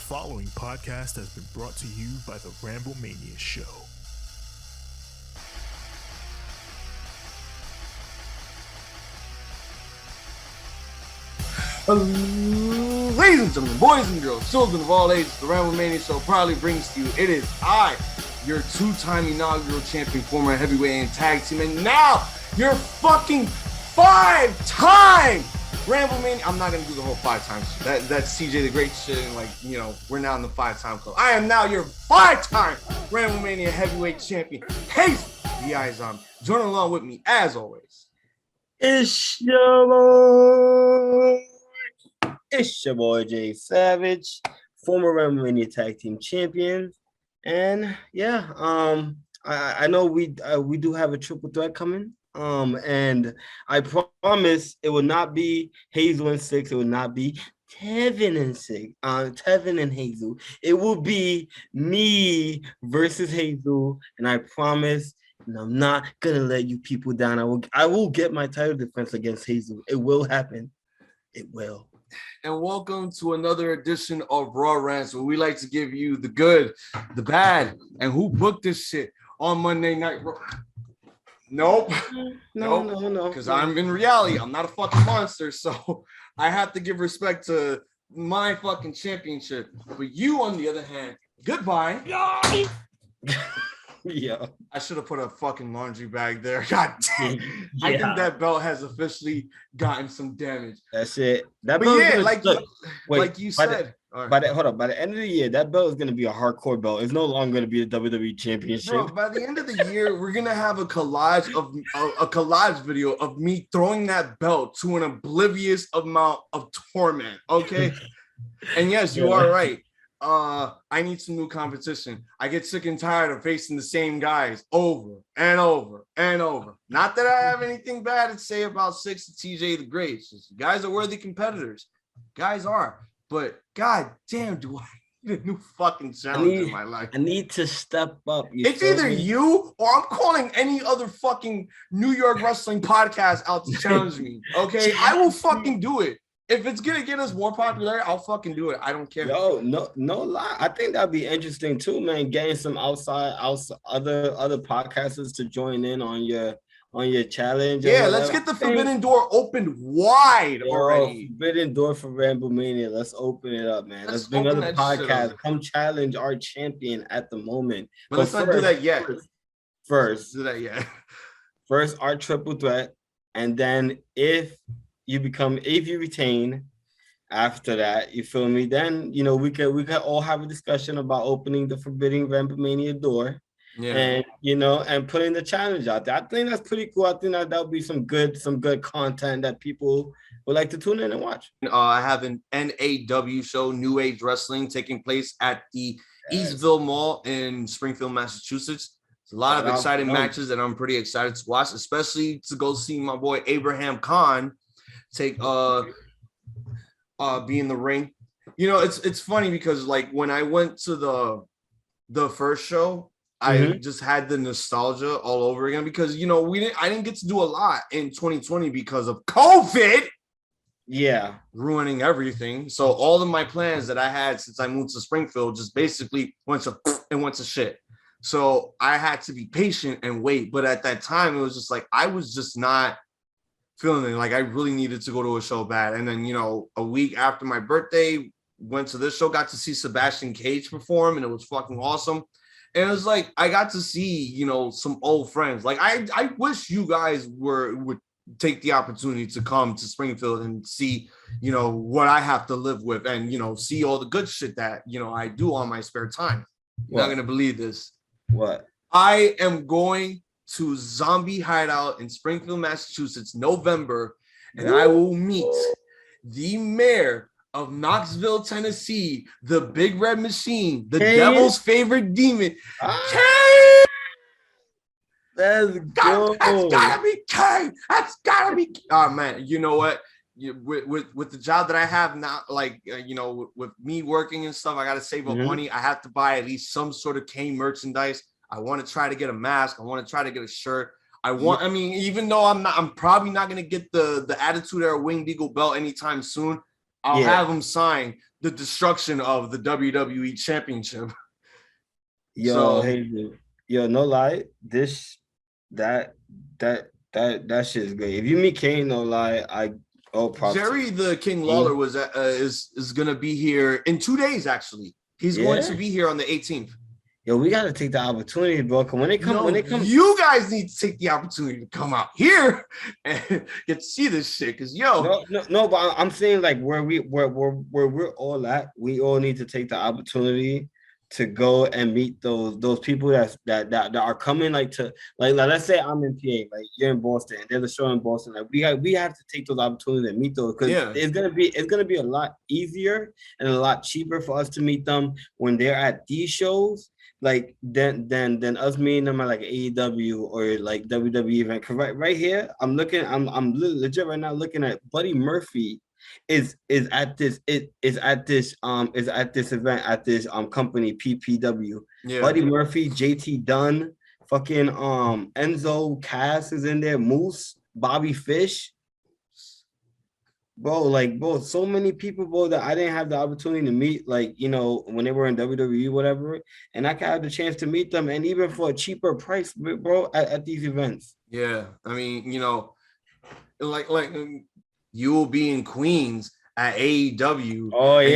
following podcast has been brought to you by the Ramblemania Show. Ladies and gentlemen, boys and girls, children of all ages, the Ramblemania Show proudly brings to you, it is I, your two-time inaugural champion, former heavyweight and tag team, and now your fucking five-time Ramblemania. I'm not going to do the whole 5 times. That's CJ the Great shit, and like, you know, we're now in the 5-time club. I am now your 5-time Ramblemania heavyweight champion, Hayes, the Eyes on me. Joining along with me, as always, It's your boy Jay Savage, former Ramblemania Tag Team Champion, and yeah, I know we do have a triple threat coming, and I promise it will not be Hazel and 6, it will not be Tevin and 6, Tevin and Hazel. It will be me versus Hazel, and I promise. And I'm not gonna let you people down. I will get my title defense against Hazel. It will happen. It will. And welcome to another edition of Raw Rants, where we like to give you the good, the bad, and who booked this shit on Monday Night Raw. Nope. No. Because I'm in reality. I'm not a fucking monster, so I have to give respect to my fucking championship. But you, on the other hand, goodbye. Yeah, I should have put a fucking laundry bag there. God damn. Yeah. I think that belt has officially gotten some damage. That's it. That but belt yeah, like you said. By the end of the year, that belt is going to be a hardcore belt. It's no longer going to be a WWE Championship. Bro, by the end of the year, we're going to have a collage video of me throwing that belt to an oblivious amount of torment. Okay, and yes, you are right. I need some new competition. I get sick and tired of facing the same guys over and over and over. Not that I have anything bad to say about 6 and TJ the Great. You guys are worthy competitors. Guys are. But god damn, do I need a new fucking challenge in my life. I need to step up. It's either you or I'm calling any other fucking New York wrestling podcast out to challenge me. Okay? I will fucking do it. If it's gonna get us more popular, I'll fucking do it. I don't care. Yo, no lie. I think that'd be interesting too, man. Getting some outside other podcasters to join in on your challenge. Yeah, let's get the forbidden door opened wide already. Forbidden door for Ramblemania. Let's open it up, man. Let's bring other podcasts. Come challenge our champion at the moment. But let's not do that yet. First, do that yet. First, our triple threat, and then if you retain after that, you feel me? Then, you know, we could all have a discussion about opening the forbidden Ramblemania door. Yeah. And, you know, and putting the challenge out there. I think that's pretty cool. I think that would be some good content that people would like to tune in and watch. I have an NAW show, New Age Wrestling, taking place at the Eastville Mall in Springfield, Massachusetts. It's a lot of exciting matches that I'm pretty excited to watch, especially to go see my boy Abraham Khan be in the ring. You know, it's funny because like when I went to the first show, I just had the nostalgia all over again because, you know, I didn't get to do a lot in 2020 because of COVID. Yeah, ruining everything. So all of my plans that I had since I moved to Springfield just basically went to shit. So I had to be patient and wait. But at that time, it was just like I was just not feeling it. Like I really needed to go to a show bad. And then, you know, a week after my birthday, went to this show, got to see Sebastian Cage perform, and it was fucking awesome. And it was like I got to see, you know, some old friends. Like I wish you guys would take the opportunity to come to Springfield and see, you know, what I have to live with, and, you know, see all the good shit that, you know, I do on my spare time. You're not gonna believe this. What? I am going to Zombie Hideout in Springfield, Massachusetts, November, and I will meet the mayor of Knoxville, Tennessee, the Big Red Machine, the devil's favorite demon. Let's go. That's gotta be Kane. That's gotta be. Oh man, you know what? With the job that I have now, like you know, with me working and stuff, I gotta save up money. I have to buy at least some sort of Kane merchandise. I want to try to get a mask. I want to try to get a shirt. I mean, even though I'm probably not gonna get the Attitude Era Winged Eagle belt anytime soon. I'll have him sign the destruction of the WWE Championship. Yo, So, hey, yo, no lie, that shit is great. If you meet Kane, no lie, props to Jerry you. the King Lawler was is going to be here in 2 days. Actually, he's going to be here on the 18th. Yo, we gotta take the opportunity, bro. When they come, you guys need to take the opportunity to come out here and get to see this shit. Cause no, but I'm saying like where we're all at, we all need to take the opportunity to go and meet those people that are coming like let's say I'm in PA, like you're in Boston, and there's a show in Boston. Like we have to take those opportunities and meet those because it's gonna be a lot easier and a lot cheaper for us to meet them when they're at these shows. Like than us meeting them at like AEW or like WWE event. Cause right here, I'm legit right now looking at Buddy Murphy is at this event at this company PPW. Yeah. Buddy Murphy, JT Dunn, fucking Enzo Cass is in there, Moose, Bobby Fish. Bro, so many people, bro, that I didn't have the opportunity to meet, like, you know, when they were in WWE, whatever, and I could have the chance to meet them, and even for a cheaper price, bro, at these events. Yeah, I mean, you know, like you will be in Queens at AEW. Oh yeah, and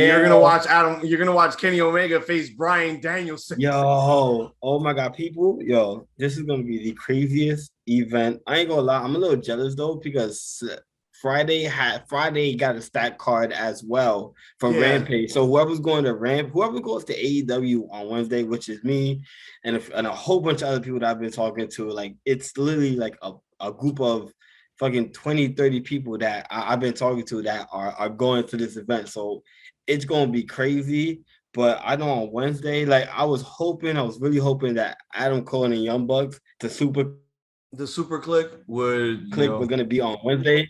you're gonna watch Kenny Omega face Bryan Danielson. Yo, oh my God, people, yo, this is gonna be the craziest event. I ain't gonna lie, I'm a little jealous though because Friday got a stat card as well for Rampage. So whoever goes to AEW on Wednesday, which is me and a whole bunch of other people that I've been talking to, like it's literally like a group of fucking 20, 30 people that I've been talking to that are going to this event. So it's going to be crazy. But I know on Wednesday, like I was really hoping that Adam Cole and Young Bucks, the Super Click was going to be on Wednesday.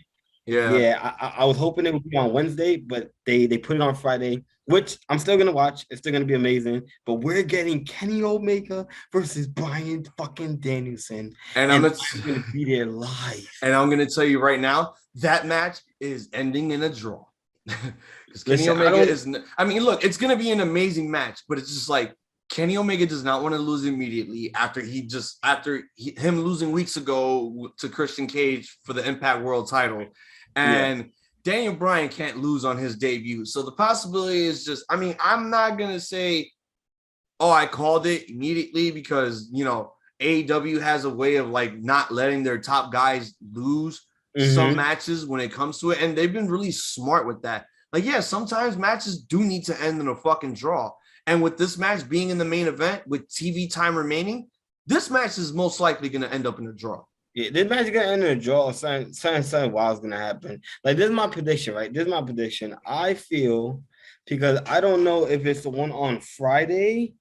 Yeah, I was hoping it would be on Wednesday, but they put it on Friday, which I'm still gonna watch. It's still gonna be amazing. But we're getting Kenny Omega versus Bryan fucking Danielson, and I'm gonna be there live. And I'm gonna tell you right now, that match is ending in a draw. Because Kenny Omega look, it's gonna be an amazing match, but it's just like Kenny Omega does not want to lose immediately after him losing weeks ago to Christian Cage for the Impact World title. And Daniel Bryan can't lose on his debut. So the possibility is just, I mean, I'm not going to say, I called it immediately because, you know, AEW has a way of like not letting their top guys lose some matches when it comes to it. And they've been really smart with that. Like, yeah, sometimes matches do need to end in a fucking draw. And with this match being in the main event with TV time remaining, this match is most likely going to end up in a draw. Yeah, this match is going to end in a draw or something wild is going to happen. Like, this is my prediction, right? This is my prediction. I feel, because I don't know if it's the one on Friday,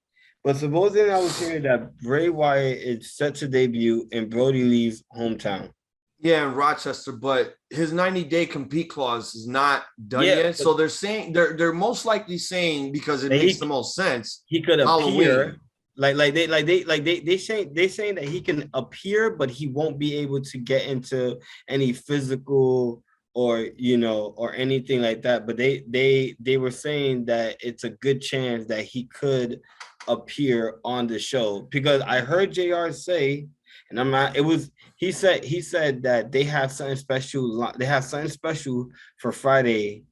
but supposedly I was hearing that Bray Wyatt is set to debut in Brody Lee's hometown. Yeah, in Rochester, but his 90-day compete clause is not done yet. So they're saying they're most likely saying, because it makes the most sense, he could appear. They saying that he can appear, but he won't be able to get into any physical or anything like that. But they were saying that it's a good chance that he could appear on the show, because I heard JR say, and I'm not. It was he said that they have something special. They have something special for Friday.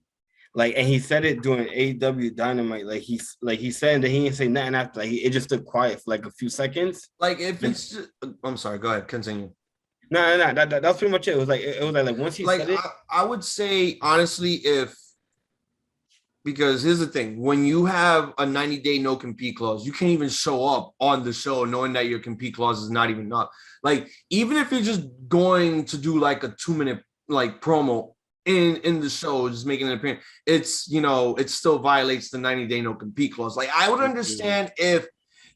Like, and he said it during AEW Dynamite. Like he said that he didn't say nothing after. Like it just stood quiet for like a few seconds. Like if it's, I'm sorry. Go ahead, continue. No. That's pretty much it. It was like once he said it. I would say honestly, because here's the thing: when you have a 90-day no compete clause, you can't even show up on the show knowing that your compete clause is not even up. Like even if you're just going to do like a 2-minute like promo in the show, just making an appearance, it's, you know, it still violates the 90-day no compete clause. Like I would understand if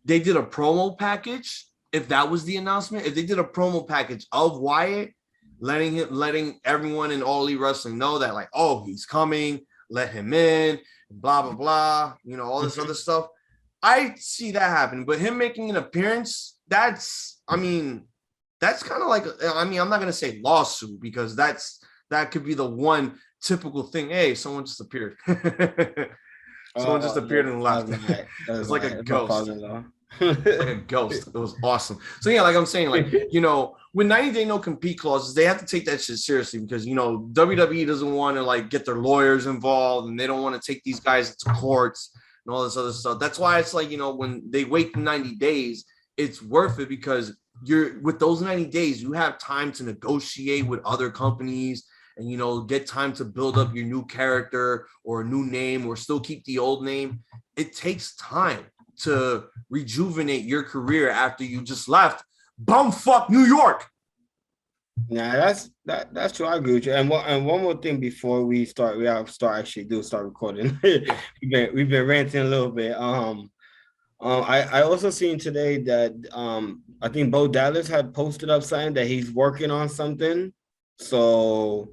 they did a promo package, if that was the announcement, if they did a promo package of Wyatt, letting everyone in All Elite Wrestling know that like, oh, he's coming, let him in, blah blah blah, you know, all this other stuff. I see that happen, but him making an appearance, that's kind of like, I'm not gonna say lawsuit, because that could be the one typical thing. Hey, someone just appeared. Someone just appeared and left. It's like a ghost. Like a ghost. It was awesome. So yeah, like I'm saying, like, you know, with 90-day no compete clauses, they have to take that shit seriously because, you know, WWE doesn't want to like get their lawyers involved and they don't want to take these guys to courts and all this other stuff. That's why it's like, you know, when they wait 90 days, it's worth it because you're with those 90 days, you have time to negotiate with other companies and, you know, get time to build up your new character or a new name or still keep the old name. It takes time to rejuvenate your career after you just left bumfuck New York. Nah, that's true. I agree with you. And one more thing before we start recording. we've been ranting a little bit. I also seen today that I think Bo Dallas had posted up something that he's working on something. So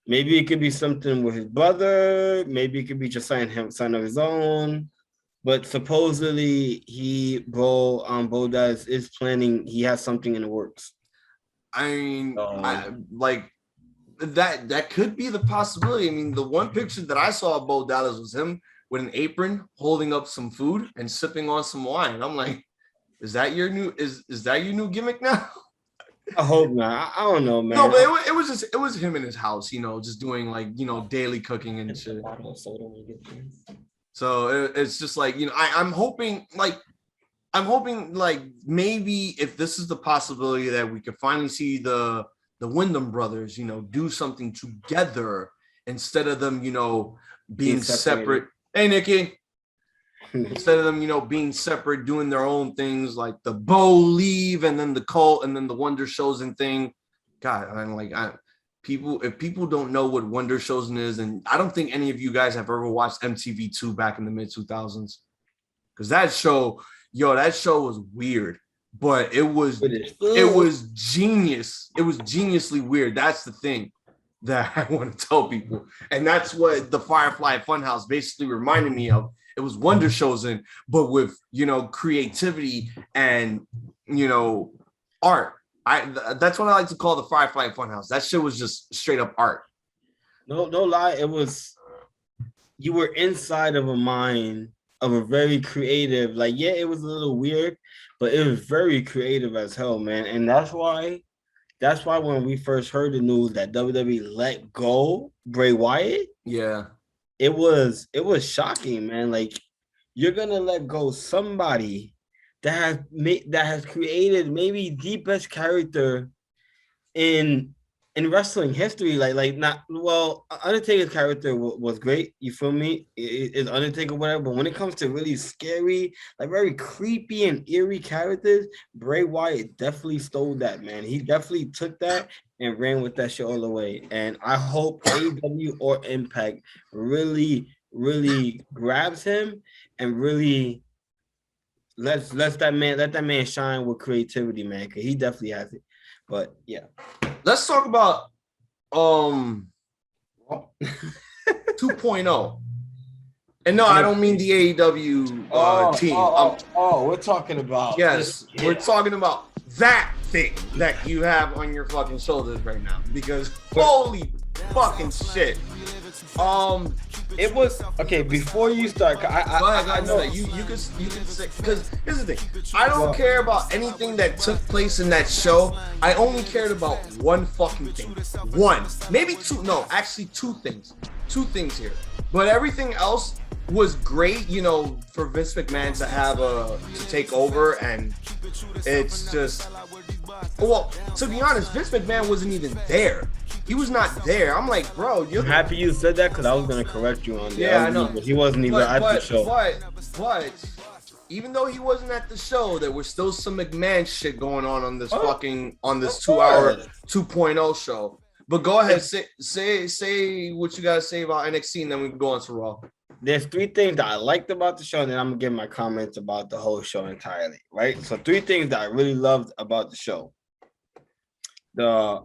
maybe it could be something with his brother. Maybe it could be just something of his own. But supposedly Bo Dallas is planning. He has something in the works. I mean, like that could be the possibility. I mean, the one picture that I saw of Bo Dallas was him with an apron, holding up some food and sipping on some wine. I'm like, is that your new gimmick now? I hope not. I don't know, man. No, but it was him in his house, you know, just doing like, you know, daily cooking and shit. So it's just like, you know, I'm hoping like maybe if this is the possibility that we could finally see the Wyndham brothers, you know, do something together instead of them, you know, being separate. Hey, Nikki. Instead of them, you know, being separate, doing their own things like the Bo leave and then the Cult and then the Wonder Chosen thing. God, I'm like, if people don't know what Wonder Chosen is, and I don't think any of you guys have ever watched MTV2 back in the mid 2000s, because that show was weird, but it was genius. It was geniusly weird. That's the thing that I want to tell people, and that's what the Firefly Funhouse basically reminded me of. It was Wonder Chosen, but with, you know, creativity and, you know, art. That's what I like to call the Firefly Funhouse. That shit was just straight up art. No lie. It was, you were inside of a mind of a very creative, like, yeah, it was a little weird, but it was very creative as hell, man. And that's why when we first heard the news that WWE let go Bray Wyatt, yeah, it was shocking, man. Like, you're gonna let go somebody that has created maybe the best character in wrestling history. Undertaker's character was great. You feel me? It's Undertaker, whatever. But when it comes to really scary, like very creepy and eerie characters, Bray Wyatt definitely stole that, man. He definitely took that and ran with that shit all the way. And I hope AEW or Impact really, really grabs him and really let that man shine with creativity, man, because he definitely has it. But yeah. Let's talk about 2.0. And no, I don't mean the AEW team. We're talking about, yes, we're talking about that thing that you have on your fucking shoulders right now, because holy fucking shit. It was okay. Before you start, I know that you can say, because here's the thing. I don't care about anything that took place in that show. I only cared about one fucking thing. One, maybe two. No, actually two things. Two things here. But everything else was great, you know, for Vince McMahon to have to take over, and it's just, well, to be honest, Vince McMahon wasn't even there. He was not there. I'm like, bro, I'm happy you said that, because I was gonna correct you on that. Yeah, I know. He wasn't even at the show. But even though he wasn't at the show, there was still some McMahon shit going on this fucking 2-hour 2.0 show. But go ahead, say what you gotta say about NXT, and then we can go on to Raw. There's three things that I liked about the show, and then I'm gonna give my comments about the whole show entirely, right? So three things that I really loved about the show. The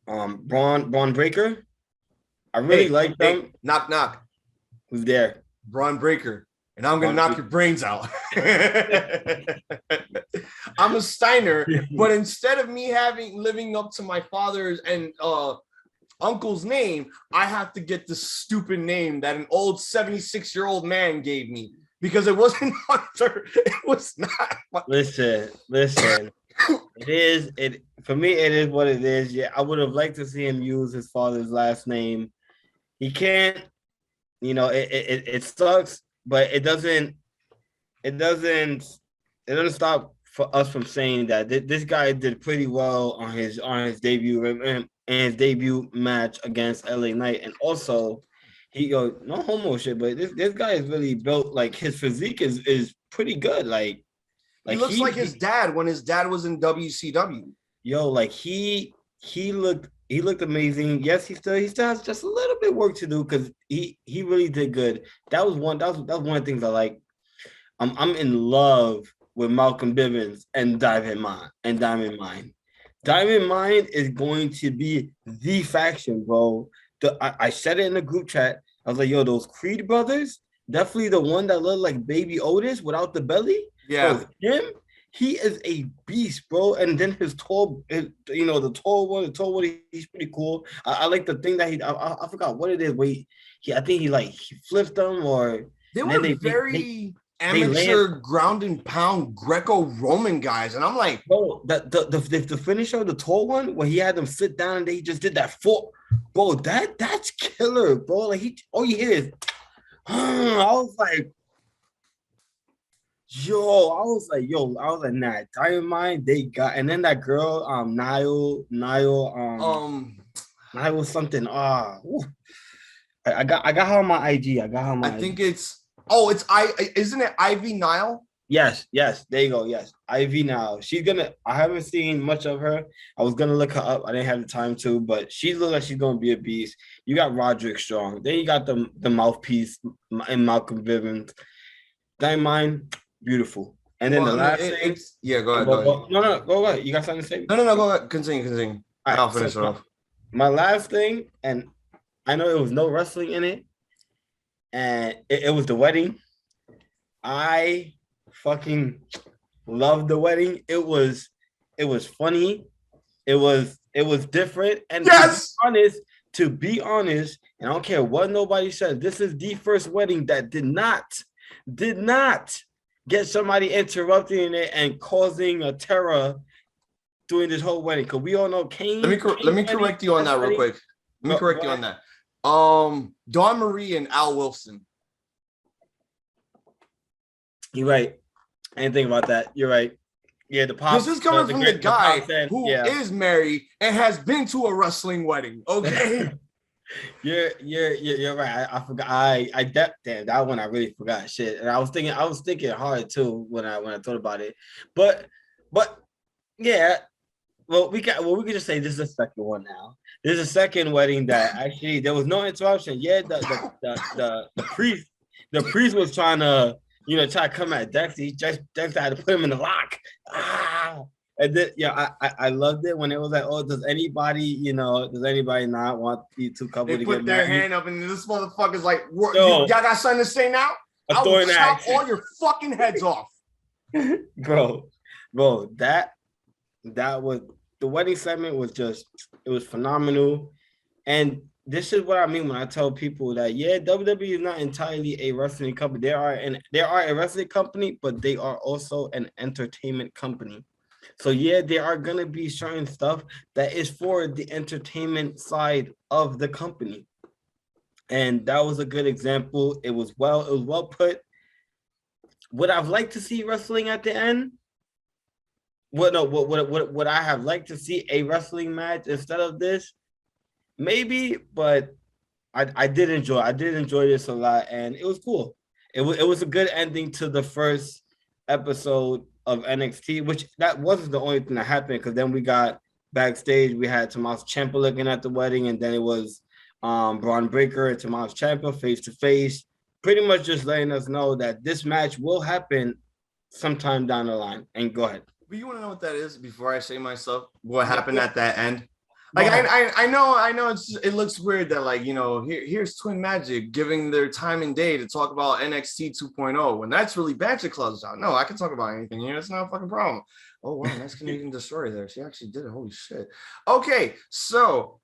Braun Breaker. I really like them. Hey, knock. Who's there? Braun Breaker. And I'm gonna knock your brains out. I'm a Steiner, but instead of me living up to my father's and uncle's name, I have to get the stupid name that an old 76-year-old man gave me because it wasn't Hunter. It was not. Listen. It for me. It is what it is. Yeah, I would have liked to see him use his father's last name. He can't. It sucks, but it doesn't stop for us from saying that this guy did pretty well on his debut and his debut match against LA Knight, and also he no homo shit, but this guy is really built. Like his physique is pretty good. Like he looks like his dad when his dad was in WCW. Like he looked amazing. Yes, he still has just a little bit work to do because he really did good. That was one of the things I like. I'm in love with Malcolm Bivens and Diamond Mine. Diamond Mine is going to be the faction, bro. I said it in the group chat. I was like, yo, those Creed brothers, definitely the one that looked like baby Otis without the belly. Yeah. Bro, him, he is a beast, bro. And then the tall one, he's pretty cool. I like the thing that I forgot what it is. I think he flipped them or they were very amateur ground and pound Greco-Roman guys, and I'm like, bro, the finisher, the tall one, where he had them sit down and they just did that four, bro. That's killer, bro. Like all you hear is, I was like, nah, Diamond, they got, and then that girl, Niall something. I got her on my IG. I think it's isn't it Ivy Nile? Yes, there you go. Yes, Ivy Nile. I haven't seen much of her. I was gonna look her up. I didn't have the time to, but she looks like she's gonna be a beast. You got Roderick Strong. Then you got the mouthpiece and Malcolm Bivens. Diamond, beautiful. And then the last thing. Yeah, go ahead. No, go ahead. You got something to say? No, go ahead. Continue. I'll finish it off. My last thing, and I know it was no wrestling in it, and it was the wedding. I fucking loved the wedding. It was funny. It was different. And yes! to be honest, and I don't care what nobody says, this is the first wedding that did not get somebody interrupting it and causing a terror during this whole wedding. Because we all know Kane. Let me correct you on that real quick. Let me correct you on that. Dawn Marie and Al Wilson. You're right. I didn't think about that. You're right. Yeah, the pop. This is coming from the guy who is married and has been to a wrestling wedding. Okay. You're right. I forgot. Damn, that one I really forgot. Shit. And I was thinking hard too when I thought about it. But yeah. Well, we could just say this is the second one now. There's a second wedding that actually there was no interruption. Yeah, the priest was trying to come at Dexter. Dexter had to put him in the lock. And then I loved it when it was like, oh, does anybody not want the two couples to get married? They put their hand up and this motherfucker's like, y'all got something to say now? I will chop all your fucking heads off. Bro, that was the wedding segment was phenomenal. And this is what I mean when I tell people that WWE is not entirely a wrestling company. They are a wrestling company, but they are also an entertainment company. So they are gonna be certain stuff that is for the entertainment side of the company. And that was a good example. It was well put. Would I've liked to see wrestling at the end? Would I have liked to see a wrestling match instead of this? Maybe, but I did enjoy this a lot, and it was cool. It was a good ending to the first episode of NXT, which that wasn't the only thing that happened, because then we got backstage, we had Tommaso Ciampa looking at the wedding, and then it was Braun Breaker and Tommaso Ciampa face to face, pretty much just letting us know that this match will happen sometime down the line. And go ahead. But you want to know what that is before I say myself? What happened at that end? Like I know it looks weird that here's Twin Magic giving their time and day to talk about NXT 2.0 when that's really Banter Club's out. No, I can talk about anything here. It's not a fucking problem. Oh wow, nice Canadian Destroyer there. She actually did it. Holy shit. Okay, so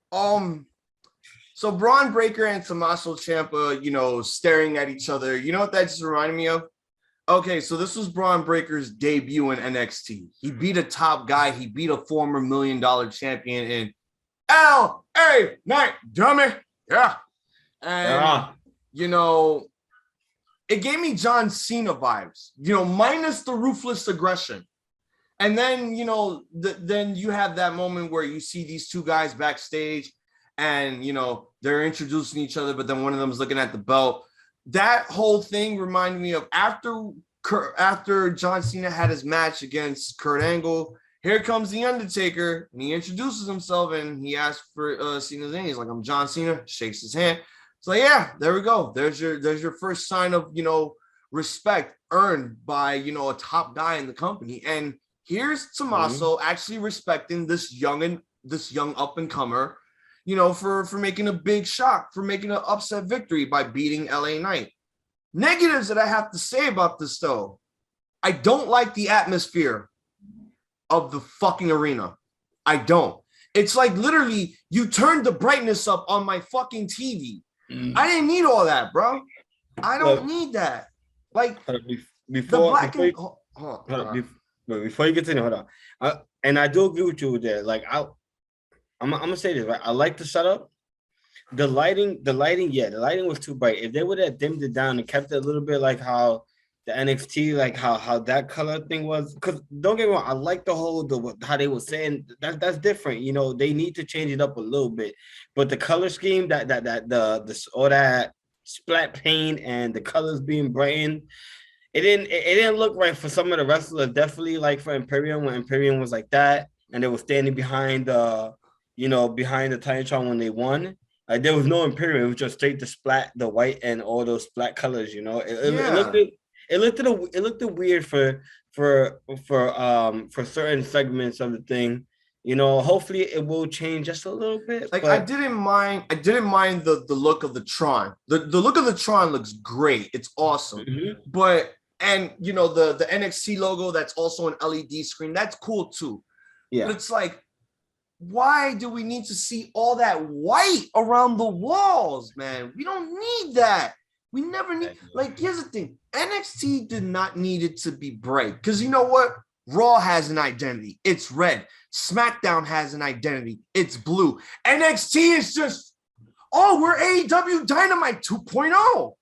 So Braun Breaker and Tommaso Ciampa, staring at each other. You know what that just reminded me of? Okay, so this was Braun Breaker's debut in NXT. He beat a top guy. He beat a former $1 million champion in L.A. Night, dummy. Yeah. And, it gave me John Cena vibes, minus the ruthless aggression. And then, then you have that moment where you see these two guys backstage and, they're introducing each other, but then one of them is looking at the belt. That whole thing reminded me of after John Cena had his match against Kurt Angle. Here comes The Undertaker, and he introduces himself, and he asks for Cena's name. He's like, "I'm John Cena," shakes his hand. It's like, yeah, there we go. There's your first sign of, respect earned by, a top guy in the company. And here's Tommaso actually respecting this young up-and-comer, for making a big shock, for making an upset victory by beating LA Knight. Negatives that I have to say about this, though. I don't like the atmosphere of the fucking arena. I don't. It's like literally you turned the brightness up on my fucking TV. I didn't need all that, bro. I don't need that. Like before you continue, hold on. And I do agree with you there. Like I'm gonna say this, right? I like the setup. The lighting, yeah, the lighting was too bright. If they would have dimmed it down and kept it a little bit like how the NXT, like how that color thing was, because don't get me wrong, I like how they were saying that's different. They need to change it up a little bit. But the color scheme, all that splat paint and the colors being brightened, it didn't look right for some of the wrestlers. Definitely like for Imperium, when Imperium was like that, and they were standing behind behind the Titantron when they won. There was no Imperium. It was just straight the white and all those splat colors. It looked weird for certain segments of the thing. Hopefully it will change just a little bit. Like, I didn't mind the look of the Tron. The look of the Tron looks great. It's awesome. But the NXT logo that's also an LED screen, that's cool too. Yeah. But it's like, why do we need to see all that white around the walls, man? We don't need that. We never need, like, here's the thing. NXT did not need it to be bright. Because you know what? Raw has an identity. It's red. SmackDown has an identity. It's blue. NXT is just, we're AEW Dynamite 2.0.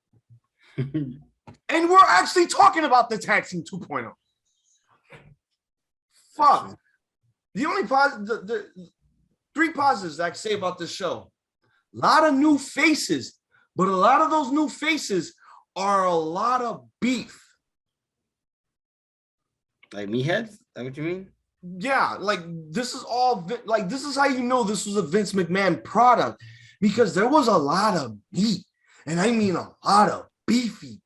And we're actually talking about the Tag Team 2.0. Fuck. The only the three positives I can say about this show. A lot of new faces, but a lot of those new faces are a lot of beef. Like meatheads? Is that what you mean? Yeah, like this is all like this is how you know this was a Vince McMahon product, because there was a lot of meat, and I mean a lot of beefy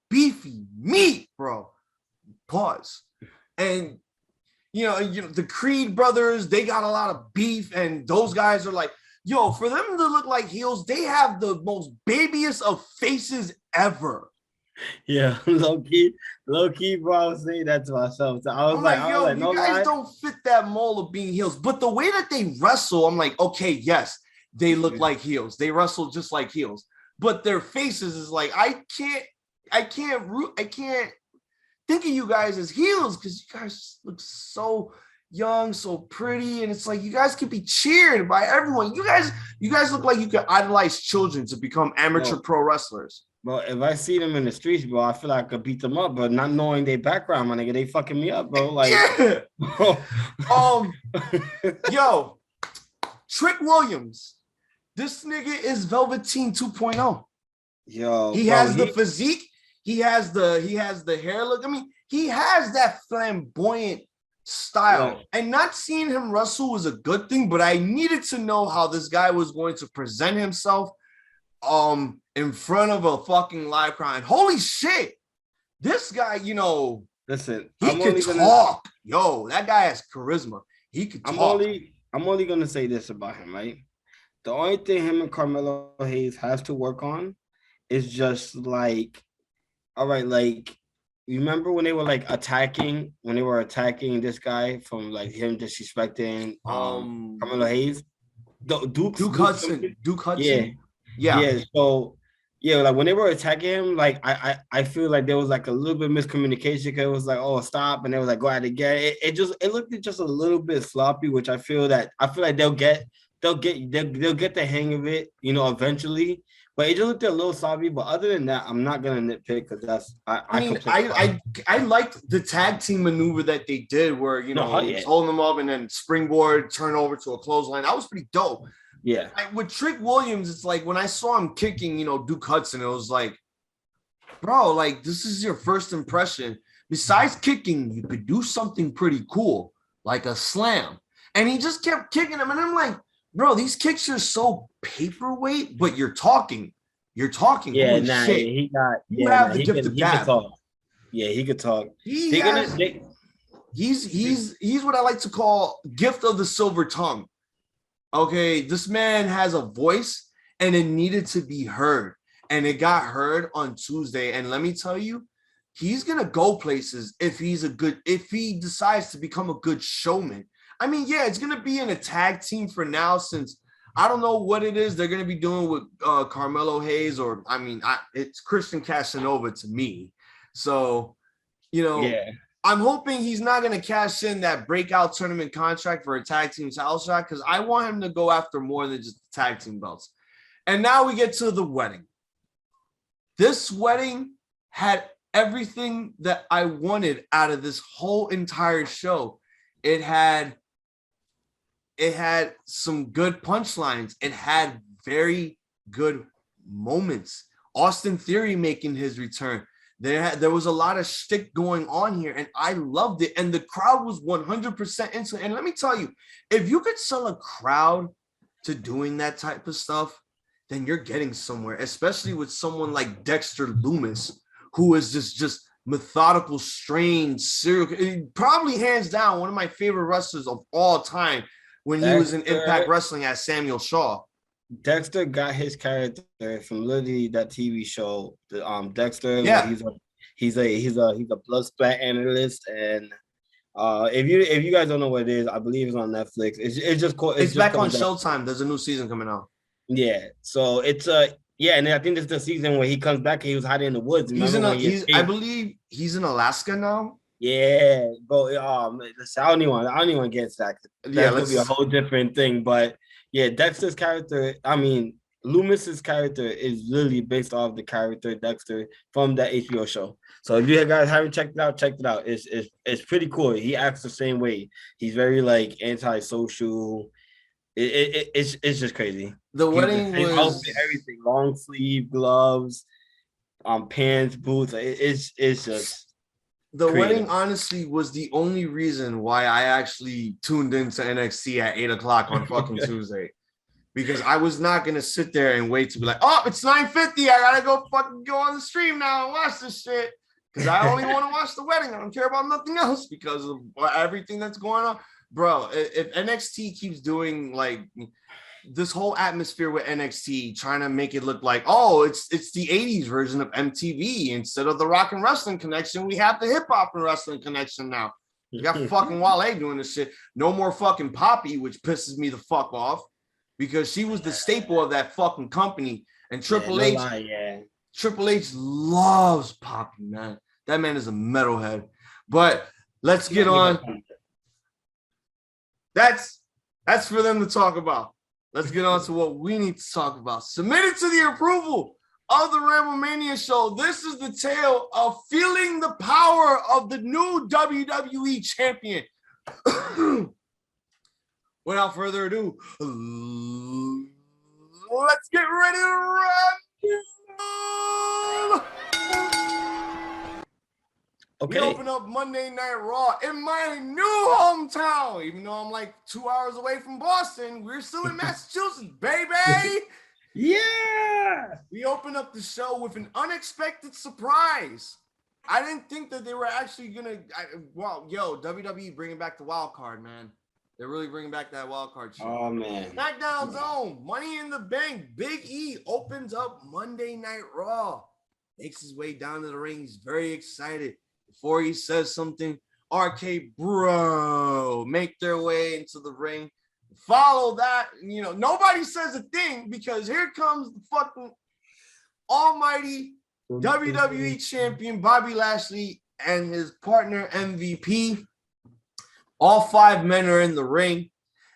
meat, bro. Pause. And the Creed brothers, they got a lot of beef, and those guys are like, for them to look like heels, they have the most babyest of faces ever. Yeah, low key, bro. I was saying that to myself. So I was like, you guys don't fit that mold of being heels. But the way that they wrestle, I'm like, okay, yes, they look like heels. They wrestle just like heels. But their faces is like, I can't think of you guys as heels because you guys look so young, so pretty, and it's like you guys could be cheered by everyone. You guys look like you could idolize children to become amateur pro wrestlers. Bro, if I see them in the streets, bro, I feel like I could beat them up, but not knowing their background, my nigga, they fucking me up, bro. Like, yo, Trick Williams, this nigga is Velveteen 2.0. Yo, he has the physique, he has the hair look. I mean, he has that flamboyant style, and not seeing him wrestle was a good thing, but I needed to know how this guy was going to present himself in front of a fucking live crowd. Holy shit, this guy, listen, he can talk. Yo, that guy has charisma. He could talk. I'm only gonna say this about him, right? The only thing him and Carmelo Hayes has to work on is just like, all right, like, you remember when they were attacking this guy from like him disrespecting Carmelo Hayes? Duke Hudson. Yeah. Yeah. So yeah, like when they were attacking him, like I feel like there was like a little bit of miscommunication because it was like, oh, stop, and they was like, go at it again. It looked just a little bit sloppy, which I feel like they'll get the hang of it, eventually. But it just looked a little sloppy. But other than that, I'm not gonna nitpick because I mean, I liked the tag team maneuver that they did where, he was holding them up and then springboard, turn over to a clothesline. That was pretty dope. Yeah. With Trick Williams, it's like when I saw him kicking, Duke Hudson, it was like, bro, like this is your first impression. Besides kicking, you could do something pretty cool, like a slam. And he just kept kicking him. And I'm like, bro, these kicks are so paperweight, but you're talking. You're talking. Yeah, holy shit. he got. You have the gift of gab. Yeah, he could talk. He's what I like to call gift of the silver tongue. Okay, this man has a voice and it needed to be heard. And it got heard on Tuesday. And let me tell you, he's gonna go places if he decides to become a good showman. I mean, yeah, it's gonna be in a tag team for now, since I don't know what it is they're gonna be doing with Carmelo Hayes, or it's Christian Casanova to me. So, yeah. I'm hoping he's not going to cash in that breakout tournament contract for a tag team title shot, because I want him to go after more than just the tag team belts. And now we get to the wedding. This wedding had everything that I wanted out of this whole entire show. It had some good punchlines. It had very good moments. Austin Theory making his return. There was a lot of shtick going on here, and I loved it. And the crowd was 100% into it. And let me tell you, if you could sell a crowd to doing that type of stuff, then you're getting somewhere, especially with someone like Dexter Lumis, who is just methodical, strange, probably hands down one of my favorite wrestlers of all time when he was in Impact Wrestling as Samuel Shaw. Dexter got his character from literally that TV show. Dexter, yeah, he's a blood splat analyst, and if you guys don't know what it is, I believe it's on Netflix. It's just called. It's back on Showtime. There's a new season coming out. Yeah, so it's and I think this is the season where he comes back and he was hiding in the woods. I believe he's in Alaska now. Yeah, but I don't even want to get into that. That's gonna be a whole different thing, but. Yeah, Dexter's character, Loomis's character is literally based off the character Dexter from that HBO show. So if you guys haven't checked it out, check it out. It's pretty cool. He acts the same way. He's very like antisocial. It's just crazy. The wedding was everything, long sleeve gloves, pants, boots. It's just. The wedding, honestly, was the only reason why I actually tuned into NXT at 8:00 on fucking Tuesday. Because I was not going to sit there and wait to be like, oh, it's 9:50. I got to go on the stream now and watch this shit. Because I only want to watch the wedding. I don't care about nothing else because of everything that's going on. Bro, if NXT keeps doing like this whole atmosphere with NXT, trying to make it look like, oh, it's the 80s version of MTV. Instead of the Rock and Wrestling Connection, we have the Hip Hop and Wrestling Connection now. You got fucking Wale doing this shit. No more fucking Poppy, which pisses me the fuck off, because she was the staple of that fucking company. And Triple H loves Poppy, man. That man is a metalhead. But let's get on. That's for them to talk about. Let's get on to what we need to talk about. Submitted to the approval of the Ramblemania show, this is the tale of feeling the power of the new WWE Champion. Without further ado, let's get ready to run. Okay. We open up Monday Night Raw in my new hometown. Even though I'm like 2 hours away from Boston, we're still in Massachusetts, baby. Yeah. We open up the show with an unexpected surprise. I didn't think that they were actually gonna. WWE bringing back the wild card, man. They're really bringing back that wild card show. Oh man. SmackDown Zone, Money in the Bank. Big E opens up Monday Night Raw. Makes his way down to the ring. He's very excited. Before he says something, RKBro make their way into the ring. Follow that. Nobody says a thing because here comes the fucking almighty WWE Champion Bobby Lashley and his partner MVP. All 5 men are in the ring.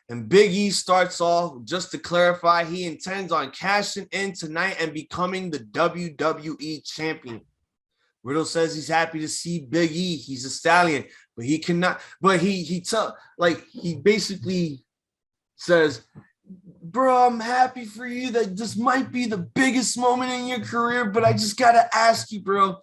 And Big E starts off, just to clarify, he intends on cashing in tonight and becoming the WWE Champion. Riddle says he's happy to see Big E. He's a stallion, but he cannot. But he basically says, bro, I'm happy for you that this might be the biggest moment in your career, but I just got to ask you, bro,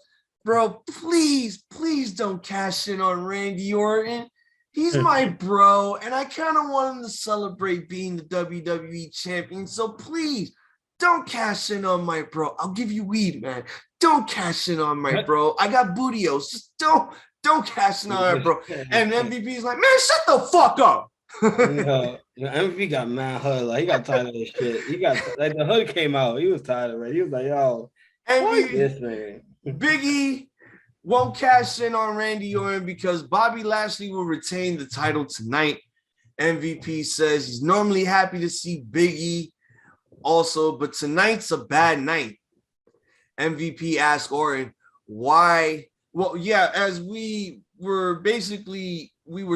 please don't cash in on Randy Orton. He's my bro, and I kind of want him to celebrate being the WWE Champion. So please, don't cash in on my bro. I'll give you weed, man. Don't cash in on my bro. I got bootios. Just don't cash in on my bro. And MVP's like, man, shut the fuck up. MVP got mad hood. Like, he got tired of this shit. He got the hood came out. He was tired of it. He was like, yo, fuck this man. Big E won't cash in on Randy Orton because Bobby Lashley will retain the title tonight. MVP says he's normally happy to see Big E also, but tonight's a bad night. MVP asked Orton why. Well, yeah, as we were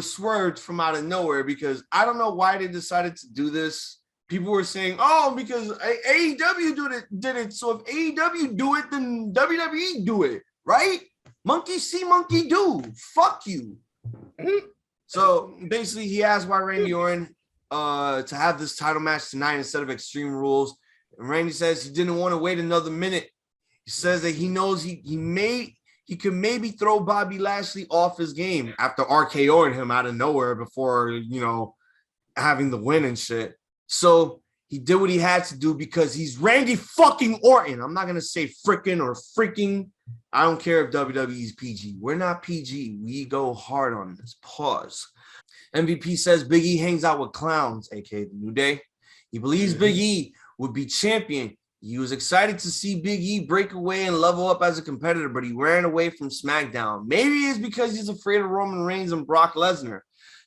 swerved from out of nowhere because I don't know why they decided to do this. People were saying, oh, because AEW did it. So if AEW do it, then WWE do it, right? Monkey see, monkey do. Fuck you. So basically, he asked why Randy Orton to have this title match tonight instead of Extreme Rules. And Randy says he didn't want to wait another minute. He says that he knows he could maybe throw Bobby Lashley off his game after RKOing him out of nowhere before, having the win and shit. So he did what he had to do because he's Randy fucking Orton. I'm not going to say frickin' or freaking. I don't care if WWE is PG. We're not PG. We go hard on this. Pause. MVP says Big E hangs out with clowns, aka the New Day. He believes Big E would be champion. He was excited to see Big E break away and level up as a competitor, but he ran away from SmackDown. Maybe it's because he's afraid of Roman Reigns and Brock Lesnar.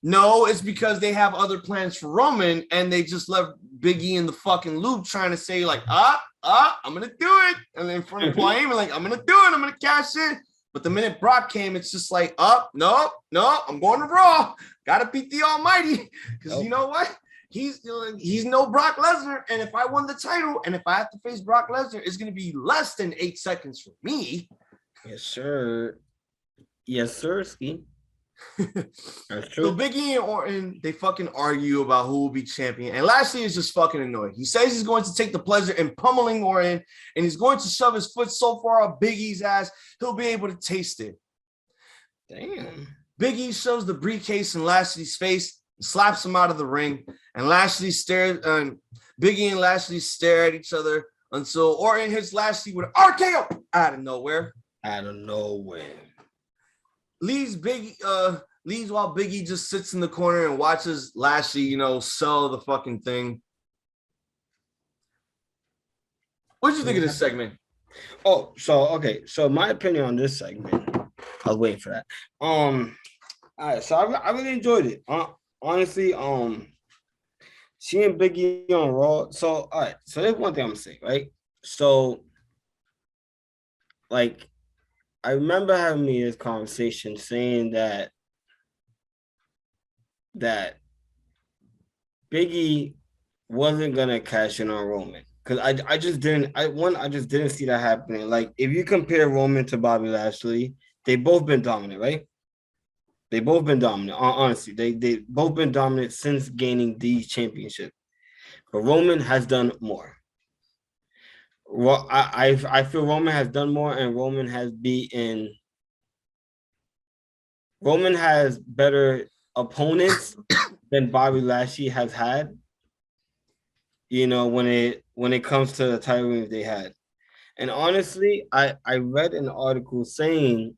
No, it's because they have other plans for Roman and they just left Big E in the fucking loop trying to say like, I'm going to do it. And then in front of Paul Heyman, like, I'm going to do it. I'm going to cash in. But the minute Brock came, it's just like, no, I'm going to Raw. Got to beat the Almighty. Because you know what? He's no Brock Lesnar. And if I won the title and if I have to face Brock Lesnar, it's going to be less than 8 seconds for me. Yes, sir. Yes, sir, Ski. That's true. So Big E and Orton, they fucking argue about who will be champion. And Lashley is just fucking annoyed. He says he's going to take the pleasure in pummeling Orton and he's going to shove his foot so far up Big E's ass, he'll be able to taste it. Damn. Big E shows the briefcase in Lashley's face, slaps him out of the ring, and Big E and Lashley stare at each other until Orton hits Lashley with an RKO out of nowhere. Leaves while Big E just sits in the corner and watches Lashley, sell the fucking thing. What did you think of this segment? Oh, so my opinion on this segment, I was waiting for that. All right, so I really enjoyed it. Honestly, seeing Big E on Raw. So, all right, so there's one thing I'm gonna say, right? So, like, I remember having this conversation saying that Big E wasn't gonna cash in on Roman because I just didn't see that happening. Like, if you compare Roman to Bobby Lashley, they both been dominant, right? They both been dominant. Honestly, they both been dominant since gaining the championship. But Roman has done more. Well, I feel Roman has done more, and Roman has better opponents than Bobby Lashley has had. When it comes to the title rings they had. And honestly, I read an article saying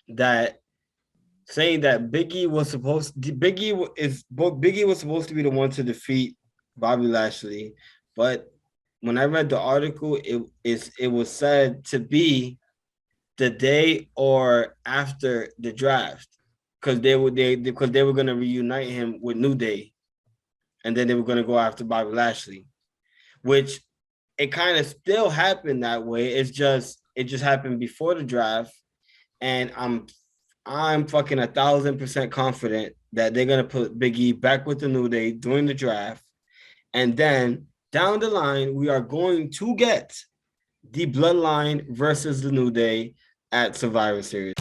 that Big E was supposed to be the one to defeat Bobby Lashley, but when I read the article, it was said to be the day or after the draft because they were going to reunite him with New Day and then they were going to go after Bobby Lashley, which it kind of still happened that way. It just happened before the draft, and I'm fucking 1,000% confident that they're gonna put Big E back with the New Day during the draft, and then down the line we are going to get the Bloodline versus the New Day at Survivor Series.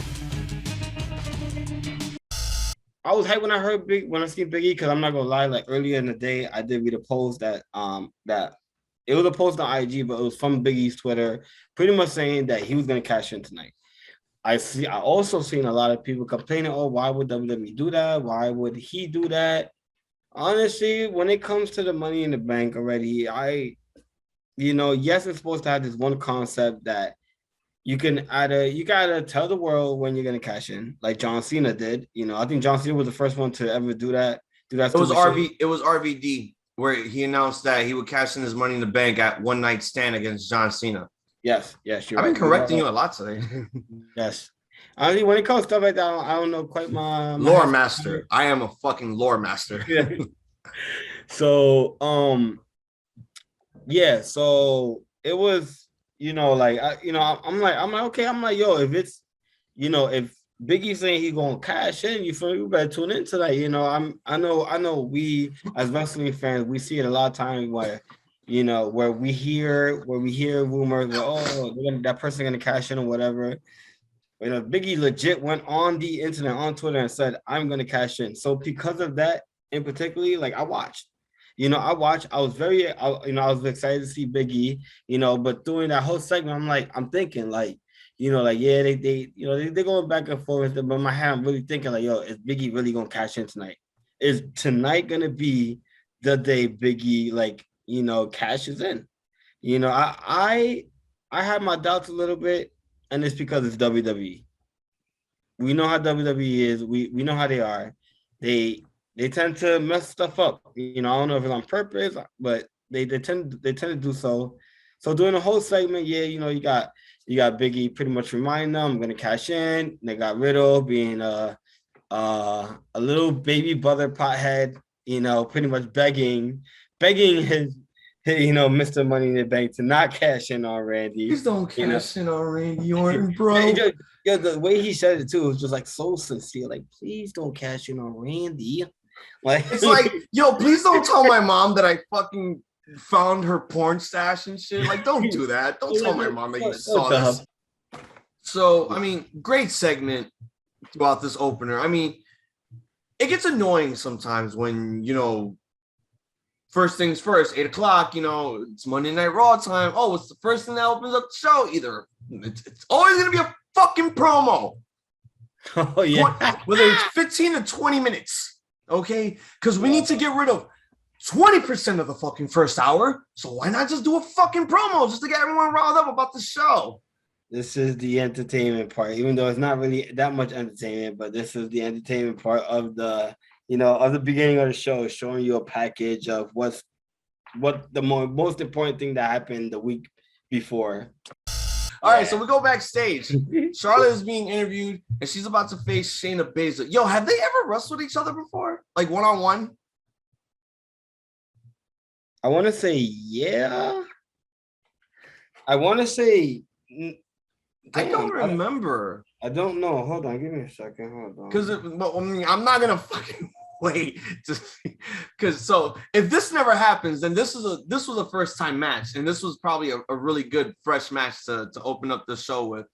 I was hyped when I seen Big E, because I'm not gonna lie, like earlier in the day I did read a post that it was a post on IG, but it was from Big E's Twitter, pretty much saying that he was gonna cash in tonight. I also seen a lot of people complaining, oh, why would WWE do that? Why would he do that? Honestly, when it comes to the Money in the Bank already, yes, it's supposed to have this one concept that you gotta tell the world when you're gonna cash in, like John Cena did. I think John Cena was the first one to ever do that. It was RVD, where he announced that he would cash in his Money in the Bank at one night stand against John Cena. Yes, I've been correcting you a lot today. Yes. I mean, when it comes to stuff like that, I don't know quite my lore master. I am a fucking lore master. Yeah. So, so it was, I'm like, okay, I'm like, yo, if it's, if Biggie's saying he's gonna cash in, you feel me? We better tune into that. I know we as wrestling fans, we see it a lot of times where, where we hear rumors that, that person gonna cash in or whatever. Biggie legit went on the internet, on Twitter, and said, I'm gonna cash in. So because of that, in particularly, like I watched. I was very, I was excited to see Biggie, but during that whole segment, I'm thinking like, yeah, they're going back and forth, but in my head, I'm really thinking like, yo, is Biggie really gonna cash in tonight? Is tonight gonna be the day Biggie cashes in? I had my doubts a little bit, and it's because it's WWE. We know how WWE is. We know how they are. They tend to mess stuff up. I don't know if it's on purpose, but they tend to do so. So during the whole segment, you got Biggie pretty much reminding them, I'm gonna cash in. They got Riddle being a little baby brother pothead, pretty much begging his Mr. Money in the Bank to not cash in on Randy. Please don't cash in on Randy Orton, bro. Yeah, the way he said it too was just like so sincere. Like, please don't cash in on Randy. Like, it's like, yo, please don't tell my mom that I fucking found her porn stash and shit. Like, don't do that. Don't tell my mom that you saw this. So, I mean, great segment throughout this opener. I mean, it gets annoying sometimes when, first things first, 8 o'clock, it's Monday Night Raw time. Oh, it's the first thing that opens up the show. Either it's always going to be a fucking promo. Oh, yeah. Whether it's 15 to 20 minutes. Okay? Because we need to get rid of 20% of the fucking first hour. So why not just do a fucking promo just to get everyone riled up about the show? This is the entertainment part, even though it's not really that much entertainment, but this is the entertainment part of the of the beginning of the show, showing you a package of what the most important thing that happened the week before. All right, so we go backstage. Charlotte is being interviewed, and she's about to face Shayna Baszler. Yo, have they ever wrestled each other before? Like one-on-one? I want to say, yeah. I want to say... I don't remember. I don't know. Hold on. Give me a second. Hold on. Because I'm not going to fucking wait. Because so if this never happens, then this was a first-time match. And this was probably a really good, fresh match to open up the show with.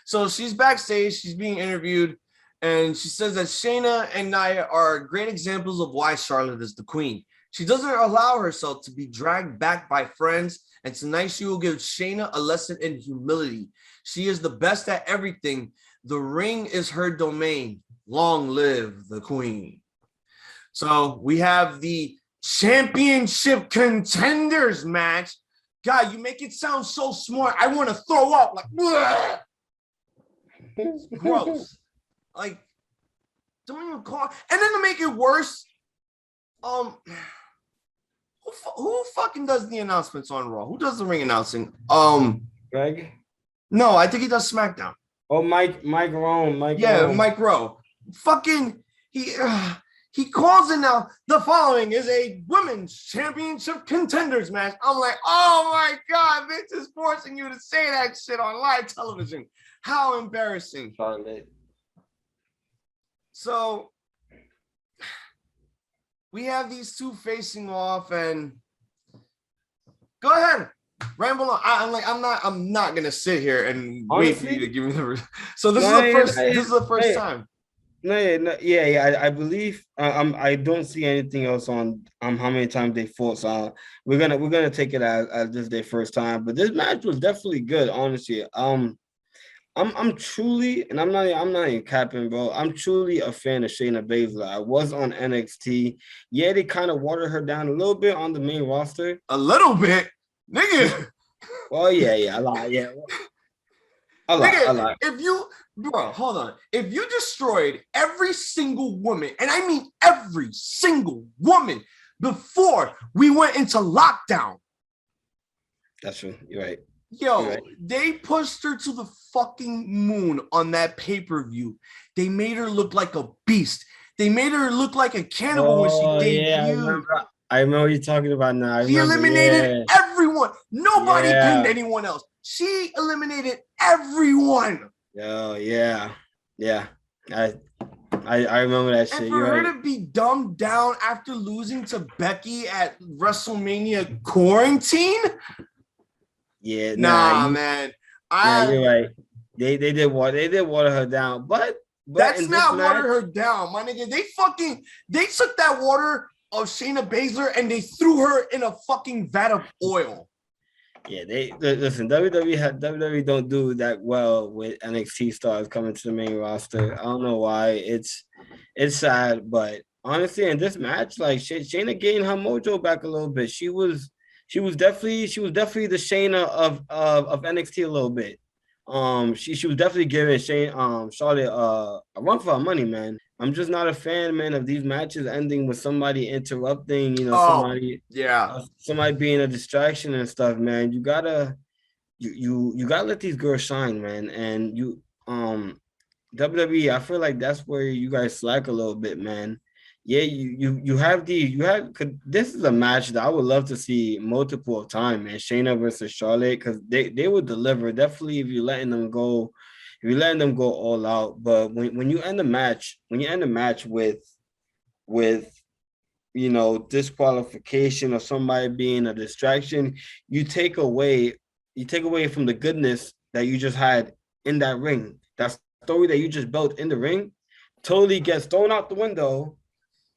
So she's backstage. She's being interviewed. And she says that Shayna and Nia are great examples of why Charlotte is the queen. She doesn't allow herself to be dragged back by friends. And tonight she will give Shayna a lesson in humility. She is the best at everything. The ring is her domain. Long live the queen. So we have the championship contenders match. God, you make it sound so smart. I want to throw up. Like, bleh. It's gross. Like, don't even call. And then to make it worse, who fucking does the announcements on Raw? Who does the ring announcing? Greg? No, I think he does SmackDown. Oh, Mike Rowe. Mike Rowe. Fucking he he calls it now. The following is a women's championship contenders match. I'm like, oh my God, Vince is forcing you to say that shit on live television. How embarrassing. So we have these two facing off, and go ahead. Ramble on. I'm not gonna sit here and wait for you to give me the. So this is the first time. I believe I don't see anything else on how many times they fought. So we're gonna take it as this is their first time. But this match was definitely good, honestly. I'm truly, and I'm not even capping, bro. I'm truly a fan of Shayna Baszler. I was on NXT. Yeah, they kind of watered her down a little bit on the main roster. A little bit. Nigga. Well, yeah, a lot, yeah. A lot. If you, bro, hold on. If you destroyed every single woman, and I mean every single woman, before we went into lockdown. That's true. You're right. Yo, they pushed her to the fucking moon on that pay-per-view. They made her look like a beast. They made her look like a cannibal when she debuted. I remember what you're talking about now. She eliminated everyone. Nobody pinned anyone else. She eliminated everyone. Oh, yeah. I remember that shit. And for her to be dumbed down after losing to Becky at WrestleMania quarantine? Yeah, man. You're right. They did water her down, but that's not water her down, my nigga. They took that water of Shayna Baszler and they threw her in a fucking vat of oil. Yeah, they listen. WWE don't do that well with NXT stars coming to the main roster. I don't know why. It's sad, but honestly, in this match, like Shayna gained her mojo back a little bit. She was definitely the Shayna of NXT a little bit. She was definitely giving Charlotte a run for her money, man. I'm just not a fan, man, of these matches ending with somebody interrupting, somebody being a distraction and stuff, man. You gotta let these girls shine, man. And WWE, I feel like that's where you guys slack a little bit, man. Yeah, this is a match that I would love to see multiple times, man. Shayna versus Charlotte, because they would deliver definitely if you're letting them go all out. But when you end the match with disqualification or somebody being a distraction, you take away from the goodness that you just had in that ring. That story that you just built in the ring totally gets thrown out the window.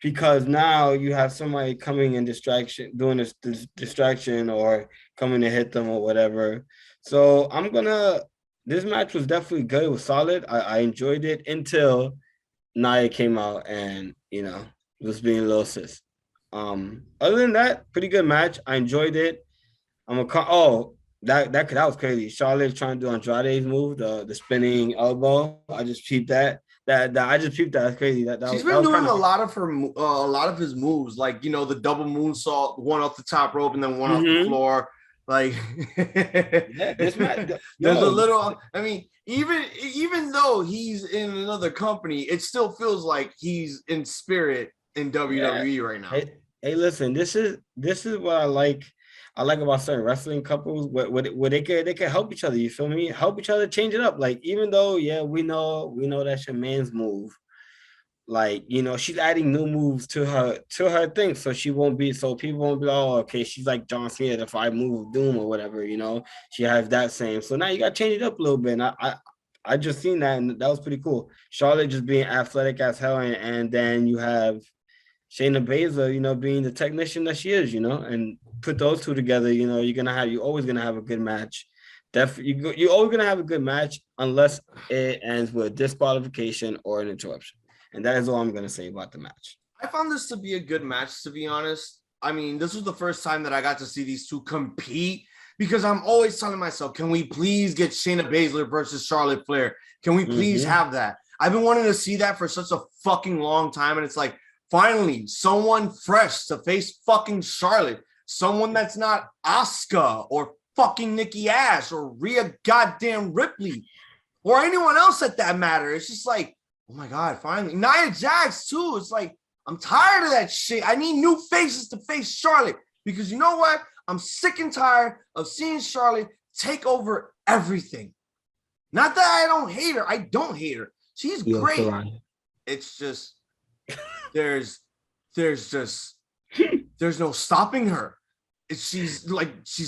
Because now you have somebody coming in doing this distraction or coming to hit them or whatever. So this match was definitely good. It was solid. I enjoyed it until Nia came out and, was being a little sis. Other than that, pretty good match. I enjoyed it. That was crazy. Charlotte trying to do Andrade's move, the spinning elbow. I just peeped that. I just peeped that. That's crazy. She's been doing a lot of his moves, like the double moonsault, one off the top rope and then one off the floor. Like there's a little. I mean, even though he's in another company, it still feels like he's in spirit in WWE right now. Hey, listen, this is what I like. I like about certain wrestling couples where they can help each other. You feel me? Help each other change it up. Like, even though, we know that's your man's move. Like, she's adding new moves to her thing, so people won't be oh, okay, she's like John Cena, the 5 move of doom or whatever. She has that same. So now you got to change it up a little bit. And I just seen that, and that was pretty cool. Charlotte just being athletic as hell, and then you have Shayna Baszler, being the technician that she is, and put those two together, you're always gonna have a good match. You're always gonna have a good match unless it ends with disqualification or an interruption. And that is all I'm gonna say about the match. I found this to be a good match, to be honest. I mean, this was the first time that I got to see these two compete, because I'm always telling myself, can we please get Shayna Baszler versus Charlotte Flair? Can we please have that? I've been wanting to see that for such a fucking long time, and it's like, finally, someone fresh to face fucking Charlotte. Someone that's not Asuka or fucking Nikki A.S.H or Rhea goddamn Ripley or anyone else at that matter. It's just like, oh my God, finally. Nia Jax too. It's like, I'm tired of that shit. I need new faces to face Charlotte because you know what? I'm sick and tired of seeing Charlotte take over everything. Not that I don't hate her. I don't hate her. She's great. It's just there's no stopping her. She's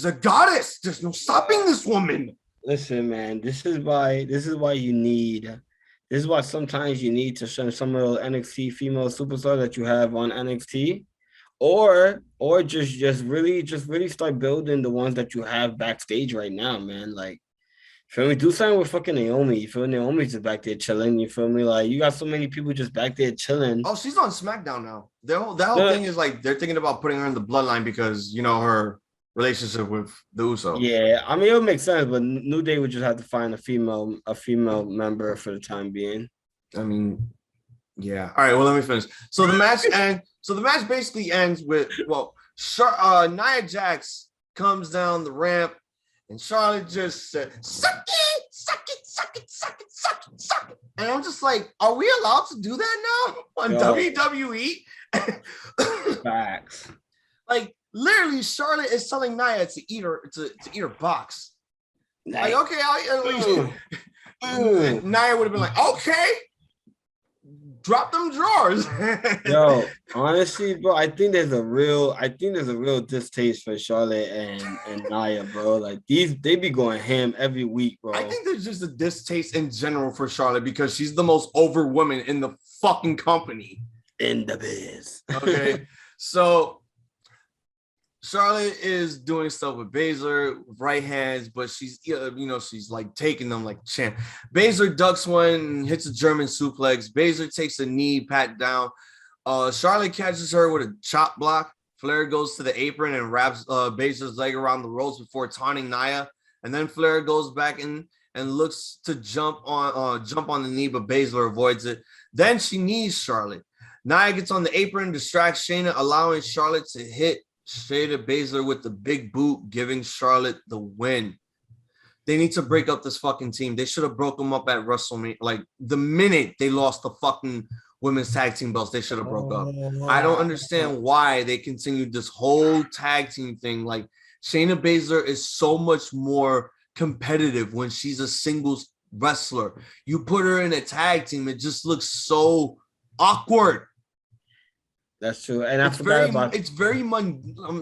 a goddess. There's no stopping this woman. Listen, man, this is why sometimes you need to show some of those NXT female superstars that you have on NXT, or just really start building the ones that you have backstage right now, man. Like, feel me? Do something with fucking Naomi. You feel me? Naomi's just back there chilling. You feel me? Like, you got so many people just back there chilling. Oh, she's on SmackDown now. That whole thing is like they're thinking about putting her in the bloodline because you know her relationship with the Usos. Yeah, I mean it would make sense, but New Day would just have to find a female member for the time being. I mean, yeah. All right. Well, let me finish. So the match basically ends with Nia Jax comes down the ramp. And Charlotte just said, suck it, suck it, suck it, suck it, suck it, suck it. And I'm just like, are we allowed to do that now on WWE? Facts. Like, literally, Charlotte is telling Nia to eat her box. Like, okay, Nia would have been like, okay. Drop them drawers. Yo, honestly, bro, I think there's a real distaste for Charlotte and Nia, bro. Like they be going ham every week, bro. I think there's just a distaste in general for Charlotte because she's the most over woman in the fucking company. In the biz. Okay. So Charlotte is doing stuff with Baszler with right hands, but she's she's like taking them like champ. Baszler ducks one, hits a German suplex. Baszler takes a knee, pat down. Charlotte catches her with a chop block. Flair goes to the apron and wraps Baszler's leg around the ropes before taunting Nia. And then Flair goes back in and looks to jump on the knee, but Baszler avoids it. Then she knees Charlotte. Nia gets on the apron, distracts Shayna, allowing Charlotte to hit Shayna Baszler with the big boot, giving Charlotte the win. They need to break up this fucking team. They should have broke them up at WrestleMania. Like, the minute they lost the fucking women's tag team belts, they should have broke up. I don't understand why they continued this whole tag team thing. Like, Shayna Baszler is so much more competitive when she's a singles wrestler. You put her in a tag team, it just looks so awkward. That's true. And I'm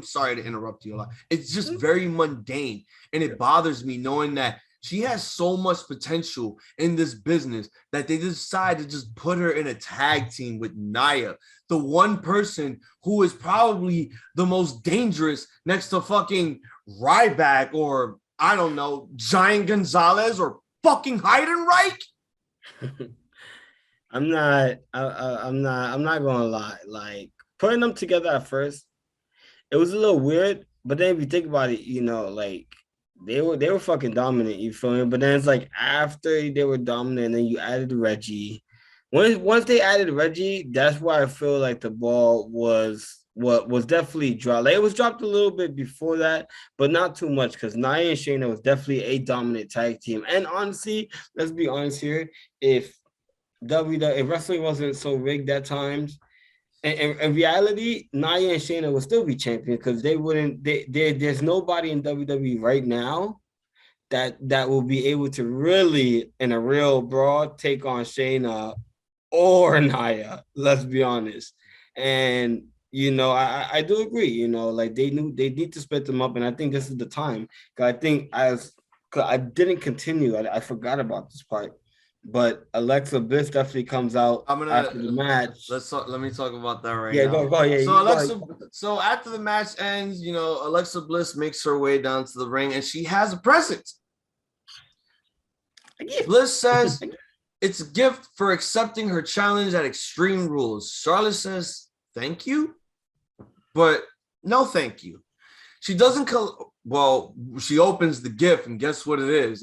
sorry to interrupt you a lot. It's just very mundane. And it bothers me knowing that she has so much potential in this business that they decide to just put her in a tag team with Nia, the one person who is probably the most dangerous next to fucking Ryback or, I don't know, Giant Gonzalez or fucking Heidenreich. I'm not gonna lie. Like, putting them together at first, it was a little weird. But then if you think about it, like they were fucking dominant. You feel me? But then it's like after they were dominant, and then you added Reggie. Once they added Reggie, that's why I feel like the ball was definitely dropped. Like, it was dropped a little bit before that, but not too much because Nia and Shayna was definitely a dominant tag team. And honestly, let's be honest here, if wrestling wasn't so rigged at times, in reality, Nia and Shayna would still be champions because there's nobody in WWE right now that will be able to really, in a real brawl, take on Shayna or Nia. Let's be honest. And I do agree. Like they need to split them up, and I think this is the time. Because I think I didn't continue. I forgot about this part. But Alexa Bliss definitely comes out after the match. Let me talk about that right now. Go. Yeah. So after the match ends, Alexa Bliss makes her way down to the ring, and she has a present. Bliss says it's a gift for accepting her challenge at Extreme Rules. Charlotte says thank you, but no thank you. She doesn't. She opens the gift, and guess what it is?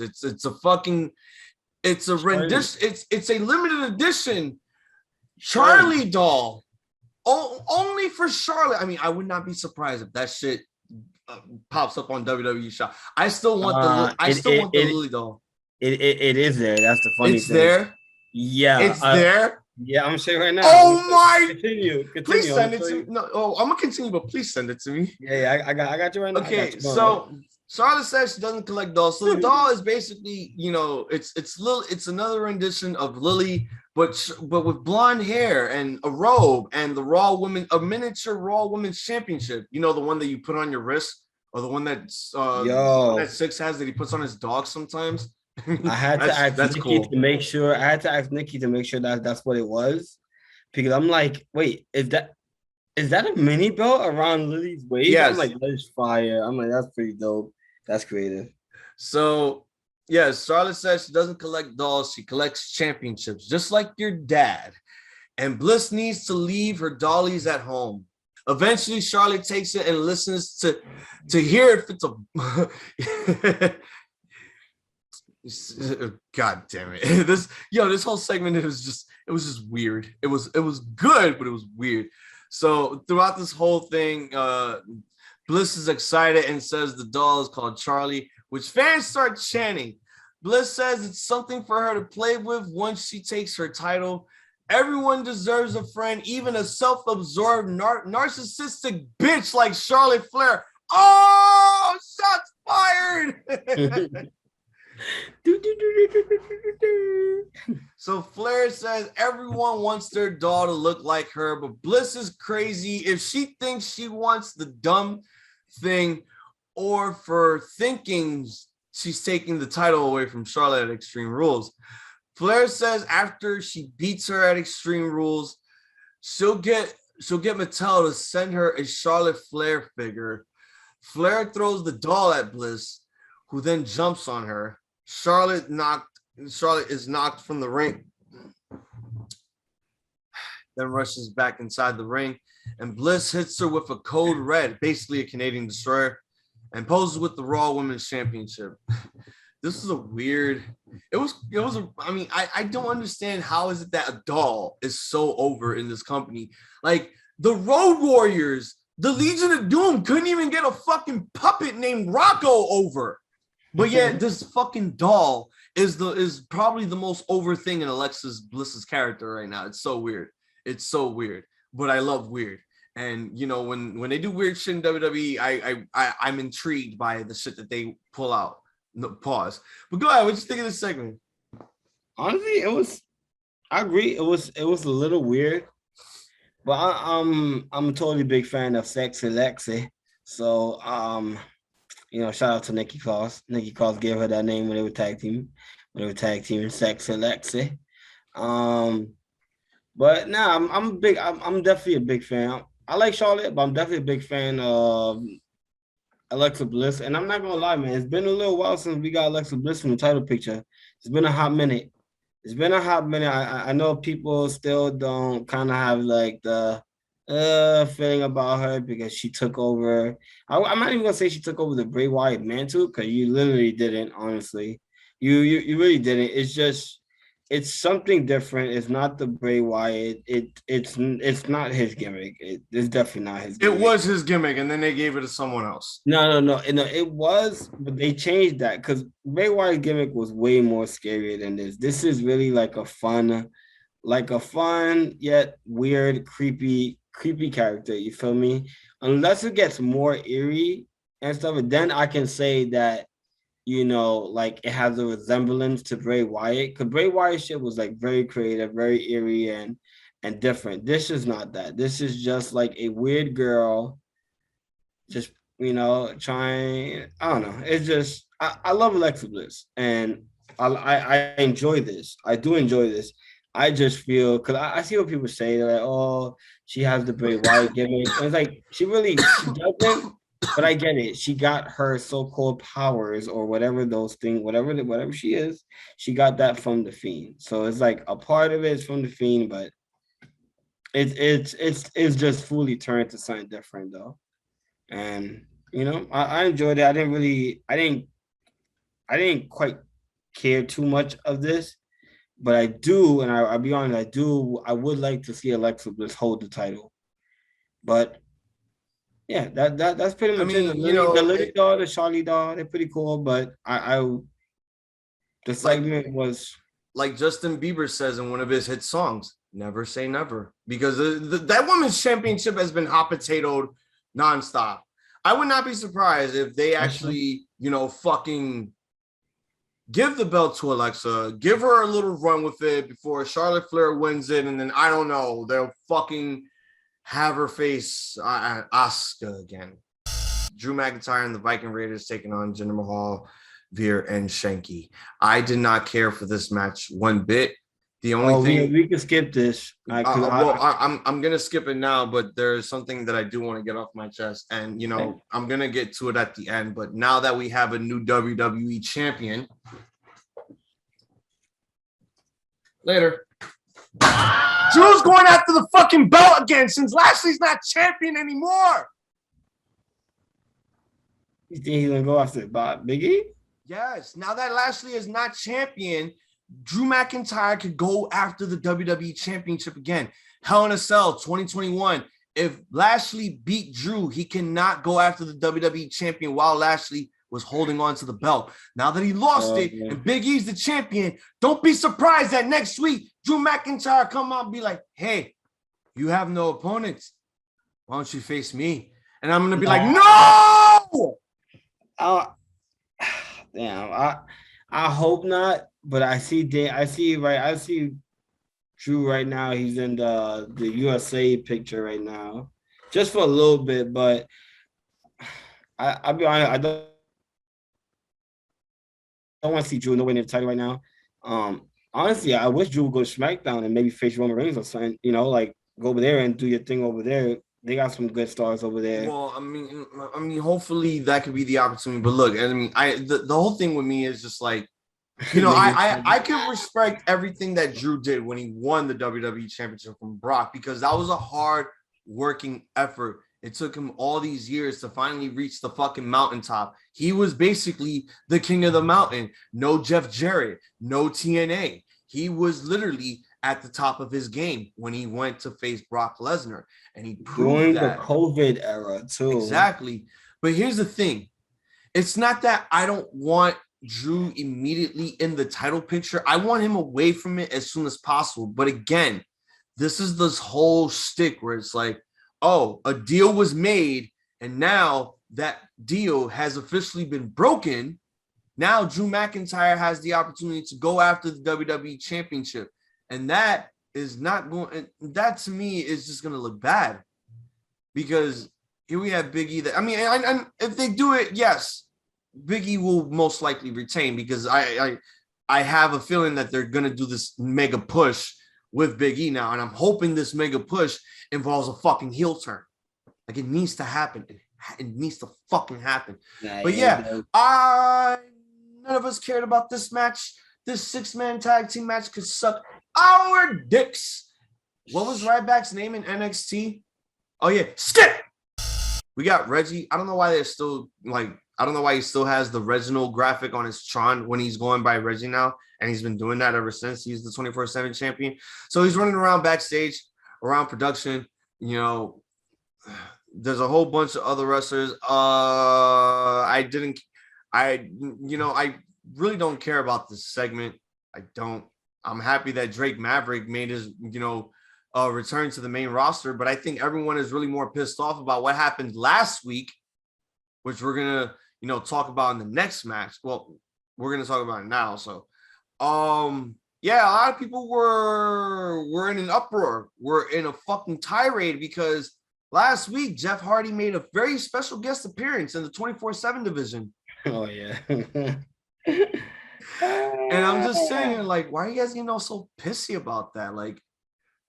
It's a rendition. It's a limited edition Charly doll. Only for Charlotte. I mean, I would not be surprised if that shit pops up on WWE Shop. I still want the Lily doll. It is there. That's the funny thing. It's there. Yeah, it's there. Yeah, I'm saying right now. Oh my! Continue. Please send it to me. No, I'm gonna continue, but please send it to me. Yeah, I got you right now. Okay, so Charlotte says she doesn't collect dolls. So the doll is basically, it's another rendition of Lily, but with blonde hair and a robe and a miniature Raw Women's Championship. You know, the one that you put on your wrist, or the one that that Six has that he puts on his dog sometimes. I had to ask Nikki to make sure. I had to ask Nikki to make sure that that's what it was, because I'm like, wait, is that a mini belt around Lily's waist? Yes. I'm like, that's fire. I'm like, that's pretty dope. That's creative. So, yes, Charlotte says she doesn't collect dolls. She collects championships, just like your dad. And Bliss needs to leave her dollies at home. Eventually, Charlotte takes it and listens to hear if it's a... God damn it. This whole segment, it was just weird. It was good, but it was weird. So throughout this whole thing, Bliss is excited and says the doll is called Charly, which fans start chanting. Bliss says it's something for her to play with once she takes her title. Everyone deserves a friend, even a self-absorbed narcissistic bitch like Charlotte Flair. Oh, shots fired. So Flair says everyone wants their doll to look like her, but Bliss is crazy if she thinks she wants the dumb thing, or for thinking she's taking the title away from Charlotte at Extreme Rules. Flair says after she beats her at Extreme Rules, she'll get Mattel to send her a Charlotte Flair figure. Flair throws the doll at Bliss, who then jumps on her. Charlotte is knocked from the ring, then rushes back inside the ring, and Bliss hits her with a code red, basically a Canadian destroyer, and poses with the Raw Women's Championship. This is a weird. I don't understand how is it that a doll is so over in this company. Like the Road Warriors, the Legion of Doom couldn't even get a fucking puppet named Rocco over. But yet, this fucking doll is probably the most over thing in Alexa Bliss's character right now. It's so weird. It's so weird. But I love weird. And when they do weird shit in WWE, I'm intrigued by the shit that they pull out. No, pause. But go ahead. What you think of this segment? Honestly, I agree. It was a little weird. But I'm a totally big fan of Sexy Lexi. So shout out to Nikki Cross. Nikki Cross gave her that name when they were tag teaming Sexy Lexi. But nah, I'm definitely a big fan. I like Charlotte, but I'm definitely a big fan of Alexa Bliss. And I'm not gonna lie, man, it's been a little while since we got Alexa Bliss in the title picture. It's been a hot minute. I know people still don't kind of have like the feeling about her because she took over. I'm not even gonna say she took over the Bray Wyatt mantle, because you literally didn't. Honestly, you really didn't. It's just it's something different. It's not the Bray Wyatt. It's not his gimmick. It's definitely not his gimmick. It was his gimmick, and then they gave it to someone else. No. It was, but they changed that because Bray Wyatt's gimmick was way more scarier than this. This is really like a fun yet weird, creepy character. You feel me? Unless it gets more eerie and stuff, and then I can say that, like it has a resemblance to Bray Wyatt, because Bray Wyatt shit was like very creative, very eerie and different. This is not that. This is just like a weird girl, just trying. I don't know. It's just I love Alexa Bliss, and I enjoy this. I do enjoy this. I just feel, because I see what people say, they're like, oh, she has the Bray Wyatt gimmick. And it's like she doesn't. But I get it. She got her so-called powers or whatever those things, whatever she is, she got that from the Fiend. So it's like a part of it is from the Fiend, but it's just fully turned to something different though. And I enjoyed it. I didn't quite care too much of this, but I do, and I'll be honest, I would like to see Alexa Bliss hold the title. But yeah, that's pretty much it. The Lily doll, the Charly doll, they're pretty cool. But the segment was like Justin Bieber says in one of his hit songs, never say never, because that women's championship has been hot potatoed nonstop. I would not be surprised if they actually, fucking give the belt to Alexa, give her a little run with it before Charlotte Flair wins it, and then I don't know, they'll fucking have her face Asuka again. Drew McIntyre and the Viking Raiders taking on Jinder Mahal, Veer, and Shanky. I did not care for this match one bit. The only thing we can skip this. I'm gonna skip it now, but there's something that I do want to get off my chest, and I'm gonna get to it at the end. But now that we have a new WWE champion, later, Drew's going after the fucking belt again since Lashley's not champion anymore. You think he's gonna go after Big E? Yes. Now that Lashley is not champion, Drew McIntyre could go after the WWE Championship again. Hell in a Cell 2021. If Lashley beat Drew, he cannot go after the WWE Champion while Lashley was holding on to the belt. Now that he lost it and Big E's the champion, don't be surprised that next week Drew McIntyre come out and be like, hey, you have no opponents. Why don't you face me? And I'm going to be like, no! Damn, I hope not, but I see Drew right now. He's in the USA picture right now, just for a little bit. But I'll be honest, I don't want to see Drew nowhere near the title right now. Honestly, I wish Drew would go to SmackDown and maybe face Roman Reigns or something. Like go over there and do your thing over there. They got some good stars over there. Well, I mean, hopefully that could be the opportunity. But look, I mean, the whole thing with me is just like, I can respect everything that Drew did when he won the WWE Championship from Brock, because that was a hard working effort. It took him all these years to finally reach the fucking mountaintop. He was basically the king of the mountain. No Jeff Jarrett, no TNA. He was literally at the top of his game when he went to face Brock Lesnar, and he proved during that. The COVID era too. Exactly. But here's the thing. It's not that I don't want Drew immediately in the title picture. I want him away from it as soon as possible. But again, this is this whole shtick where it's like, oh, a deal was made, and now that deal has officially been broken. Now Drew McIntyre has the opportunity to go after the WWE Championship. And that is not going, that to me is just going to look bad, because here we have Big E. And if they do it, yes, Big E will most likely retain, because I have a feeling that they're going to do this mega push with Big E now. And I'm hoping this mega push involves a fucking heel turn. Like, it needs to happen. It needs to fucking happen. But yeah, none of us cared about this match. This 6-man tag team match could suck our dicks. What was Ryback's name in NXT? Oh yeah, Skip. We got Reggie. I don't know why they're still I don't know why he still has the Reginald graphic on his Tron when he's going by Reggie now, and he's been doing that ever since. He's the 24/7 champion. So he's running around backstage, around production. There's a whole bunch of other wrestlers. I really don't care about this segment. I don't. I'm happy that Drake Maverick made his, return to the main roster, but I think everyone is really more pissed off about what happened last week, which we're gonna, talk about in the next match. Well, we're gonna talk about it now. So, yeah, a lot of people were in an uproar. We're in a fucking tirade because last week Jeff Hardy made a very special guest appearance in the 24/7 division. Oh yeah. And I'm just saying, like, why are you guys getting all so pissy about that? Like,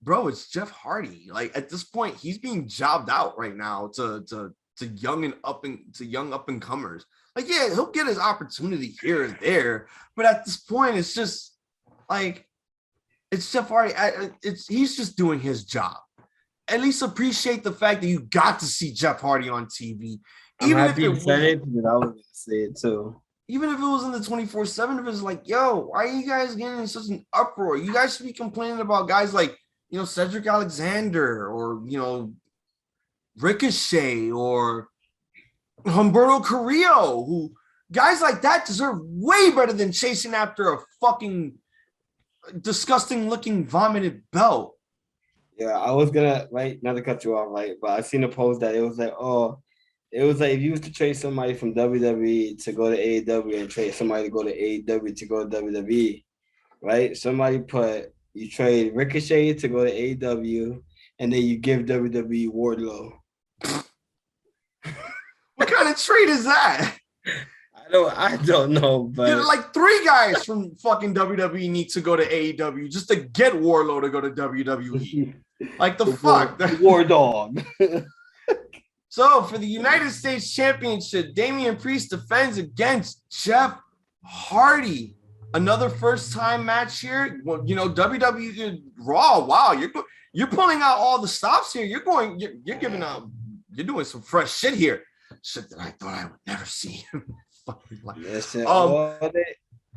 bro, it's Jeff Hardy. Like, at this point, he's being jobbed out right now to young up and comers. Like, yeah, he'll get his opportunity here and there, but at this point, it's just like, it's Jeff Hardy. He's just doing his job. At least appreciate the fact that you got to see Jeff Hardy on TV. I'm happy you said it, because I was going to say it too. Even if it was in the 24/7, if it's like, yo, why are you guys getting in such an uproar? You guys should be complaining about guys like, Cedric Alexander or, Ricochet or Humberto Carrillo, who guys like that deserve way better than chasing after a fucking disgusting looking vomited belt. Yeah, I was gonna not to cut you off, right? But I seen a post that it was like, if you used to trade somebody from WWE to go to AEW and trade somebody to go to AEW to go to WWE, right? Somebody put you trade Ricochet to go to AEW, and then you give WWE Wardlow. What kind of trade is that? I don't know, but Like 3 guys from fucking WWE need to go to AEW just to get Warlow to go to WWE. Like the fuck? War Dog. So for the United States Championship, Damian Priest defends against Jeff Hardy. Another first-time match here. Well, WWE Raw. Wow, you're pulling out all the stops here. You're giving out. You're doing some fresh shit here. Shit that I thought I would never see.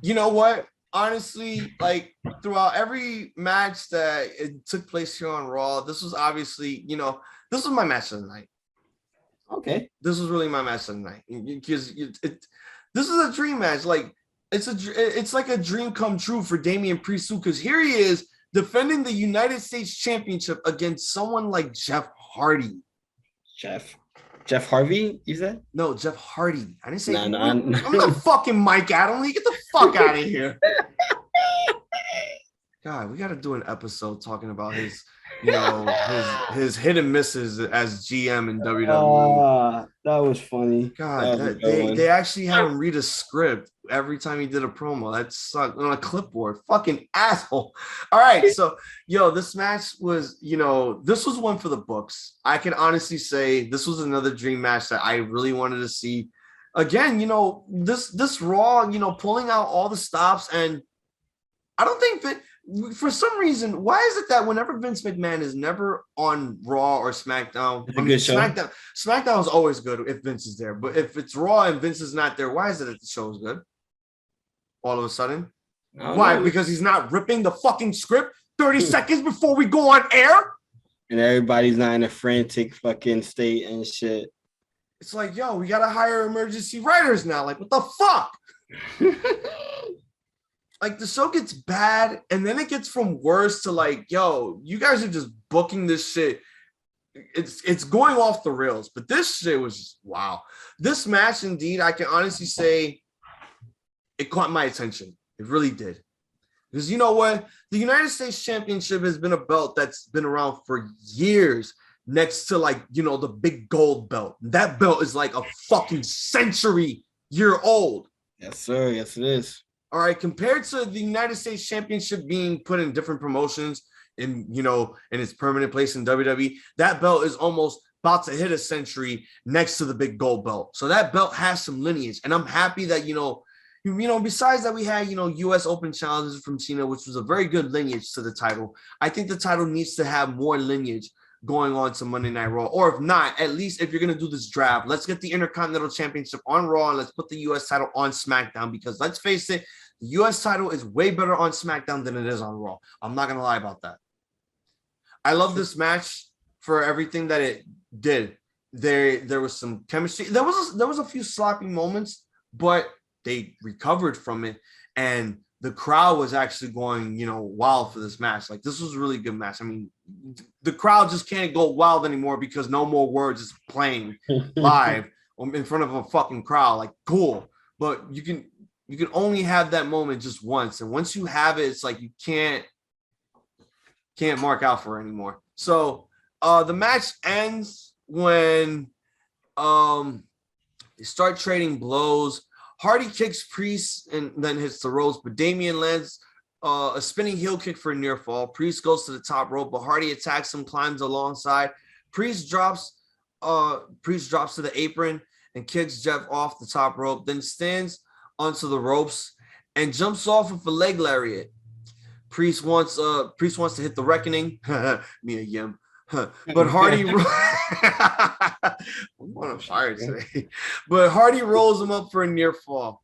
You know what? Honestly, like throughout every match that it took place here on Raw, this was obviously, this was my match of the night. Okay. This was really my match of the night because this is a dream match. Like it's like a dream come true for Damian Priest because here he is defending the United States Championship against someone like Jeff Hardy. Jeff Harvey, you said? No, Jeff Hardy. I didn't say I'm not fucking Mike Adamle. Get the fuck out of here. God, we got to do an episode talking about his his hit and misses as GM in WWE. That was funny. God, they actually had him read a script every time he did a promo. That sucked on a clipboard. Fucking asshole. All right, so this match was, this was one for the books. I can honestly say this was another dream match that I really wanted to see. Again, this Raw, pulling out all the stops, and I don't think that. For some reason, why is it that whenever Vince McMahon is never on Raw or SmackDown, SmackDown is always good if Vince is there. But if it's Raw and Vince is not there, why is it that the show is good? All of a sudden? Why? Because he's not ripping the fucking script 30 seconds before we go on air? And everybody's not in a frantic fucking state and shit. It's like, we got to hire emergency writers now. Like, what the fuck? Like the show gets bad and then it gets from worse to like, you guys are just booking this shit. It's going off the rails, but this shit was just, wow. This match, indeed, I can honestly say it caught my attention. It really did. Because you know what? The United States Championship has been a belt that's been around for years next to like, the big gold belt. That belt is like a fucking century-year old. Yes, sir. Yes, it is. All right, compared to the United States Championship being put in different promotions in its permanent place in WWE, that belt is almost about to hit a century next to the big gold belt. So that belt has some lineage. And I'm happy that, besides that we had, U.S. Open challenges from Cena, which was a very good lineage to the title. I think the title needs to have more lineage going on to Monday Night Raw. Or if not, at least if you're going to do this draft, let's get the Intercontinental Championship on Raw and let's put the U.S. title on SmackDown because let's face it, the U.S. title is way better on SmackDown than it is on Raw. I'm not going to lie about that. I love this match for everything that it did. There was some chemistry. There was a few sloppy moments, but they recovered from it. And the crowd was actually going, wild for this match. Like, this was a really good match. I mean, the crowd just can't go wild anymore because No More Words is playing live in front of a fucking crowd. Like, cool. But you can only have that moment just once. And once you have it, it's like you can't mark out for it anymore. So the match ends when they start trading blows. Hardy kicks Priest and then hits the ropes, but Damian lands a spinning heel kick for a near fall. Priest goes to the top rope, but Hardy attacks him, climbs alongside. Priest drops to the apron and kicks Jeff off the top rope, then stands onto the ropes and jumps off with a leg lariat. Priest wants to hit the reckoning. Mia Yim. But Hardy I'm on fire today. But Hardy rolls him up for a near fall.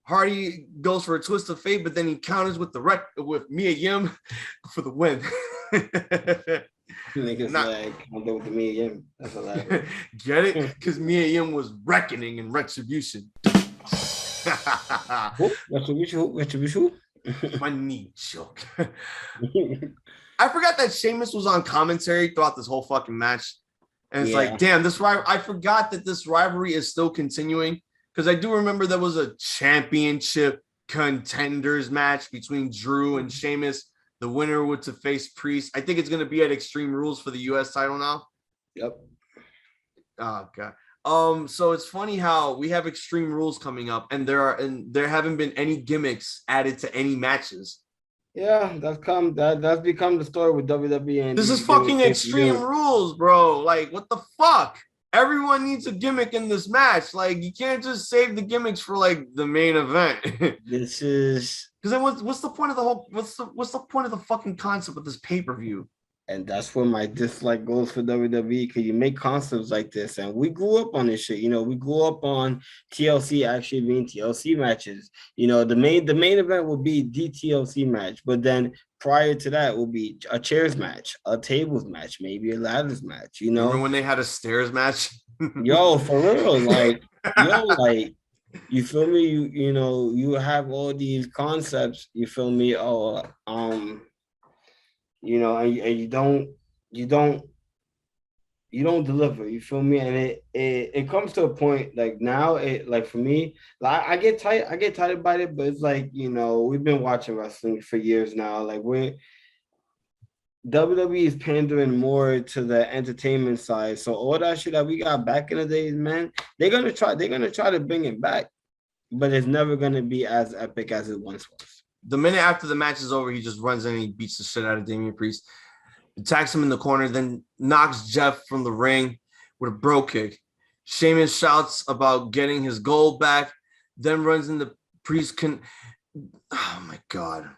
Hardy goes for a twist of fate, but then he counters with with Mia Yim for the win. Niggas with the Mia Yim. That's a lot. Get it? Because Mia Yim was reckoning and retribution. Retribution. My knee choke. I forgot that Sheamus was on commentary throughout this whole fucking match. And it's like, damn, I forgot that this rivalry is still continuing. Because I do remember there was a championship contenders match between Drew and Sheamus. The winner would to face Priest. I think it's going to be at Extreme Rules for the US title now. Yep. Oh god. So it's funny how we have Extreme Rules coming up, and there haven't been any gimmicks added to any matches. Yeah, that's become the story with WWE. And this is fucking Extreme Rules, bro. Like, what the fuck? Everyone needs a gimmick in this match. Like, you can't just save the gimmicks for like the main event. This is because then what's the point of the whole what's the point of the fucking concept of this pay-per-view? And that's where my dislike goes for WWE, because you make concepts like this. And we grew up on this shit. You know, we grew up on TLC actually being TLC matches. You know, the main event will be the TLC match. But then prior to that will be a chairs match, a tables match, maybe a ladders match, you know. Remember when they had a stairs match? Yo, for real. Like, like, you feel me? You know, you have all these concepts, you feel me? You know, and you don't deliver, you feel me? And it comes to a point like now, like for me, like I get tired about it, but it's like, you know, we've been watching wrestling for years now. Like WWE is pandering more to the entertainment side. So all that shit that we got back in the days, man, they're gonna try to bring it back, but it's never gonna be as epic as it once was. The minute after the match is over, he just runs in and he beats the shit out of Damian Priest, attacks him in the corner, then knocks Jeff from the ring with a bro kick. Sheamus shouts about getting his gold back, then runs into Priest. Oh my god.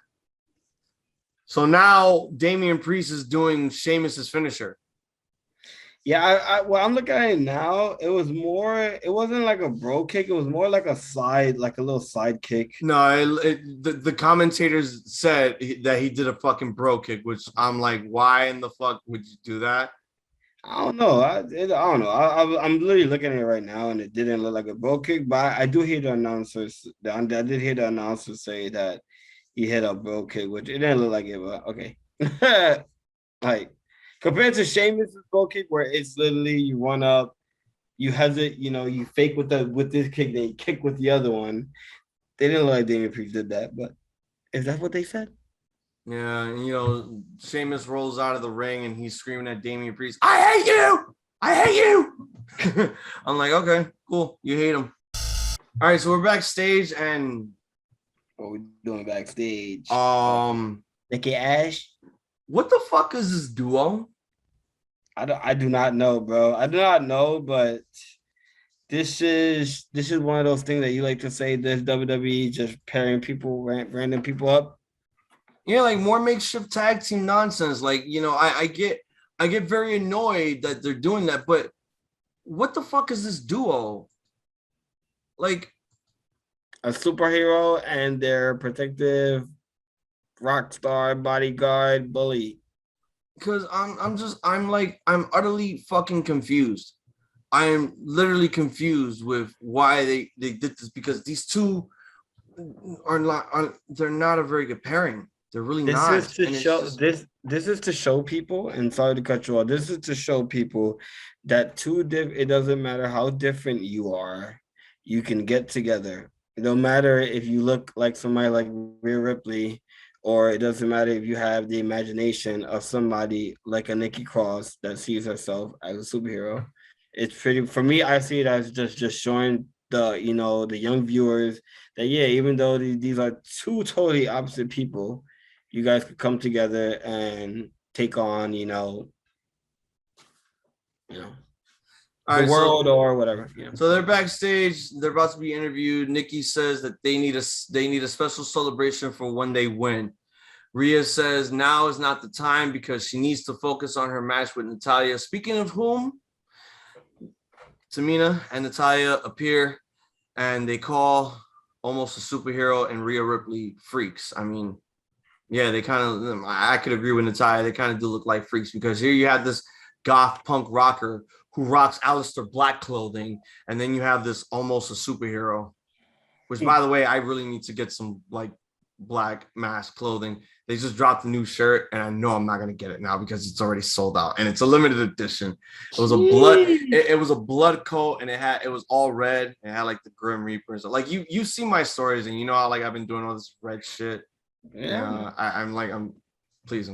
So now Damian Priest is doing Sheamus's finisher. Yeah, I'm looking at it now. It wasn't like a bro kick. It was more like a little side kick. No, the commentators said that he did a fucking bro kick, which I'm like, why in the fuck would you do that? I don't know. I don't know. I'm literally looking at it right now, and it didn't look like a bro kick. But I do hear the announcers. I did hear the announcer say that he hit a bro kick, which it didn't look like it. But okay, like. Compared to Sheamus' goal kick, where it's literally you run up, you hesitate, you know, you fake with this kick, then you kick with the other one. They didn't look like Damian Priest did that, but is that what they said? Yeah, and, you know, Sheamus rolls out of the ring and he's screaming at Damian Priest, "I hate you! I hate you!" I'm like, okay, cool, you hate him. All right, so we're backstage, and what we doing backstage? Nikki A.S.H. What the fuck is this duo? I do not know, bro. I do not know, but this is one of those things that you like to say. This WWE just pairing people, random people up. Yeah, like more makeshift tag team nonsense. Like, you know, I get very annoyed that they're doing that, but what the fuck is this duo? Like a superhero and their protective rock star bodyguard bully. Because I'm utterly fucking confused. I am literally confused with why they did this, because these two they're not a very good pairing. They're really not. This is to show people, and sorry to cut you off. This is to show people that it doesn't matter how different you are, you can get together. It don't matter if you look like somebody like Rhea Ripley, or it doesn't matter if you have the imagination of somebody like a Nikki Cross that sees herself as a superhero. It's pretty, for me, I see it as just showing the young viewers that, yeah, even though these are two totally opposite people, you guys could come together and take on, the world or whatever. So they're backstage. They're about to be interviewed. Nikki says that they need a special celebration for when they win. Rhea says now is not the time because she needs to focus on her match with Natalya. Speaking of whom, Tamina and Natalya appear, and they call Omos a superhero and Rhea Ripley freaks. I mean, yeah, I could agree with Natalya. They kind of do look like freaks, because here you have this goth punk rocker who rocks Aleister Black clothing, and then you have this almost a superhero, which, by the way, I really need to get some like black mask clothing. They just dropped a new shirt, and I know I'm not gonna get it now because it's already sold out, and it's a limited edition. It was a blood. It was a blood coat, and it was all red. And it had like the Grim Reapers. Like you see my stories, and you know how like I've been doing all this red shit. Yeah, I'm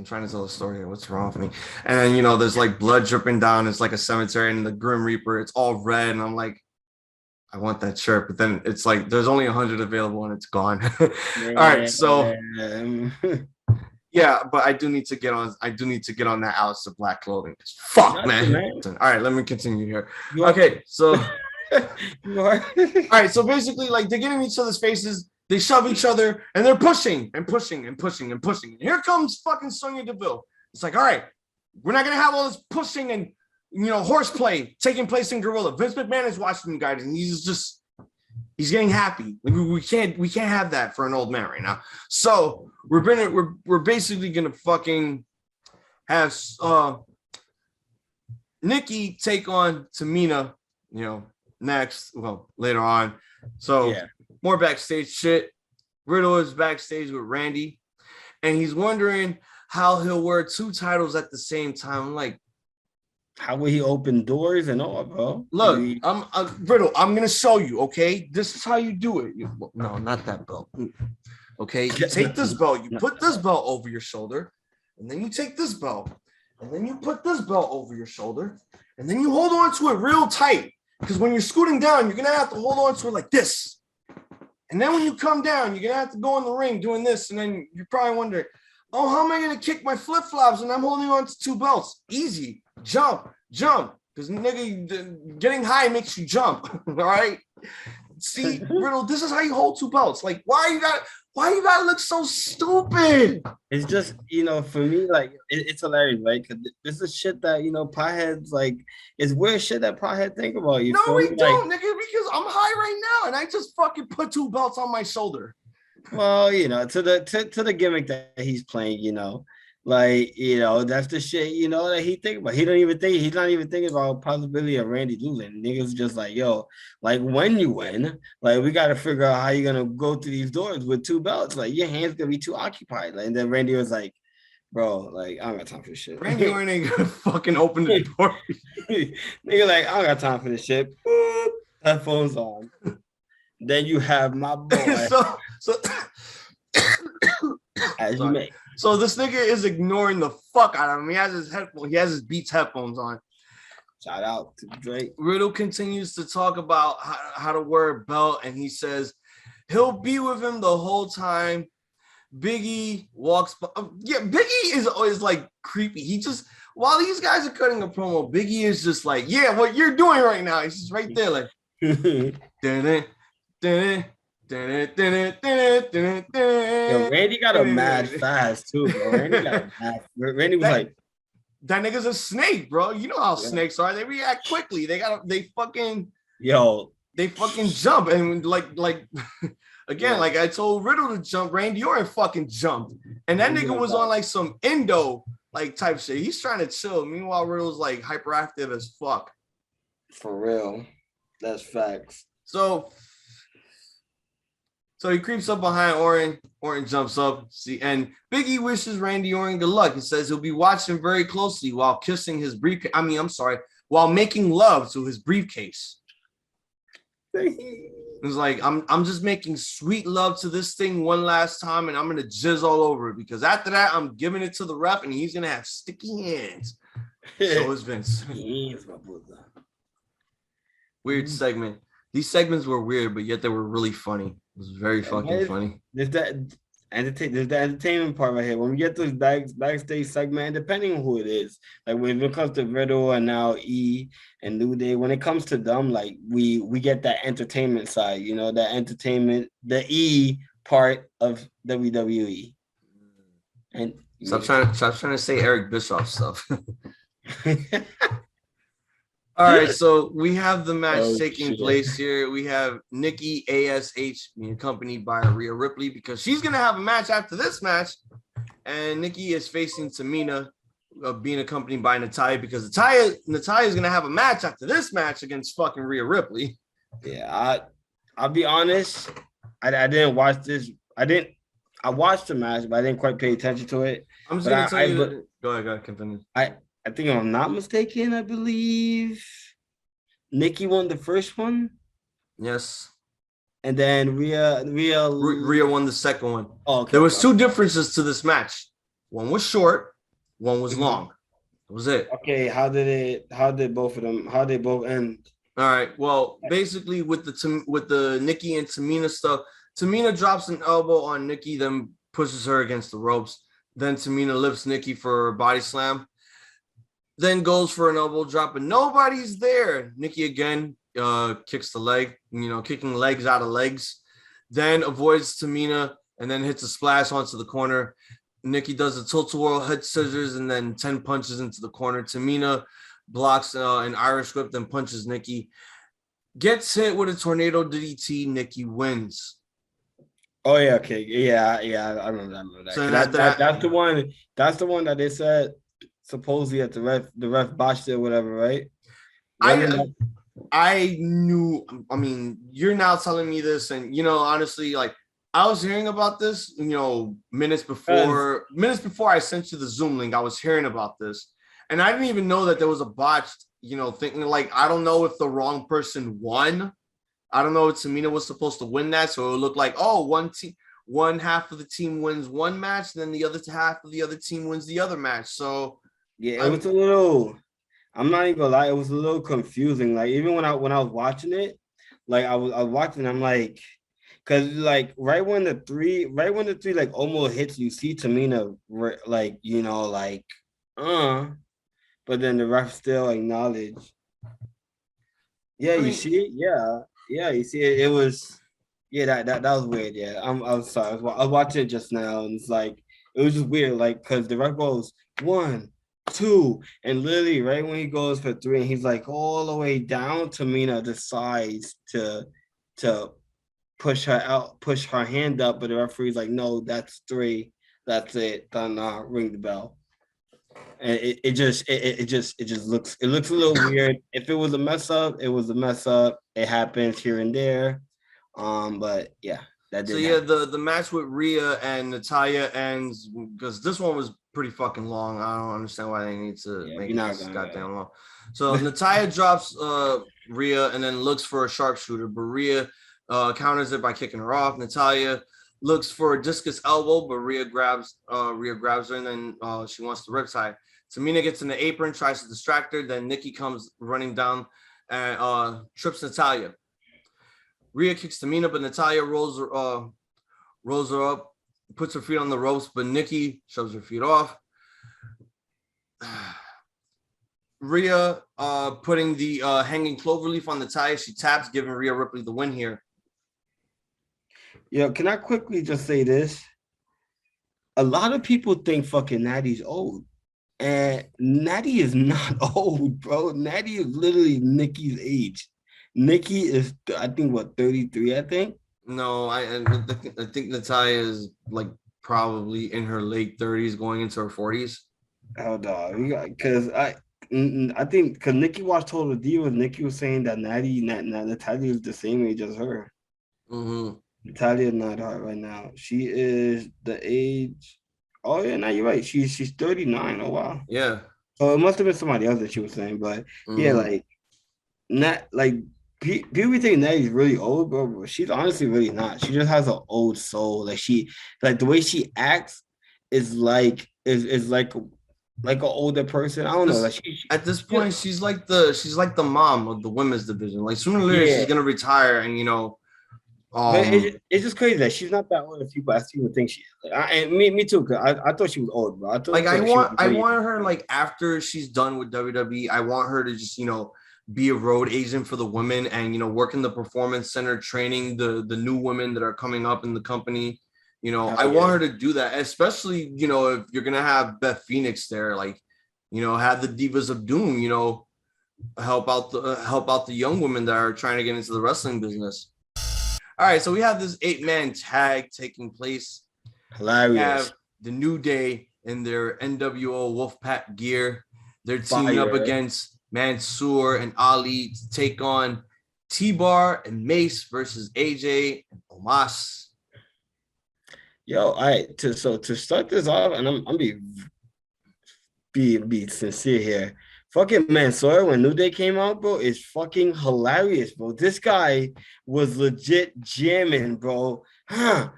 trying to tell a story here. What's wrong with me? And then, you know, there's like blood dripping down. It's like a cemetery, and the Grim Reaper, it's all red, and I'm like, I want that shirt, but then it's like there's only 100 available and it's gone. All right, so yeah, but I do need to get on that Alistair Black clothing. Fuck, man. All right, let me continue here. Okay, so all right, so basically, like, they're getting each other's faces, they shove each other, and they're pushing and pushing and pushing and pushing. And here comes fucking Sonya Deville. It's like, all right, we're not gonna have all this pushing and, you know, horseplay taking place in Gorilla. Vince McMahon is watching you guys, and he's getting happy. Like, we can't have that for an old man right now. So we're basically gonna fucking have Nikki take on Tamina, you know, next. Well, later on. So more backstage shit. Riddle is backstage with Randy, and he's wondering how he'll wear 2 titles at the same time. I'm like, how will he open doors and all, bro? Look, Riddle, I'm gonna show you, okay? This is how you do it. No, not that belt. Okay, you take this belt, you put this belt over your shoulder, and then you take this belt, and then you put this belt over your shoulder, and then you hold on to it real tight. Because when you're scooting down, you're gonna have to hold on to it like this. And then when you come down, you're gonna have to go in the ring doing this, and then you're probably wondering, oh, how am I gonna kick my flip-flops and I'm holding on to 2 belts? Easy. Jump, because nigga, getting high makes you jump. All right. See, Riddle, this is how you hold 2 belts. Like, why you gotta look so stupid? It's just, you know, for me, like, it's hilarious, right? Because this is shit that, you know, potheads, like, it's weird shit that potheads think about. You no, we don't, nigga, because I'm high right now and I just fucking put 2 belts on my shoulder. Well, you know, to the gimmick that he's playing, you know. Like, you know, that's the shit, you know, that he think about. He's not even thinking about possibility of Randy losing. Niggas just like, yo, like, when you win, like, we got to figure out how you're going to go through these doors with 2 belts. Like, your hands going to be too occupied. Like, and then Randy was like, bro, like, I don't got time for this shit. Randy Orton ain't going to fucking open the door. Nigga, like, I don't got time for this shit. Boop, headphones on. Then you have my boy. so as you may. So this nigga is ignoring the fuck out of him. He has his Beats headphones on. Shout out to Drake. Riddle continues to talk about how to wear a belt, and he says he'll be with him the whole time. Biggie walks by. Biggie is always like creepy. He just, while these guys are cutting a promo, Biggie is just like, yeah, what you're doing right now. He's just right there like, Yo, Randy got a mad fast too, bro. Randy was like, that nigga's a snake, bro. You know how snakes are. They react quickly. They fucking jump. And like again, like I told Riddle to jump, Randy Orton fucking jumped. And that nigga was on like some endo like type shit. He's trying to chill. Meanwhile, Riddle's like hyperactive as fuck. For real. That's facts. So he creeps up behind Orton. Orton jumps up. See, and Biggie wishes Randy Orton good luck. He says he'll be watching very closely while kissing his briefcase. While making love to his briefcase. It's like, I'm just making sweet love to this thing one last time, and I'm gonna jizz all over it because after that, I'm giving it to the ref, and he's gonna have sticky hands. So is Vince. Weird segment. These segments were weird, but yet they were really funny. It was very fucking funny. There's the entertainment part right here. When we get to this backstage segment, depending on who it is, like when it comes to Riddle and now E and New Day, when it comes to them, like we get that entertainment side, you know, that entertainment, the E part of WWE. And stop trying to say Eric Bischoff stuff. All right, so we have the match taking place here. We have Nikki, A.S.H. being accompanied by Rhea Ripley because she's going to have a match after this match. And Nikki is facing Tamina, being accompanied by Natalya because Natalya is going to have a match after this match against fucking Rhea Ripley. Yeah, I'll be honest. I didn't watch this. I I watched the match, but I didn't quite pay attention to it. I'm just But gonna tell but you. Go ahead, continue. I think if I'm not mistaken, I believe Nikki won the first one, Yes. and then Rhea won the second one. Oh, okay. There was two differences to this match. One was short, one was Mhm. long. That was it. Okay, how did both of them? How did both end? All right. Well, basically with the Nikki and Tamina stuff, Tamina drops an elbow on Nikki, then pushes her against the ropes. Then Tamina lifts Nikki for a body slam. Then goes for an elbow drop, and nobody's there. Nikki again kicks the leg, kicking legs out of legs. Then avoids Tamina and then hits a splash onto the corner. Nikki does a tilt-a-whirl head scissors and then 10 punches into the corner. Tamina blocks an Irish whip, then punches Nikki. Gets hit with a tornado DDT. Nikki wins. Oh yeah, okay, yeah, I remember that. So that's the one. That's the one that they said supposedly that the ref botched it or whatever, right? I knew. I mean, you're now telling me this, and honestly, like I was hearing about this, minutes before I sent you the Zoom link. I was hearing about this, and I didn't even know that there was a botched. Thinking like I don't know if the wrong person won. I don't know if Tamina was supposed to win that, so it would look like one half of the team wins one match, then the other half of the other team wins the other match. So yeah, it was a little. I'm not even gonna lie, it was a little confusing. Like even when I was watching it, like I was watching, I'm like, because like right when the three like almost hits, you see Tamina but then the ref still acknowledged. Yeah, you see it. Yeah, you see it. It was that was weird. Yeah, I was sorry. I was watching it just now, and it's like it was just weird. Like because the ref goes 1, 2, and literally right when he goes for 3, and he's like all the way down, Tamina decides to push her out, push her hand up, but the referee's like, no, that's 3. That's it. Then ring the bell. And it just looks a little weird. If it was a mess up, it was a mess up. It happens here and there. But yeah, that did. So yeah, the match with Rhea and Natalya ends because this one was pretty fucking long. I don't understand why they need to make it this goddamn long. So Natalya drops Rhea and then looks for a sharpshooter, but Rhea counters it by kicking her off. Natalya looks for a discus elbow, but Rhea grabs her and then she wants to riptide. Tamina gets in the apron, tries to distract her. Then Nikki comes running down and trips Natalya. Rhea kicks Tamina, but Natalya rolls her up, puts her feet on the ropes, but Nikki shoves her feet off. Rhea putting the hanging cloverleaf on Natalya. She taps, giving Rhea Ripley the win here. Yo, can I quickly just say this? A lot of people think fucking Natty's old. And Natty is not old, bro. Natty is literally Nikki's age. Nikki is, I think, 33, I think? No, I think Natalya is like probably in her late 30s, going into her 40s. Hold on. Because I think, because Nikki watched Total Divas, Nikki was saying that Natalya is the same age as her. Mm-hmm. Natalya is not hot right now. She is the age. Oh yeah, no, you're right. She's 39. Oh wow. Yeah. So it must have been somebody else that she was saying, but yeah, like not like people think Natty's really old, bro. But she's honestly really not. She just has an old soul. Like the way she acts is like an older person. I don't know. Like at this point, she's like the mom of the women's division. Like sooner or later, she's gonna retire, and but it's just crazy that she's not that old as people think she is. Like, and me too. Cause I thought she was old, bro. I want her like after she's done with WWE. I want her to just be a road agent for the women and work in the performance center, training the new women that are coming up in the company. I want her to do that, especially if you're gonna have Beth Phoenix there, like have the Divas of Doom, help out the young women that are trying to get into the wrestling business. All right, so we have this 8-man tag taking place. Hilarious. We have the New Day in their NWO Wolfpack gear. They're teaming up against Mansoor and Ali to take on T-Bar and Mace versus AJ and Omos. Yo, to start this off, and I'm be sincere here. Fucking Mansoor, when New Day came out, bro, is fucking hilarious, bro. This guy was legit jamming, bro. You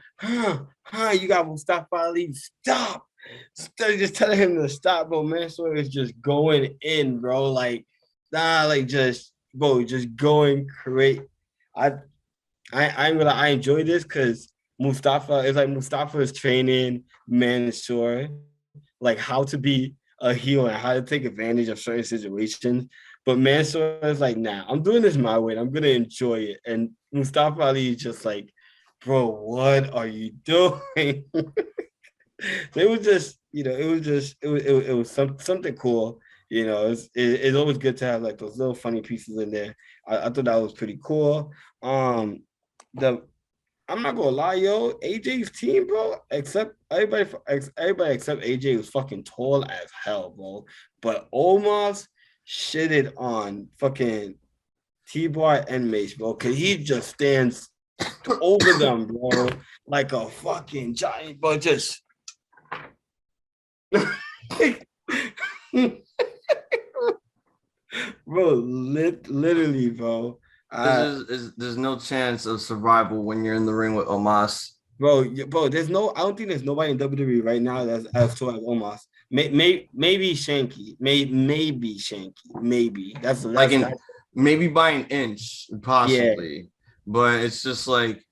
got Mustafa Ali. Stop. Just telling him to stop, bro. Mansoor is just going in, bro. Like, just going crazy. I enjoy this because Mustafa is training Mansoor like how to be a heel and how to take advantage of certain situations. But Mansoor is like, nah, I'm doing this my way. And I'm gonna enjoy it. And Mustafa Ali is just like, bro, what are you doing? It was just, it was something cool. It's always good to have like those little funny pieces in there. I thought that was pretty cool. The I'm not gonna lie, yo. AJ's team, bro. Everybody except AJ was fucking tall as hell, bro. But Omos shitted on fucking T-Bar and Mace, bro, because he just stands over them, bro, like a fucking giant, but just. Bro, literally, bro. There's no chance of survival when you're in the ring with Omos. Bro, I don't think there's nobody in WWE right now that's as tall as Omos. Maybe Shanky. Maybe Shanky. Maybe. Maybe by an inch, possibly. Yeah. But it's just like,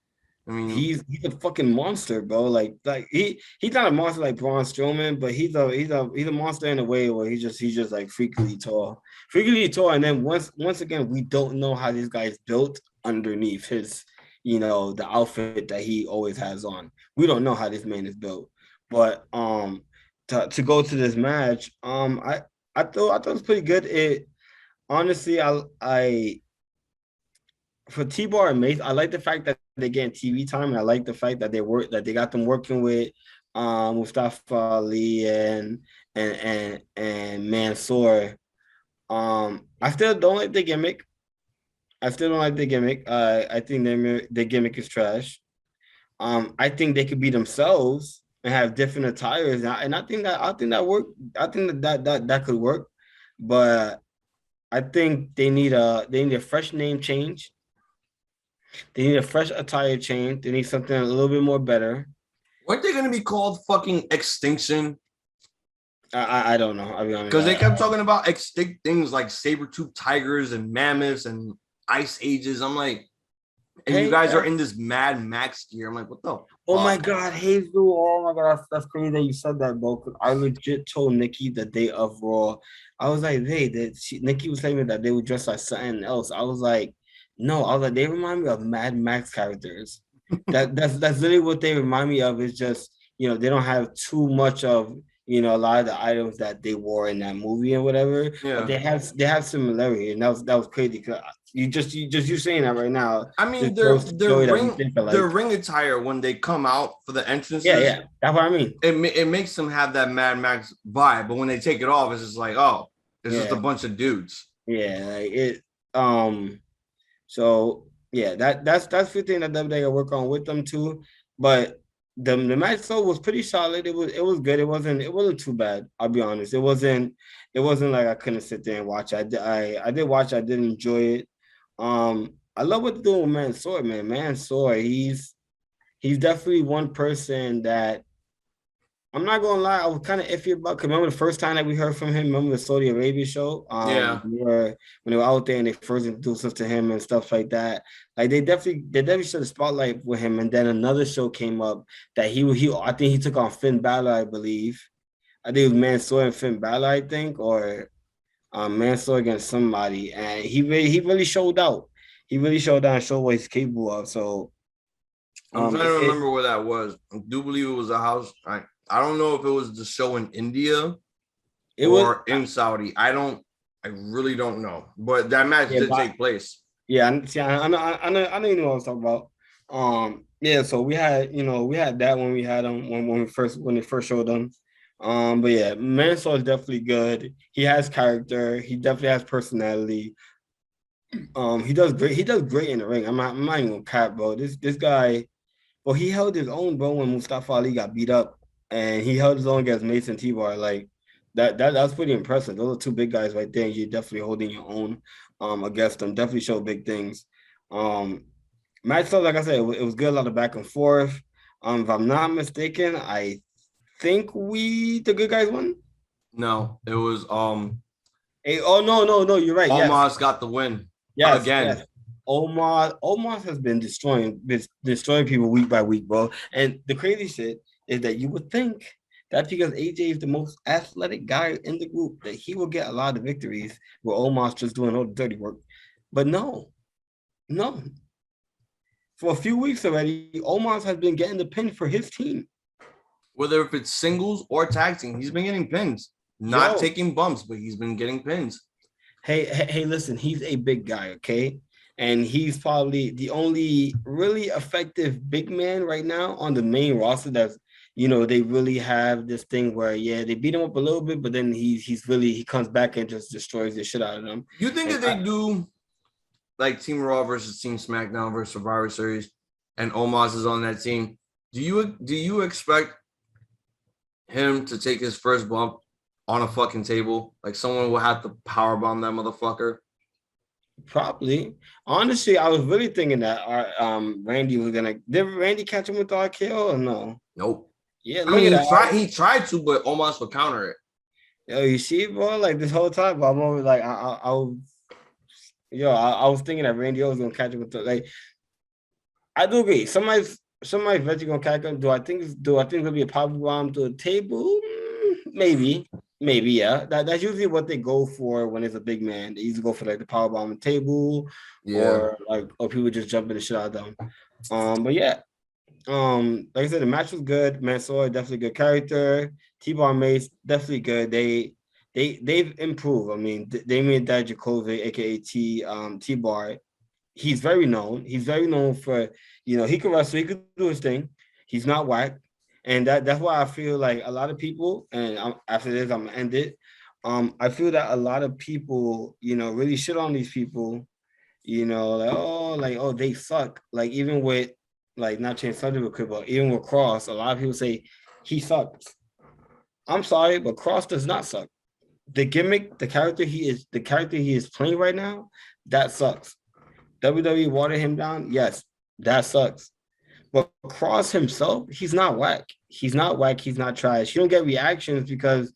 I mean, he's a fucking monster, bro. Like he's not a monster like Braun Strowman, but he's a monster in a way where he's just like freakily tall. And then once again, we don't know how this guy's built underneath his, the outfit that he always has on. We don't know how this man is built. But to go to this match, I thought it was pretty good. It honestly, I for T-Bar and Mace, I like the fact that they're getting TV time, and I like the fact that they got them working with Mustafa Ali and Mansoor. I still don't like the gimmick. I think their gimmick is trash. I think they could be themselves and have different attires, and I think that work. I think that could work, but I think they need a fresh name change. They need a fresh attire change. They need something a little bit more better. Weren't they going to be called fucking Extinction? I don't know. I'll be honest. Because they kept talking about extinct things like saber-toothed tigers and mammoths and ice ages. I'm like, and you guys are in this Mad Max gear. I'm like, what the? Oh my God, Hazel. Oh my God, that's crazy that you said that, bro. Because I legit told Nikki the day of Raw. I was like, Nikki was telling me that they would dress like something else. I was like, no, they remind me of Mad Max characters. That's literally what they remind me of. Is just, they don't have too much of, a lot of the items that they wore in that movie and whatever. Yeah. But they have similarity, and that was crazy. Cause you saying that right now. I mean, their ring attire when they come out for the entrances. Yeah, that's what I mean. It makes them have that Mad Max vibe, but when they take it off, it's just like, oh, it's just a bunch of dudes. Yeah, like it. So yeah, that's the thing that WWE got work on with them too. But the match though was pretty solid. It was good. It wasn't too bad. I'll be honest. It wasn't like I couldn't sit there and watch. I did watch. I did enjoy it. I love what they're doing with Mansoor, man. Mansoor, he's definitely one person that I'm not gonna lie, I was kind of iffy about. Cause remember the first time that we heard from him? Remember the Saudi Arabia show? When they were out there and they first introduced us to him and stuff like that. Like they definitely should have spotlight with him. And then another show came up that I think he took on Finn Balor, I believe. I think it was Mansoor and Finn Balor, I think, or Mansoor against somebody, and he really showed out. He really showed out and showed what he's capable of. So I'm trying to remember where that was. I do believe it was a house. I don't know if it was the show in India or in Saudi. I really don't know. But that match did take place. Yeah, I know you know what I'm talking about. Yeah, so we had that when we had them when they first showed them. But yeah, Mansoor is definitely good. He has character. He definitely has personality. He does great in the ring. I'm not even gonna cap, bro. This guy, Well, he held his own, bro, when Mustafa Ali got beat up, and he held his own against Mace and T-Bar. Like that's pretty impressive. Those are two big guys right there. You're definitely holding your own against them. Definitely show big things. Match stuff, like I said, it was good, a lot of back and forth. If I'm not mistaken, I think the good guys won. No, it was Hey, oh no, you're right. Omos got the win. Yes, Again. yes. Omos has been destroying people week by week, bro. And the crazy shit is that you would think that because AJ is the most athletic guy in the group, that he will get a lot of victories with Omos just doing all the dirty work. But no. For a few weeks already, Omos has been getting the pin for his team. Whether if it's singles or tag team, he's been getting pins. Not taking bumps, but he's been getting pins. Hey, listen, he's a big guy, okay? And he's probably the only really effective big man right now on the main roster that's, they really have this thing where, they beat him up a little bit, but then he comes back and just destroys the shit out of them. You think that they do like Team Raw versus Team SmackDown versus Survivor Series and Omos is on that team, do you expect him to take his first bump on a fucking table? Like someone will have to powerbomb that motherfucker? Probably. Honestly, I was really thinking that Randy was gonna. Did Randy catch him with the RKO or no? Nope. Yeah, I mean, he tried to, but Omos would counter it. Yo, you see, bro, like this whole time, I'm always like, I was thinking that Randy was gonna catch him with the, like. I do agree. Somebody's eventually gonna catch him. Do I think it'll be a power bomb to a table? Maybe, yeah. That's usually what they go for when it's a big man. They usually go for like the power bomb on the table, or people just jumping the shit out of them. But yeah, like I said, the match was good. Mansoor, definitely good character. T-Bar Mace, definitely good. They've improved. I mean, Damian Dijakovic, aka T-Bar, he's very known. He's very known for, he can wrestle, he could do his thing. He's not whack. And that's why I feel like a lot of people, and after this, I'm gonna end it. I feel that a lot of people, really shit on these people, they suck. Like even with, like, not change subject real quick, but even with Kross, a lot of people say he sucks. I'm sorry, but Kross does not suck. The gimmick, the character he is playing right now, that sucks. WWE watered him down. Yes, that sucks. But Kross himself, he's not whack. He's not whack. He's not trash. He don't get reactions because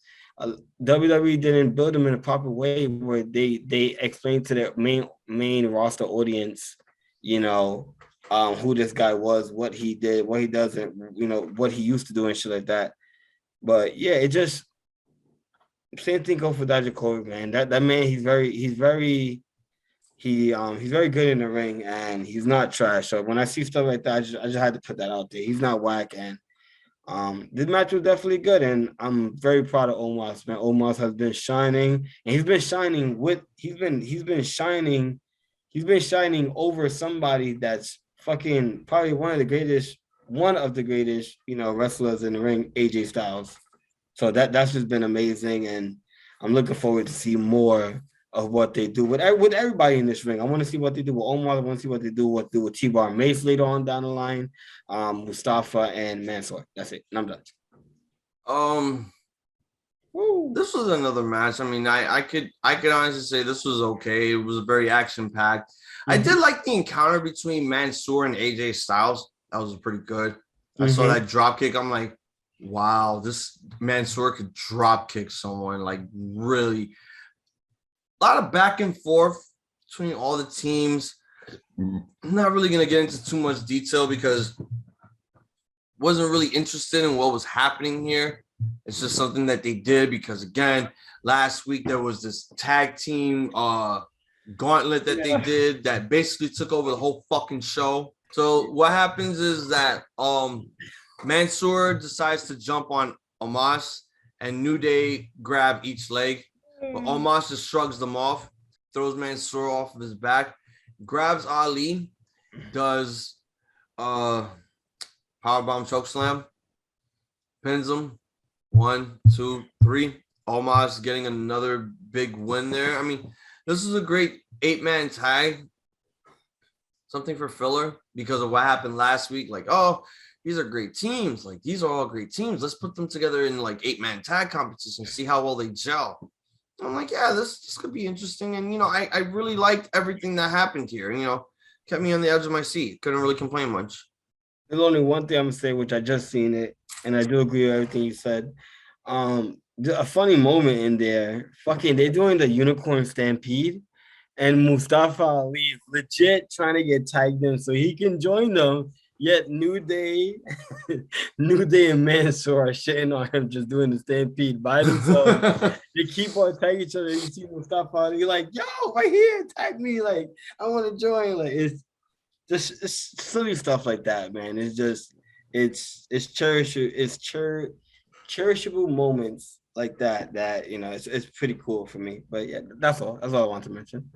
WWE didn't build him in a proper way where they explained to their main roster audience, who this guy was, what he did, what he doesn't, what he used to do and shit like that. But yeah, it just same thing goes for Dijakovic, man. That man, he's very good in the ring and he's not trash. So when I see stuff like that, I just had to put that out there. He's not whack, and this match was definitely good, and I'm very proud of Omos, man. Omos has been shining, and he's been shining over somebody that's fucking probably one of the greatest, wrestlers in the ring, AJ Styles. So that's just been amazing, and I'm looking forward to see more of what they do with everybody in this ring. I want to see what they do with Omar. I want to see what they do with T-Bar Mace later on down the line, Mustafa and Mansoor. That's it. And I'm done. This was another match. I mean, I could honestly say this was okay. It was very action packed. I did like the encounter between Mansoor and AJ Styles. That was pretty good. I saw that drop kick. I'm like, wow, this Mansoor could drop kick someone, like really. A lot of back and forth between all the teams. I'm not really going to get into too much detail because I wasn't really interested in what was happening here. It's just something that they did because, again, last week there was this tag team gauntlet that they did that basically took over the whole fucking show. So what happens is that Mansoor decides to jump on Omos and New Day grab each leg. But Omos just shrugs them off, throws Mansoor off of his back, grabs Ali, does powerbomb chokeslam, pins him. 1, 2, 3. Omos getting another big win there. I mean, this is a great 8-man tag. something for filler because of what happened last week. Like, oh, these are great teams. Like, these are all great teams. Let's put them together in like 8-man tag competition, see how well they gel. I'm like, yeah, this could be interesting. And, I really liked everything that happened here. Kept me on the edge of my seat. Couldn't really complain much. There's only one thing I'm gonna say, which I just seen it, and I do agree with everything you said. A funny moment in there. Fucking, they're doing the unicorn stampede, and Mustafa Ali is legit trying to get tagged in so he can join them. Yet New Day and Mansoor are shitting on him just doing the stampede by themselves. They keep on tagging each other. You see Mustafa Ali like, yo, right here, tag me. Like, I want to join. Like, it's silly stuff like that, man. It's just it's cherishable moments like that it's pretty cool for me. But yeah, that's all I want to mention.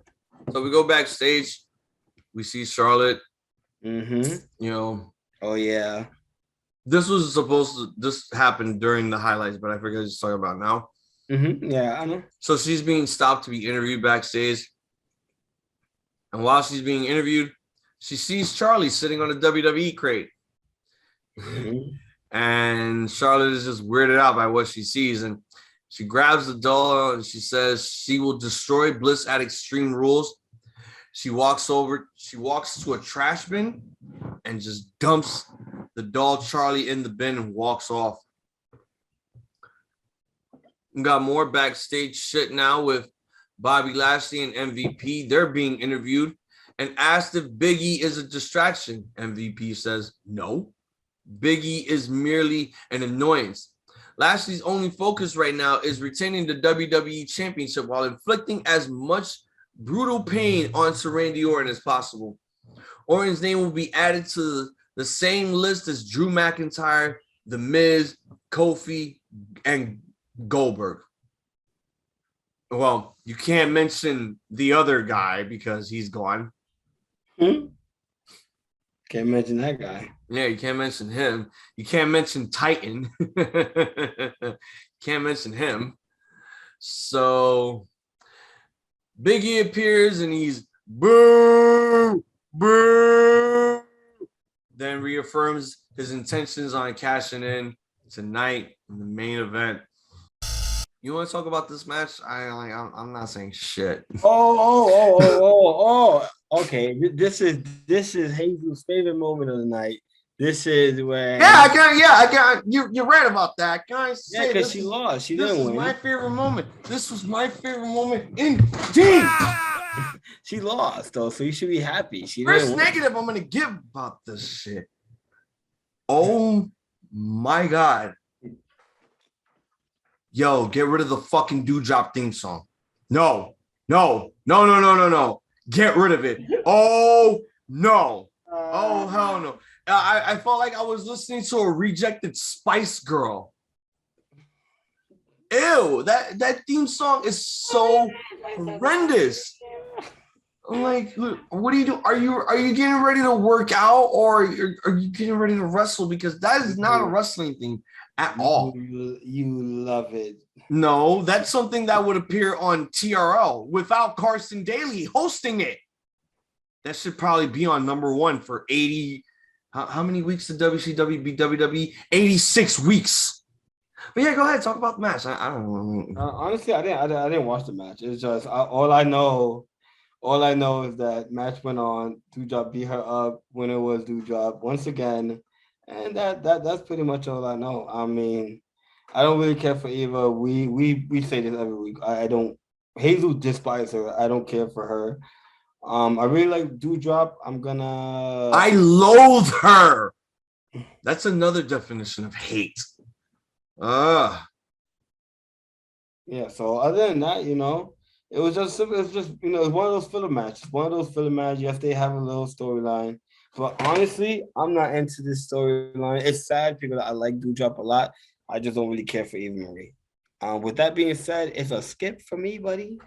So we go backstage, we see Charlotte. Oh yeah, this happened during the highlights, but I forget to talk about now. Yeah, I know. So she's being stopped to be interviewed backstage, and while she's being interviewed, she sees Charly sitting on a WWE crate. And Charlotte is just weirded out by what she sees. And she grabs the doll and she says she will destroy Bliss at Extreme Rules. She walks to a trash bin and just dumps the doll Charly in the bin and walks off. We got more backstage shit now with Bobby Lashley and MVP. They're being interviewed and asked if Big E is a distraction. MVP says no. Big E is merely an annoyance. Lashley's only focus right now is retaining the WWE Championship while inflicting as much brutal pain on Randy Orton as possible. Orton's name will be added to the same list as Drew McIntyre, The Miz, Kofi, and Goldberg. Well, you can't mention the other guy because he's gone. Can't mention that guy. Yeah, you can't mention him. You can't mention Titan. Can't mention him. So Big E appears and he's boo, boo. Then reaffirms his intentions on cashing in tonight in the main event. You want to talk about this match? I'm not saying shit. Okay, this is Hazel's favorite moment of the night. This is when I got. You're right about that, guys. Yeah, because she lost. She didn't win. This is my favorite moment. This was my favorite moment indeed. She lost though, so you should be happy. First negative I'm gonna give about this shit. Oh my god. Yo, get rid of the fucking Doudrop theme song. No. Get rid of it. Oh, no. Oh, hell no. I felt like I was listening to a rejected Spice Girl. Ew, that theme song is so horrendous. I'm like, look, what do you do? Are you getting ready to work out or are you getting ready to wrestle? Because that is not a wrestling thing at all. You love it. No, that's something that would appear on TRL without Carson Daly hosting it. That should probably be on number one for 80. How many weeks did WCW beat WWE? 86 weeks. But yeah, go ahead. Talk about the match. I don't know. Honestly, I didn't watch the match. It's just all I know is that match went on. Doudrop beat her up when it was Doudrop once again, and that's pretty much all I know. I mean, I don't really care for Eva. We say this every week. I don't. Hazel despises her. I don't care for her. I really like Doudrop. I loathe her. That's another definition of hate. Yeah. So other than that, it was just one of those filler matches. Yes, they have a little storyline, but honestly, I'm not into this storyline. It's sad because I like Doudrop a lot. I just don't really care for Eva Marie. With that being said, it's a skip for me, buddy.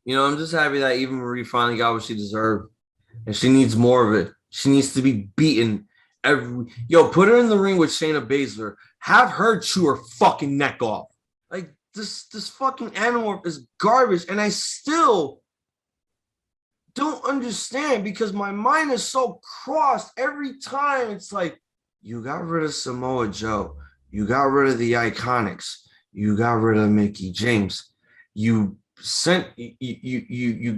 I'm just happy that Eva Marie finally got what she deserved, and she needs more of it. She needs to be beaten put her in the ring with Shayna Baszler. Have her chew her fucking neck off. Like this fucking Animorph is garbage, and I still don't understand because my mind is so crossed every time. It's like, you got rid of Samoa Joe. You got rid of the Iconics. You got rid of Mickie James. You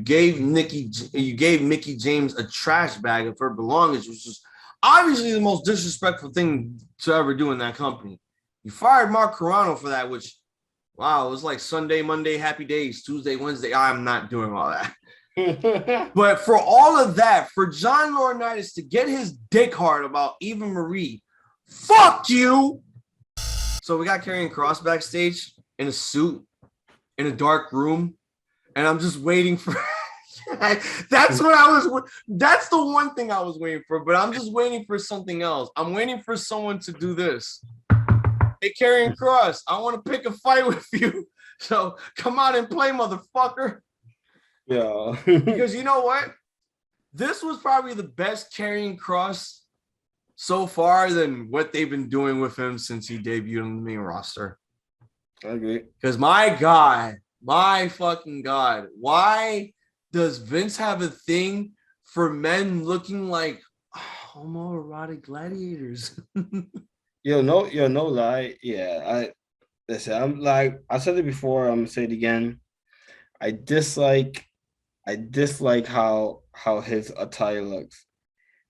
gave Mickie James a trash bag of her belongings, which is obviously the most disrespectful thing to ever do in that company. You fired Mark Carrano for that, which, wow, it was like Sunday, Monday, happy days, Tuesday, Wednesday. I'm not doing all that. But for all of that, for John Laurinaitis to get his dick hard about Eva Marie, fuck you. So we got Karrion Kross backstage in a suit in a dark room, and I'm just waiting for that's the one thing I was waiting for, but I'm just waiting for something else. I'm waiting for someone to do this. Hey, Karrion Kross, I want to pick a fight with you. So come out and play, motherfucker. Yeah. Because you know what? This was probably the best Karrion Kross so far than what they've been doing with him since he debuted on the main roster. I agree. Because my fucking God, why does Vince have a thing for men looking like homoerotic gladiators? No lie. Yeah, I'm like, I said it before, I'm gonna say it again. I dislike how his attire looks.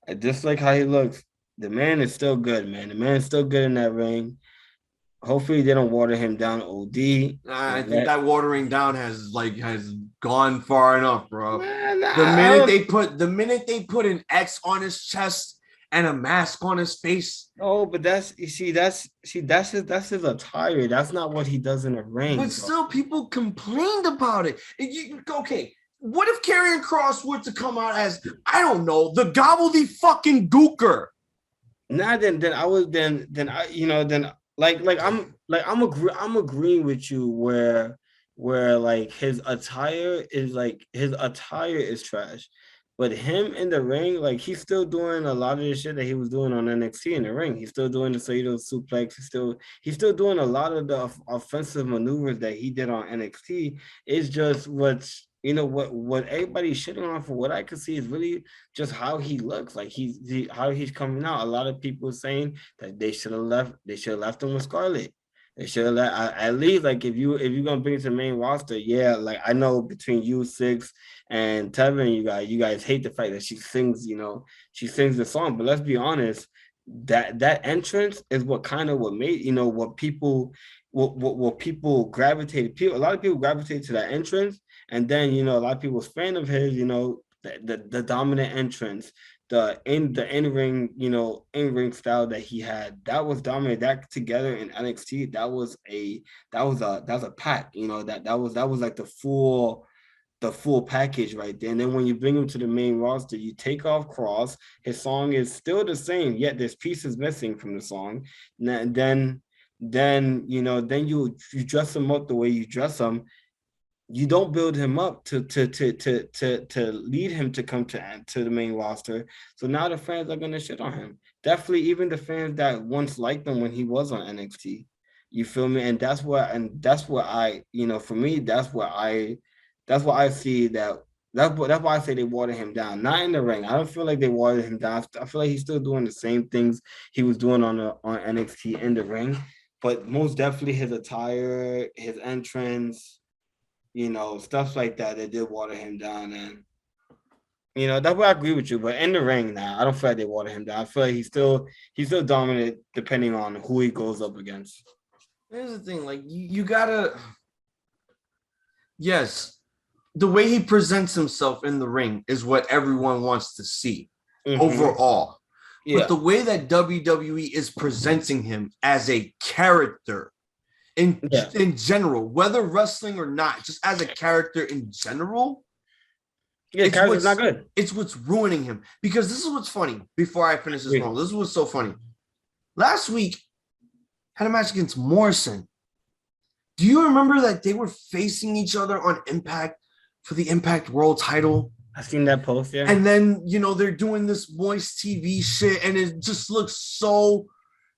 I dislike how he looks. The man is still good, man. The man is still good in that ring. Hopefully they don't water him down OD. I think that watering down has gone far enough, bro. Man, the minute they put an X on his chest and a mask on his face. Oh, but that's his attire. That's not what he does in the ring. But still, people complained about it. Okay, what if Karrion Kross were to come out as, I don't know, the gobbledyfucking gooker? Nah, then I'm agreeing with you where like his attire is trash, but him in the ring, like, he's still doing a lot of the shit that he was doing on NXT in the ring. He's still doing the Saito suplex. He's still doing a lot of the offensive maneuvers that he did on NXT. It's just what everybody's shitting on, for what I could see, is really just how he looks. Like how he's coming out. A lot of people saying that they should have left him with Scarlett. They should have at least, like, if you're gonna bring it to the main roster, yeah. Like, I know between you, Six, and Tevin, you guys hate the fact that she sings the song. But let's be honest, that entrance is what made, what people gravitated. A lot of people gravitated to that entrance. And then, a lot of people was fan of his, the dominant entrance, the in-ring style that he had. That was dominant. That together in NXT, that was a pack. That was like the full package right there. And then when you bring him to the main roster, you take off Kross. His song is still the same, yet there's pieces missing from the song. And then you dress him up the way you dress him. You don't build him up to lead him to come to the main roster. So now the fans are gonna shit on him. Definitely, even the fans that once liked him when he was on NXT. You feel me? And that's what I, for me, that's what I see that. That's why I say they water him down. Not in the ring. I don't feel like they watered him down. I feel like he's still doing the same things he was doing on NXT in the ring. But most definitely his attire, his entrance, stuff like that, they did water him down. And, that's why I agree with you. But in the ring now, I don't feel like they water him down. I feel like he's still dominant depending on who he goes up against. Here's the thing, like, you gotta, yes, the way he presents himself in the ring is what everyone wants to see overall. Yeah. But the way that WWE is presenting him as a character in general, whether wrestling or not, just as a character in general, character's not good. It's what's ruining him. Because this is what's funny. Before I finish this this is what's so funny. Last week, had a match against Morrison. Do you remember that they were facing each other on Impact for the Impact World title? I seen that post, yeah. And then, they're doing this Moist TV shit, and it just looks so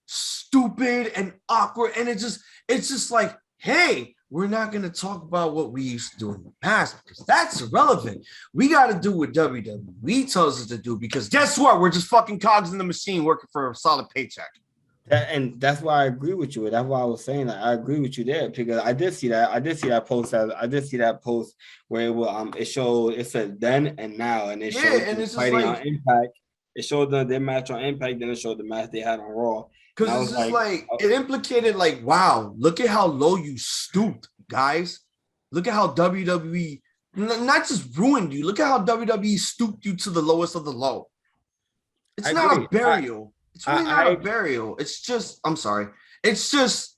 stupid and awkward. And it's just like, hey, we're not going to talk about what we used to do in the past because that's irrelevant. We got to do what WWE tells us to do because guess what? We're just fucking cogs in the machine working for a solid paycheck. And that's why I agree with you. That's why I was saying that I agree with you there because I did see that. I did see that post. I did see that post where it will, it said then and now, and it showed and it's fighting like, on Impact. It showed their match on Impact, then it showed the match they had on Raw. Because it's just like it implicated like, wow, look at how low you stooped, guys. Look at how WWE not just ruined you. Look at how WWE stooped you to the lowest of the low. It's not a burial. It's really not a burial. It's just, I'm sorry. It's just,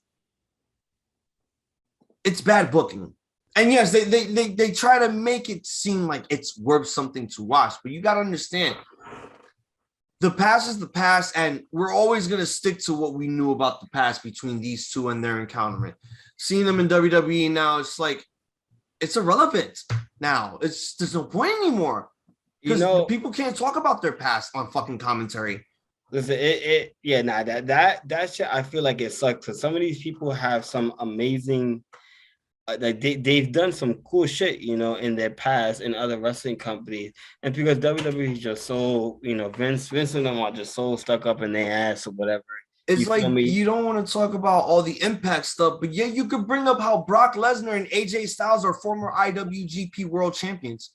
it's bad booking. And yes, they try to make it seem like it's worth something to watch, but you got to understand, the past is the past, and we're always going to stick to what we knew about the past between these two and their encounterment. Seeing them in WWE now, it's like, it's irrelevant now. There's no point anymore. Because people can't talk about their past on fucking commentary. Listen, that shit, I feel like it sucks because some of these people have some amazing, like they've done some cool shit, in their past in other wrestling companies, and because WWE is just so, Vince and them are just so stuck up in their ass or whatever. It's like you don't want to talk about all the Impact stuff, but yeah, you could bring up how Brock Lesnar and AJ Styles are former IWGP World Champions.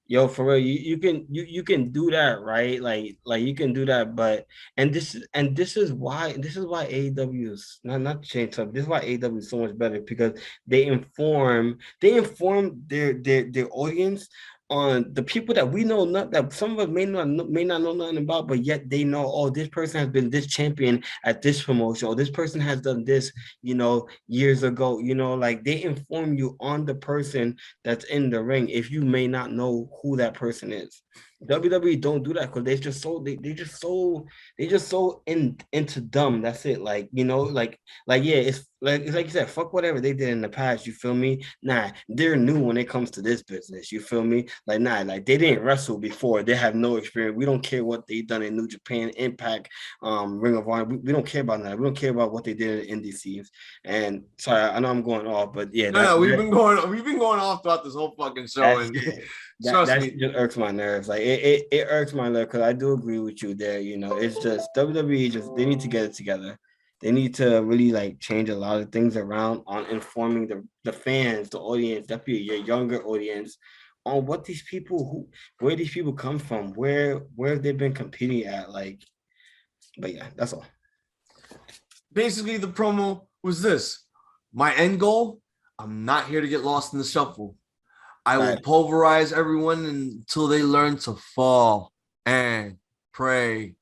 Yo, for real, you can do that, right? Like you can do that, but this is why AEW is not change up. This is why AEW is so much better because they inform their audience on the people that we know, not that some of us may not know nothing about, but yet they know, oh, this person has been this champion at this promotion, or this person has done this, years ago, like they inform you on the person that's in the ring if you may not know who that person is. WWE don't do that because they just so into dumb. That's it. Like, it's like you said, fuck whatever they did in the past. You feel me? Nah, they're new when it comes to this business. You feel me? Like, nah, like they didn't wrestle before. They have no experience. We don't care what they done in New Japan, Impact, Ring of Honor. We don't care about that. We don't care about what they did in indie scenes. And sorry, I know I'm going off, but yeah. We've been going off throughout this whole fucking show. That just irks my nerves. Like it irks my nerves because I do agree with you there. It's just WWE they need to get it together. They need to really like change a lot of things around on informing the fans, the audience, definitely your younger audience, on what where these people come from, where they've been competing at. Like, but yeah, that's all. Basically, the promo was this: my end goal. I'm not here to get lost in the shuffle. I will pulverize everyone until they learn to fall and pray.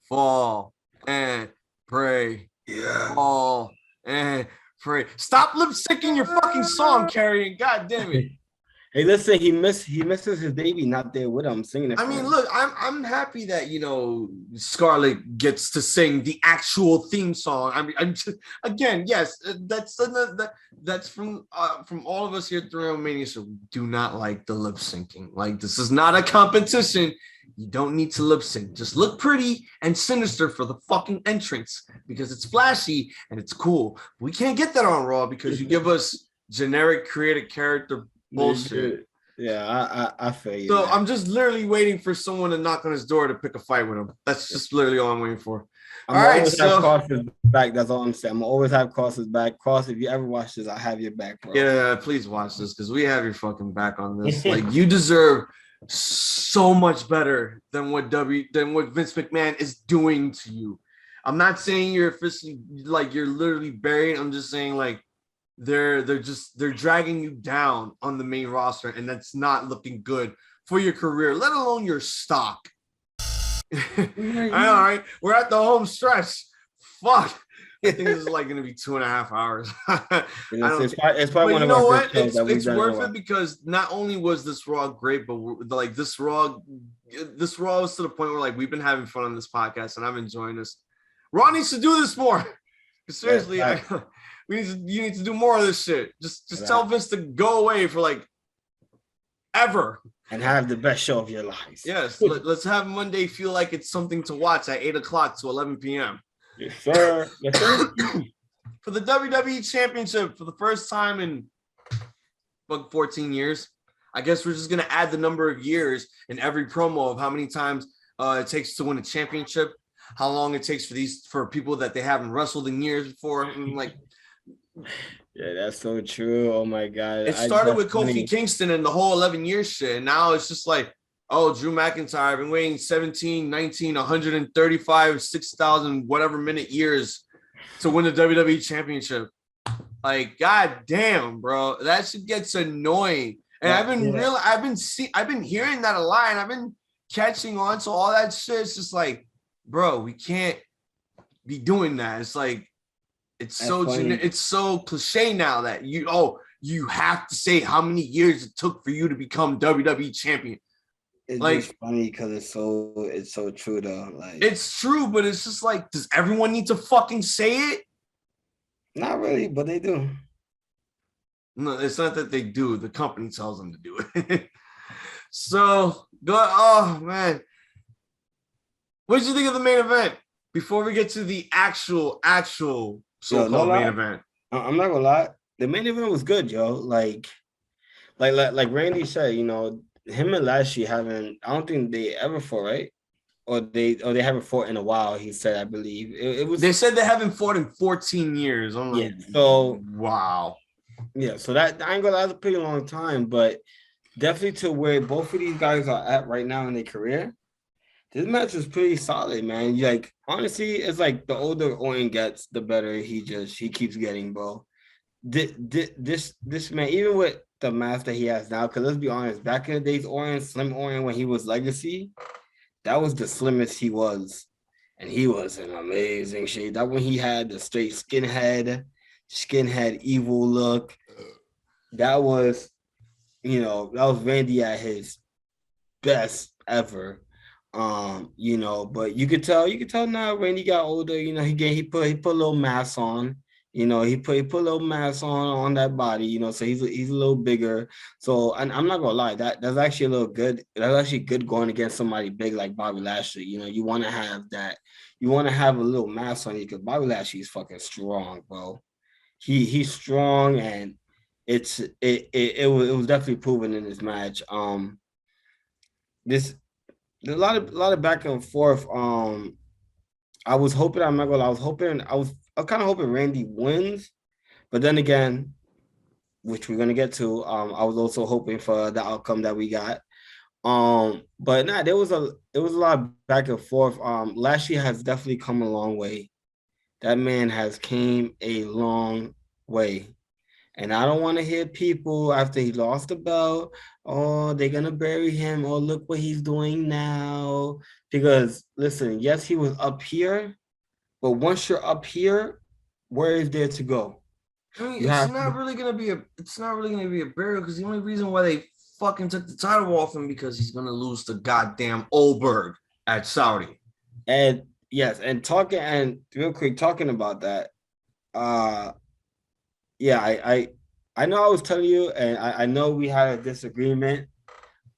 Fall and pray. Yeah. Fall and pray. Stop lip syncing your fucking song, Carrie. God damn it. Hey, listen, he misses his baby not there with him singing it. I mean, look, I'm happy that Scarlett gets to sing the actual theme song. I mean, I'm just, again, yes, that's from all of us here at the Ramblemania. So we do not like the lip syncing. Like, this is not a competition. You don't need to lip sync. Just look pretty and sinister for the fucking entrance because it's flashy and it's cool. We can't get that on Raw because you give us generic creative character bullshit. Yeah, I feel you. So man, I'm just literally waiting for someone to knock on his door to pick a fight with him. That's just literally all I'm waiting for. All right, so Kross's back. That's all I'm saying. I'm gonna always have Kross's back. Kross, if you ever watch this, I have your back, bro. Yeah, please watch this because we have your fucking back on this. Like, you deserve so much better than what Vince McMahon is doing to you. I'm not saying you're officially like you're literally buried. I'm just saying like they're dragging you down on the main roster, and that's not looking good for your career, let alone your stock. I know, right? We're at the home stretch. Fuck. I think this is like going to be 2.5 hours. It's probably one of our what? It's worth it because not only was this Raw great, but like this Raw was to the point where like we've been having fun on this podcast, and I'm enjoying this. Raw needs to do this more. Seriously, you need to do more of this shit. Just tell Vince to go away for like ever and have the best show of your lives. Yes, let's have Monday feel like it's something to watch at 8 o'clock to 11 p.m. Yes, sir. Yes, sir. for the WWE Championship for the first time in 14 years. I guess we're just gonna add the number of years in every promo of how many times it takes to win a championship, how long it takes for people that they haven't wrestled in years before. Like, yeah, that's so true. Oh my god. It started with Kofi Kingston and the whole 11 years shit. And now it's just like, oh, Drew McIntyre, I've been waiting 17, 19, 135, 6,000, whatever minute years to win the WWE Championship. Like, god damn, bro. That shit gets annoying. And I've been hearing that a lot, and I've been catching on to all that shit. It's just like, bro, we can't be doing that. It's like, it's so cliche now that you have to say how many years it took for you to become WWE champion. It's like, just funny because it's so true though. Like, it's true, but it's just like, does everyone need to fucking say it? Not really, but they do. No, it's not that they do. The company tells them to do it. So go. Oh man, what did you think of the main event? Before we get to the actual so-called main event, I'm not gonna lie. The main event was good, yo. Like Randy said, you know, him and Lashley haven't. I don't think they ever fought, right? Or they haven't fought in a while. He said, I believe it was. They said they haven't fought in 14 years. I'm like, so wow. Yeah, so that I ain't gonna lie, that's a pretty long time, but definitely to where both of these guys are at right now in their career. This match was pretty solid, man. Like, honestly, it's like the older Orton gets, the better he keeps getting, bro. This man, even with the mask that he has now, because let's be honest, back in the days, Slim Orton, when he was Legacy, that was the slimmest he was. And he was in amazing shape. That when he had the straight skinhead evil look. That was, that was Randy at his best ever. But you could tell now Randy got older, he put a little mass on, he put a little mass on that body, so he's a little bigger. So and I'm not gonna lie, that's actually a little good. That's actually good going against somebody big like Bobby Lashley. You want to have that, you want to have a little mass on you because Bobby Lashley is fucking strong, bro. He's strong, and it was definitely proven in this match. There's a lot of back and forth. I was hoping, I'm not gonna lie, I was kind of hoping Randy wins, but then again, which we're gonna get to, I was also hoping for the outcome that we got. But nah, there was a lot of back and forth. Lashley has definitely come a long way. That man has came a long way. And I don't want to hear people after he lost the belt, oh, they're going to bury him. Oh, look what he's doing now. Because, listen, yes, he was up here. But once you're up here, where is there to go? I mean, it's not really going to be a burial because the only reason why they fucking took the title off him because he's going to lose to goddamn Oldberg at Saudi. And yes, and real quick, talking about that, I know I was telling you, and I know we had a disagreement,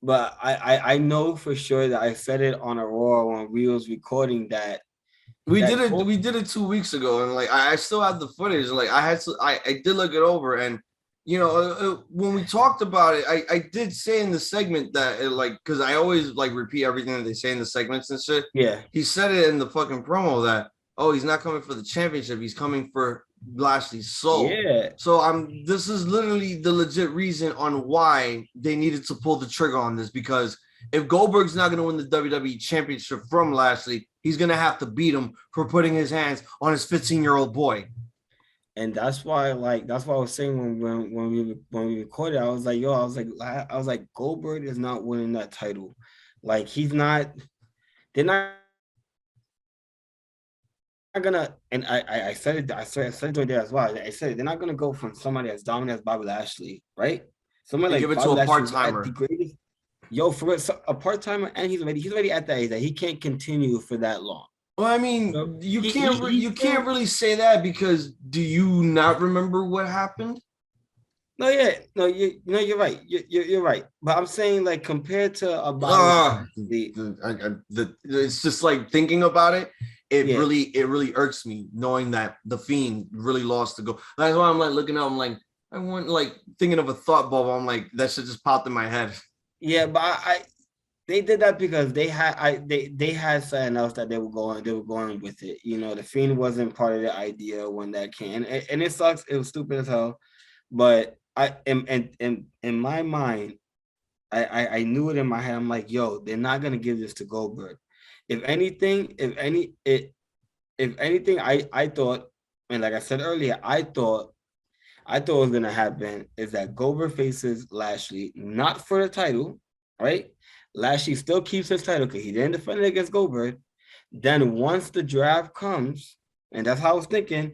but I know for sure that I said it on a Raw when we was recording that. We did it 2 weeks ago, and like I still have the footage. Like I did look it over, and when we talked about it, I did say in the segment that because I always repeat everything that they say in the segments and shit. Yeah. He said it in the fucking promo that, oh, he's not coming for the championship. He's coming for Lashley's soul. Yeah. So this is literally the legit reason on why they needed to pull the trigger on this, because if Goldberg's not going to win the WWE championship from Lashley, he's going to have to beat him for putting his hands on his 15-year-old boy. And that's why I was saying when we recorded, I was like, Goldberg is not winning that title. Like, he's not. They're not gonna. And I said it during there as well. I said they're not gonna go from somebody as dominant as Bobby Lashley, right? Somebody like give it Bobby to a Lashley part-timer. The greatest. Yo, for a part-timer, and he's already at that age that he can't continue for that long. Well, I mean, you can't really say that, because do you not remember what happened? No, you're right. You're right. But I'm saying, like, compared to a it's just like thinking about it. it really irks me knowing that the Fiend really lost to go. That's why I'm like looking up. I'm like, I want like thinking of a thought bubble. I'm like, that shit just popped in my head. Yeah, but they did that because they had something else that they were going with it. You know, the Fiend wasn't part of the idea when that came, and it sucks. It was stupid as hell, but I am in my mind, I knew it in my head. I'm like, yo, they're not gonna give this to Goldberg. If anything, I thought, and like I said earlier, I thought what was gonna happen is that Goldberg faces Lashley, not for the title, right? Lashley still keeps his title because he didn't defend it against Goldberg. Then once the draft comes, and that's how I was thinking,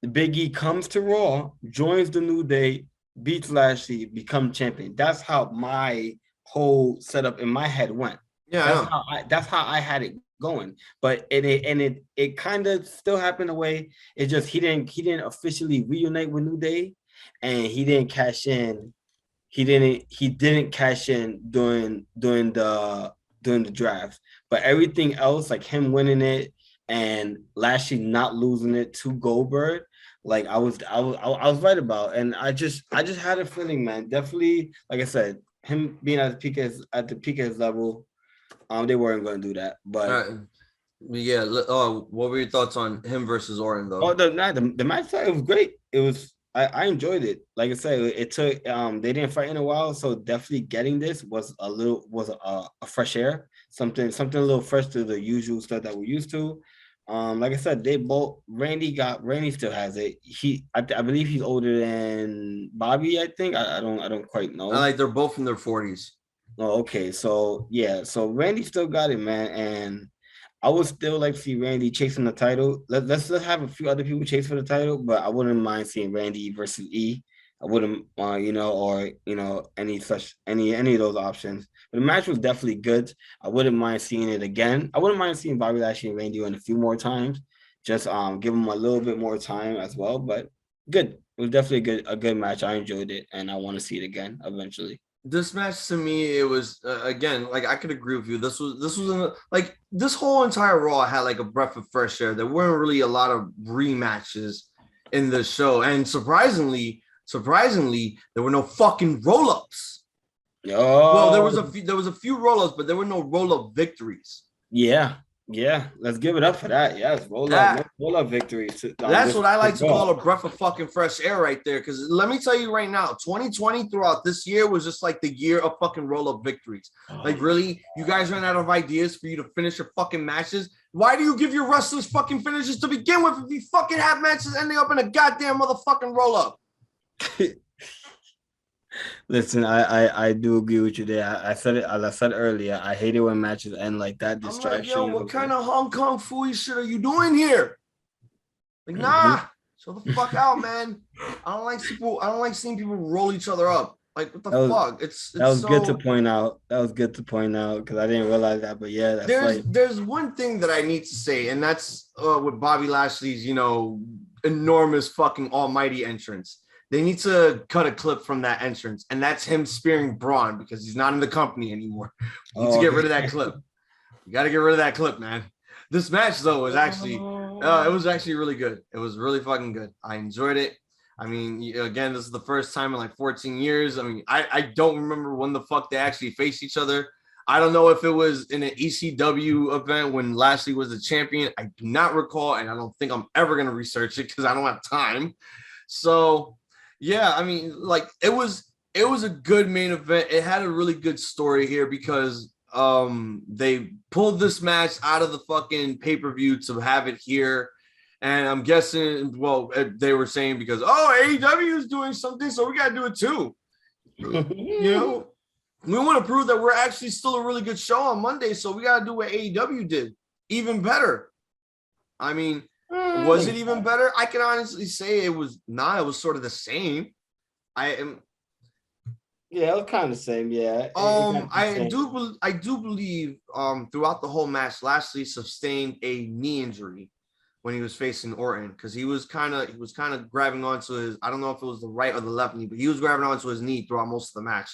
the Big E comes to Raw, joins the New Day, beats Lashley, become champion. That's how my whole setup in my head went. Yeah, that's how I had it going. But it kind of still happened away. It just he didn't officially reunite with New Day, and he didn't cash in. He didn't cash in during the draft. But everything else, like him winning it and Lashley not losing it to Goldberg, like I was right about. And I just had a feeling, man. Definitely, like I said, him being at the peak of his level, they weren't going to do that. But yeah. What were your thoughts on him versus Orton though? oh, the match, it was great. It was. I enjoyed it. Like I said, it took they didn't fight in a while, so definitely getting this was a fresh air, something a little fresh to the usual stuff that we're used to. Like I said, Randy still has it. I believe he's older than Bobby. I think I don't quite know. They're both in their 40s. Oh, okay. So yeah, so Randy still got it, man, and I would still like to see Randy chasing the title. Let's have a few other people chase for the title, but I wouldn't mind seeing Randy versus E. I wouldn't, any of those options. But the match was definitely good. I wouldn't mind seeing it again. I wouldn't mind seeing Bobby Lashley and Randy in a few more times. Just give them a little bit more time as well. But good. It was definitely a good match. I enjoyed it, and I want to see it again eventually. This match to me, it was again, like I could agree with you. This was like this whole entire Raw had like a breath of fresh air. There weren't really a lot of rematches in the show, and surprisingly, there were no fucking roll-ups. Oh, well, there was a few roll-ups, but there were no roll-up victories. Yeah, let's give it up for that. Yes, roll up victories. That's what I like to call a breath of fucking fresh air right there. Because let me tell you right now, 2020 throughout this year was just like the year of fucking roll up victories. Like, really, you guys ran out of ideas for you to finish your fucking matches. Why do you give your wrestlers fucking finishes to begin with if you fucking have matches ending up in a goddamn motherfucking roll up? Listen, I do agree with you there. I said it. As I said earlier, I hate it when matches end like that. Distraction. I'm like, yo, what kind of Hong Kong fooey shit are you doing here? Like, nah, chill the fuck out, man. I don't like seeing people roll each other up. Like, what the fuck? That was good to point out. That was good to point out because I didn't realize that. But yeah, there's one thing that I need to say, and that's with Bobby Lashley's, enormous fucking almighty entrance. They need to cut a clip from that entrance, and that's him spearing Braun because he's not in the company anymore. We need to get rid of that clip. You got to get rid of that clip, man. This match, though, was actually it was actually really good. It was really fucking good. I enjoyed it. I mean, again, this is the first time in like 14 years. I mean, I don't remember when the fuck they actually faced each other. I don't know if it was in an ECW event when Lashley was the champion. I do not recall, and I don't think I'm ever going to research it because I don't have time. So... yeah, I mean, like it was a good main event. It had a really good story here because they pulled this match out of the fucking pay-per-view to have it here. And I'm guessing, well, they were saying because, AEW is doing something, so we got to do it too. We want to prove that we're actually still a really good show on Monday, so we got to do what AEW did. Even better. I mean... was it even better? I can honestly say it was not. It was sort of the same. Yeah, it was kind of the same. Yeah. I do believe throughout the whole match, Lashley sustained a knee injury when he was facing Orton because he was kind of grabbing onto his. I don't know if it was the right or the left knee, but he was grabbing onto his knee throughout most of the match.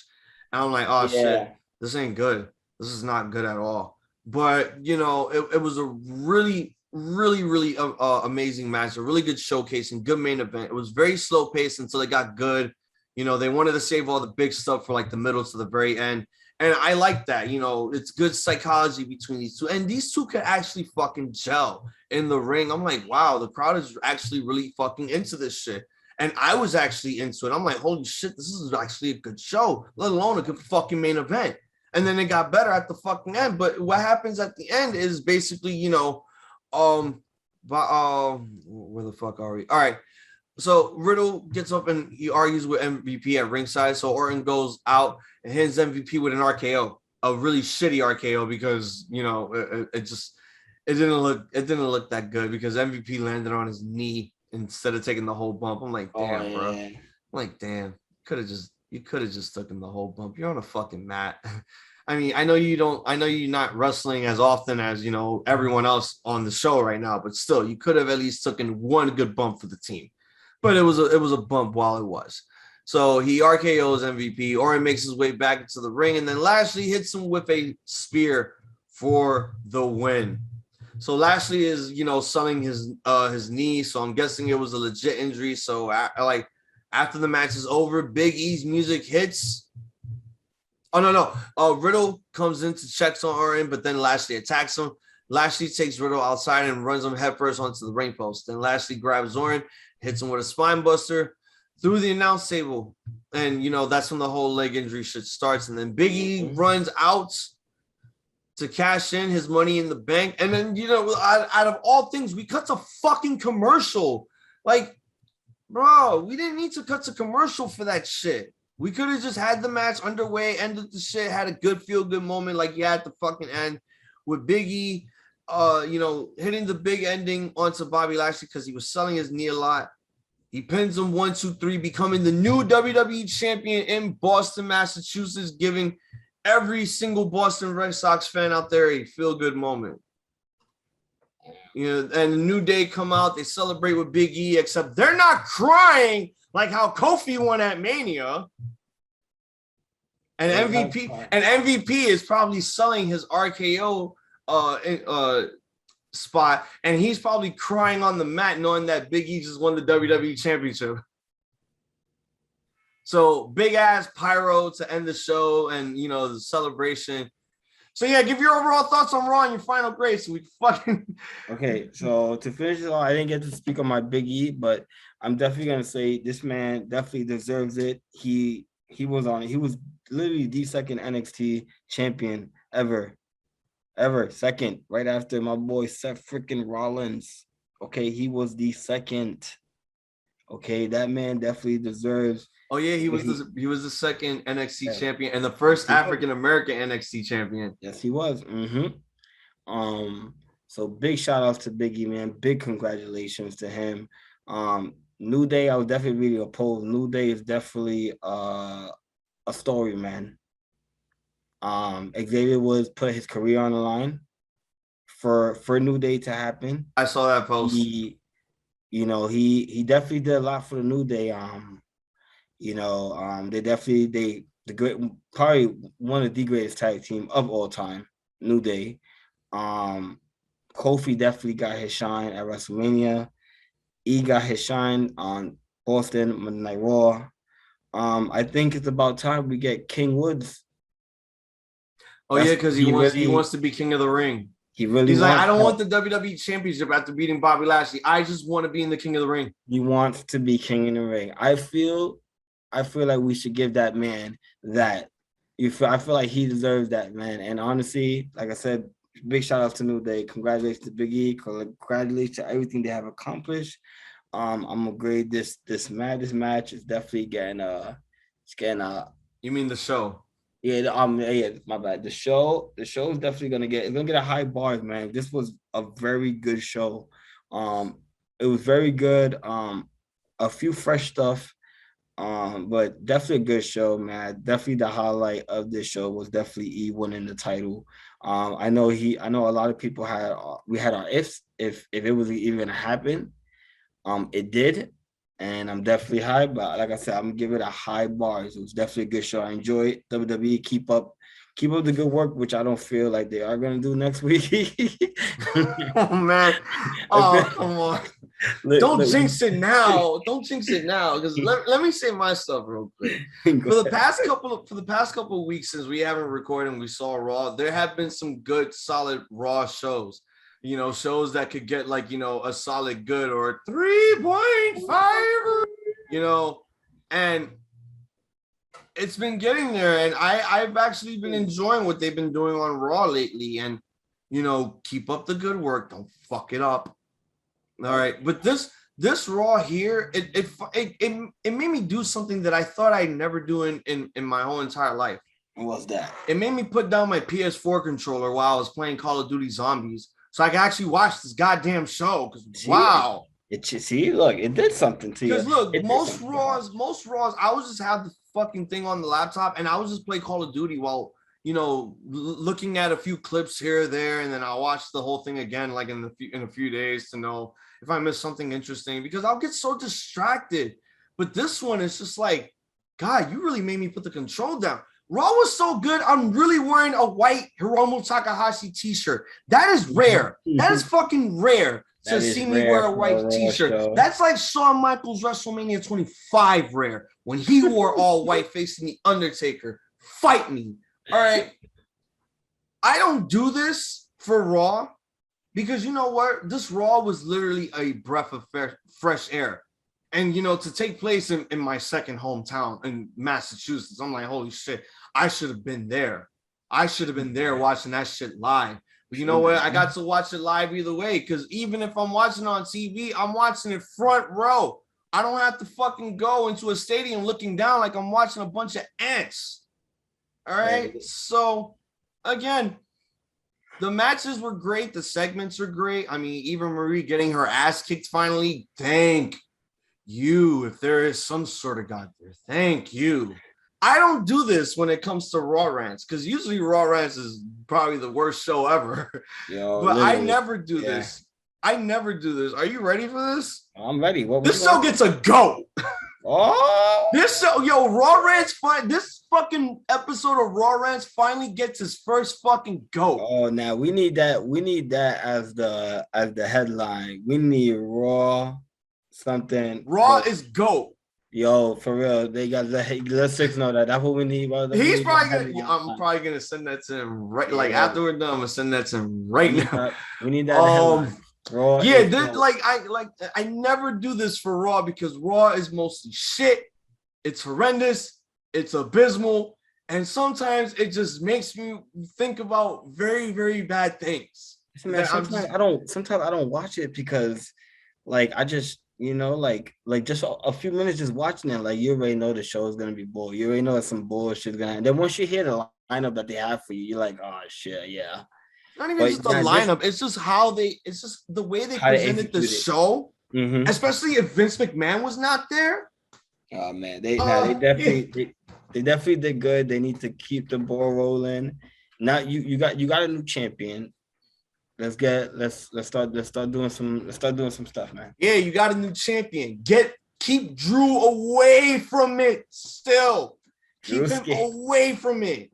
And I'm like, oh shit, this ain't good. This is not good at all. But it was a really really amazing match, a really good showcase and good main event. It was very slow paced until it got good. You know, they wanted to save all the big stuff for like the middle to the very end. And I like that. You know, it's good psychology between these two. And these two could actually fucking gel in the ring. I'm like, wow, the crowd is actually really fucking into this shit. And I was actually into it. I'm like, holy shit, this is actually a good show, let alone a good fucking main event. And then it got better at the fucking end. But what happens at the end is basically, you know, where the fuck are we? All right. So Riddle gets up and he argues with MVP at ringside. So Orton goes out and hits MVP with an RKO, a really shitty RKO because, you know, it didn't look that good because MVP landed on his knee instead of taking the whole bump. I'm like, damn, bro. I'm like, damn, you could have just taken the whole bump. You're on a fucking mat. I mean, I know you're not wrestling as often as, you know, everyone else on the show right now, but still, you could have at least taken one good bump for the team. But it was a bump while it was. So he RKOs MVP. Orton makes his way back into the ring, and then Lashley hits him with a spear for the win. So Lashley is, you know, selling his knee. So I'm guessing it was a legit injury. So after the match is over, Big E's music hits. Oh no. Riddle comes in to check on Orton, but then Lashley attacks him. Lashley takes Riddle outside and runs him headfirst onto the ring post. Then Lashley grabs Orton, hits him with a spine buster through the announce table. And, you know, that's when the whole leg injury shit starts. And then Big E runs out to cash in his money in the bank. And then, you know, out of all things, we cut to fucking commercial. Like, bro, we didn't need to cut to commercial for that shit. We could have just had the match underway, ended the shit, had a good feel-good moment like you had at the fucking end with Big E, you know, hitting the big ending onto Bobby Lashley because he was selling his knee a lot. He pins him 1, 2, 3, becoming the new WWE champion in Boston, Massachusetts, giving every single Boston Red Sox fan out there a feel-good moment. You know, and the New Day come out, they celebrate with Big E, except they're not crying like how Kofi won at Mania. And MVP is probably selling his RKO spot, and he's probably crying on the mat knowing that Big E just won the WWE Championship. So big ass pyro to end the show, and you know the celebration. So yeah, give your overall thoughts on Raw and your final grade. So we fucking okay. So to finish it all, I didn't get to speak on my Big E, but I'm definitely gonna say this man definitely deserves it. He was literally the second NXT champion ever, second, right after my boy Seth freaking Rollins. Okay, he was the second. Okay, that man definitely deserves. Oh yeah, he was the second NXT champion and the first African American NXT champion. Yes, he was. So big shout outs to Biggie, man. Big congratulations to him. New Day, I was definitely really opposed. New Day is definitely a story, man. Xavier Woods put his career on the line for New Day to happen. I saw that post. He definitely did a lot for the New Day. The great, probably one of the greatest tag team of all time, New Day. Kofi definitely got his shine at WrestleMania. E got his shine on Boston Monday Night Raw. I think it's about time we get King Woods. Oh yeah, because he wants to be King of the Ring. He's like, I don't want the WWE Championship after beating Bobby Lashley. I just want to be in the King of the Ring. He wants to be King in the Ring. I feel like we should give that man that. I feel like he deserves that, man. And honestly, like I said, big shout out to New Day. Congratulations to Big E. Congratulations to everything they have accomplished. I'm gonna grade this match. This match is definitely getting You mean the show? Yeah, my bad. The show is definitely gonna get a high bar, man. This was a very good show. It was very good. A few fresh stuff. But definitely a good show, man. Definitely the highlight of this show was definitely E winning the title. I know a lot of people had our ifs if it was even gonna happen. It did, and I'm definitely high, but like I said, I'm gonna give it a high bar. It was definitely a good show. I enjoy it. WWE keep up keep up the good work, which I don't feel like they are gonna do next week. Oh man. Oh, come on. Don't jinx it now. Don't jinx it now. Because let me say my stuff real quick. For the past couple of weeks since we haven't recorded and we saw Raw, there have been some good, solid Raw shows. You know, shows that could get like, you know, a solid good or a 3.5, you know, and it's been getting there. And I've actually been enjoying what they've been doing on Raw lately. And, you know, keep up the good work. Don't fuck it up. All right. But this Raw here, it made me do something that I thought I'd never do in my whole entire life. What was that? It made me put down my PS4 controller while I was playing Call of Duty Zombies, so I can actually watch this goddamn show. Because wow, look, it did something to you. Because look, most Raws, I was just have the fucking thing on the laptop, and I was just play Call of Duty while, you know, looking at a few clips here or there, and then I'll watch the whole thing again, like in a few days, to know if I missed something interesting, because I'll get so distracted. But this one is just like, God, you really made me put the control down. Raw was so good, I'm really wearing a white Hiromu Takahashi t-shirt. That is rare. That is fucking rare to see me wear a white t-shirt. That's like Shawn Michaels WrestleMania 25 rare, when he wore all white facing The Undertaker. Fight me. All right. I don't do this for Raw because, you know what? This Raw was literally a breath of fresh air. And, you know, to take place in my second hometown in Massachusetts, I'm like, holy shit, I should have been there. I should have been there watching that shit live. But you know what? I got to watch it live either way, because even if I'm watching on TV, I'm watching it front row. I don't have to fucking go into a stadium looking down like I'm watching a bunch of ants. All right? So, again, the matches were great. The segments are great. I mean, Eva Marie getting her ass kicked finally. Thank you, if there is some sort of God there. Thank you. I don't do this when it comes to Raw Rants, because usually Raw Rants is probably the worst show ever. But literally. I never do this. I never do this. Are you ready for this? I'm ready. This show gets a go. Oh, this show, Raw Rants. This fucking episode of Raw Rants finally gets his first fucking go. Oh, now we need that. We need that as the headline. We need Raw something. Raw is GOAT. Yo, for real, they got let Six know that. That's what we need. He's probably gonna. I'm probably gonna send that to him right. Like after we're done, I'm gonna send that to him right now. We need that. Raw. Yeah, I never do this for Raw because Raw is mostly shit. It's horrendous. It's abysmal, and sometimes it just makes me think about very, very bad things. Sometimes I don't watch it because, like, I just. You know, like just a few minutes just watching it, like you already know the show is gonna be bull. You already know that some bullshit's gonna. And then once you hear the lineup that they have for you, you're like, oh shit, yeah. Not even just the lineup; it's just it's just the way they presented the show. Mm-hmm. Especially if Vince McMahon was not there. Oh man, they definitely did good. They need to keep the ball rolling. Now you got a new champion. Let's start doing some stuff, man. Yeah, you got a new champion. Keep Drew away from it. Still, keep him away from it.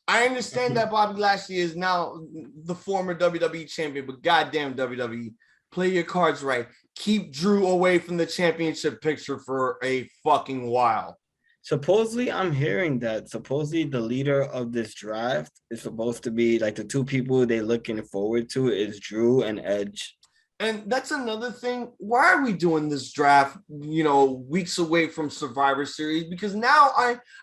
I understand that Bobby Lashley is now the former WWE champion, but goddamn WWE, play your cards right. Keep Drew away from the championship picture for a fucking while. Supposedly, I'm hearing that the leader of this draft is supposed to be like the two people they're looking forward to is Drew and Edge. And that's another thing. Why are we doing this draft, weeks away from Survivor Series? Because now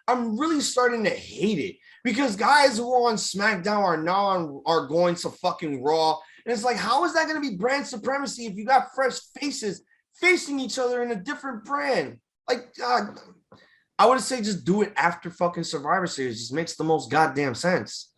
I'm really starting to hate it. Because guys who are on SmackDown are going to fucking Raw. And it's like, how is that going to be brand supremacy if you got fresh faces facing each other in a different brand? Like, I would say just do it after fucking Survivor Series. It just makes the most goddamn sense.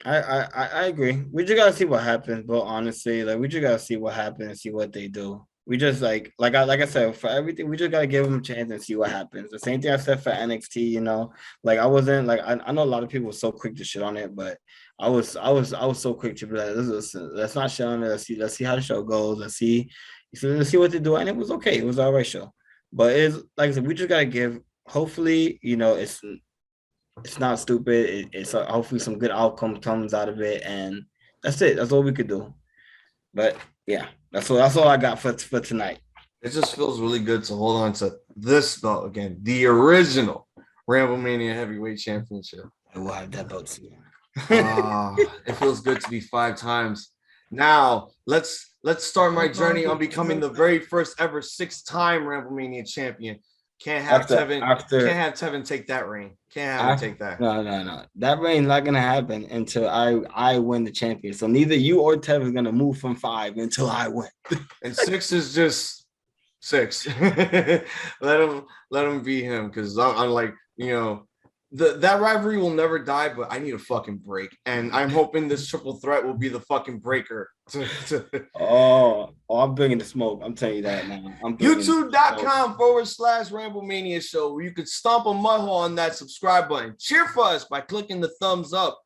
I agree. We just gotta see what happens, but honestly, like we just gotta see what happens and see what they do. We just like I said, for everything, we just gotta give them a chance and see what happens. The same thing I said for NXT, like I wasn't like I know a lot of people were so quick to shit on it, but I was so quick to be like, listen, let's not shit on it. Let's see how the show goes. Let's see what they do, and it was okay. It was an alright show, but it's like I said, we just gotta give. Hopefully, it's It's not stupid. It's hopefully some good outcome comes out of it, and that's it. That's all we could do. But yeah, that's all I got for tonight. It just feels really good to hold on to this belt again, the original Ramblemania Heavyweight Championship. I will have that belt soon. It feels good to be 5 times. Now let's start my journey on becoming the very first ever 6-time Ramblemania champion. Can't have Tevin take that reign. Can't have him take that. No. That reign's not gonna happen until I win the champion. So neither you or Tevin is gonna move from 5 until I win. And 6 is just 6. let him be him, because I'm like, that rivalry will never die, but I need a fucking break. And I'm hoping this triple threat will be the fucking breaker. I'm bringing the smoke. I'm telling you that now. YouTube.com/Ramblemania show, where you could stomp a mud hole on that subscribe button. Cheer for us by clicking the thumbs up.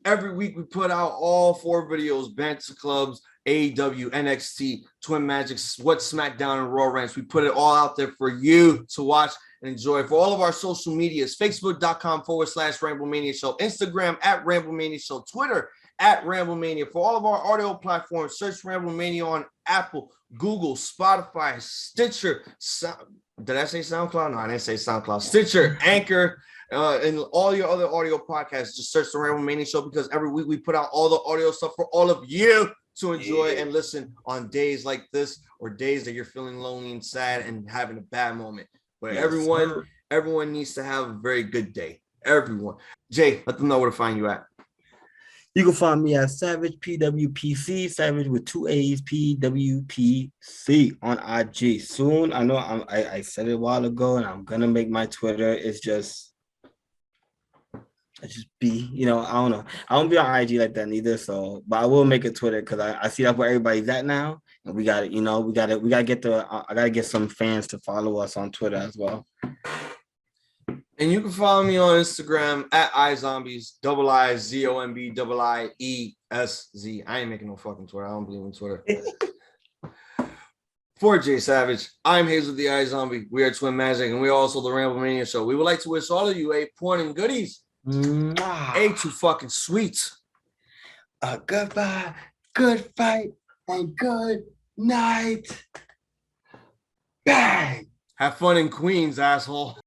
Every week we put out all 4 videos: Banter Clubs, AEW, NXT, Twin Magic, What's SmackDown, and Raw Rants. We put it all out there for you to watch and enjoy. For all of our social medias, Facebook.com/Ramblemania show, Instagram @Ramblemania show, Twitter @Ramblemania. For all of our audio platforms, search Ramblemania on Apple, Google, Spotify, Stitcher. Did I say SoundCloud? No, I didn't say SoundCloud. Stitcher, Anchor, and all your other audio podcasts. Just search the Ramblemania show, because every week we put out all the audio stuff for all of you to enjoy and listen on days like this, or days that you're feeling lonely and sad and having a bad moment. But everyone needs to have a very good day. Everyone. Jay, let them know where to find you at. You can find me at Savage PWPC, Savage with 2 A's, PWPC on IG. Soon, I know I said it a while ago, and I'm gonna make my Twitter. It's just be, I don't know. I don't be on IG like that neither. So, but I will make a Twitter, because I see that's where everybody's at now, and we got it. We gotta get I gotta get some fans to follow us on Twitter as well. And you can follow me on Instagram @iZombies, IZOMBIIESZ. I ain't making no fucking Twitter. I don't believe in Twitter. For Jay Savage, I'm Hazel the iZombie. We are Twin Magic, and we are also the Ramblemania show. We would like to wish all of you a porn and goodies. Too fucking sweet. Goodbye, good fight, and good night. Bang. Have fun in Queens, asshole.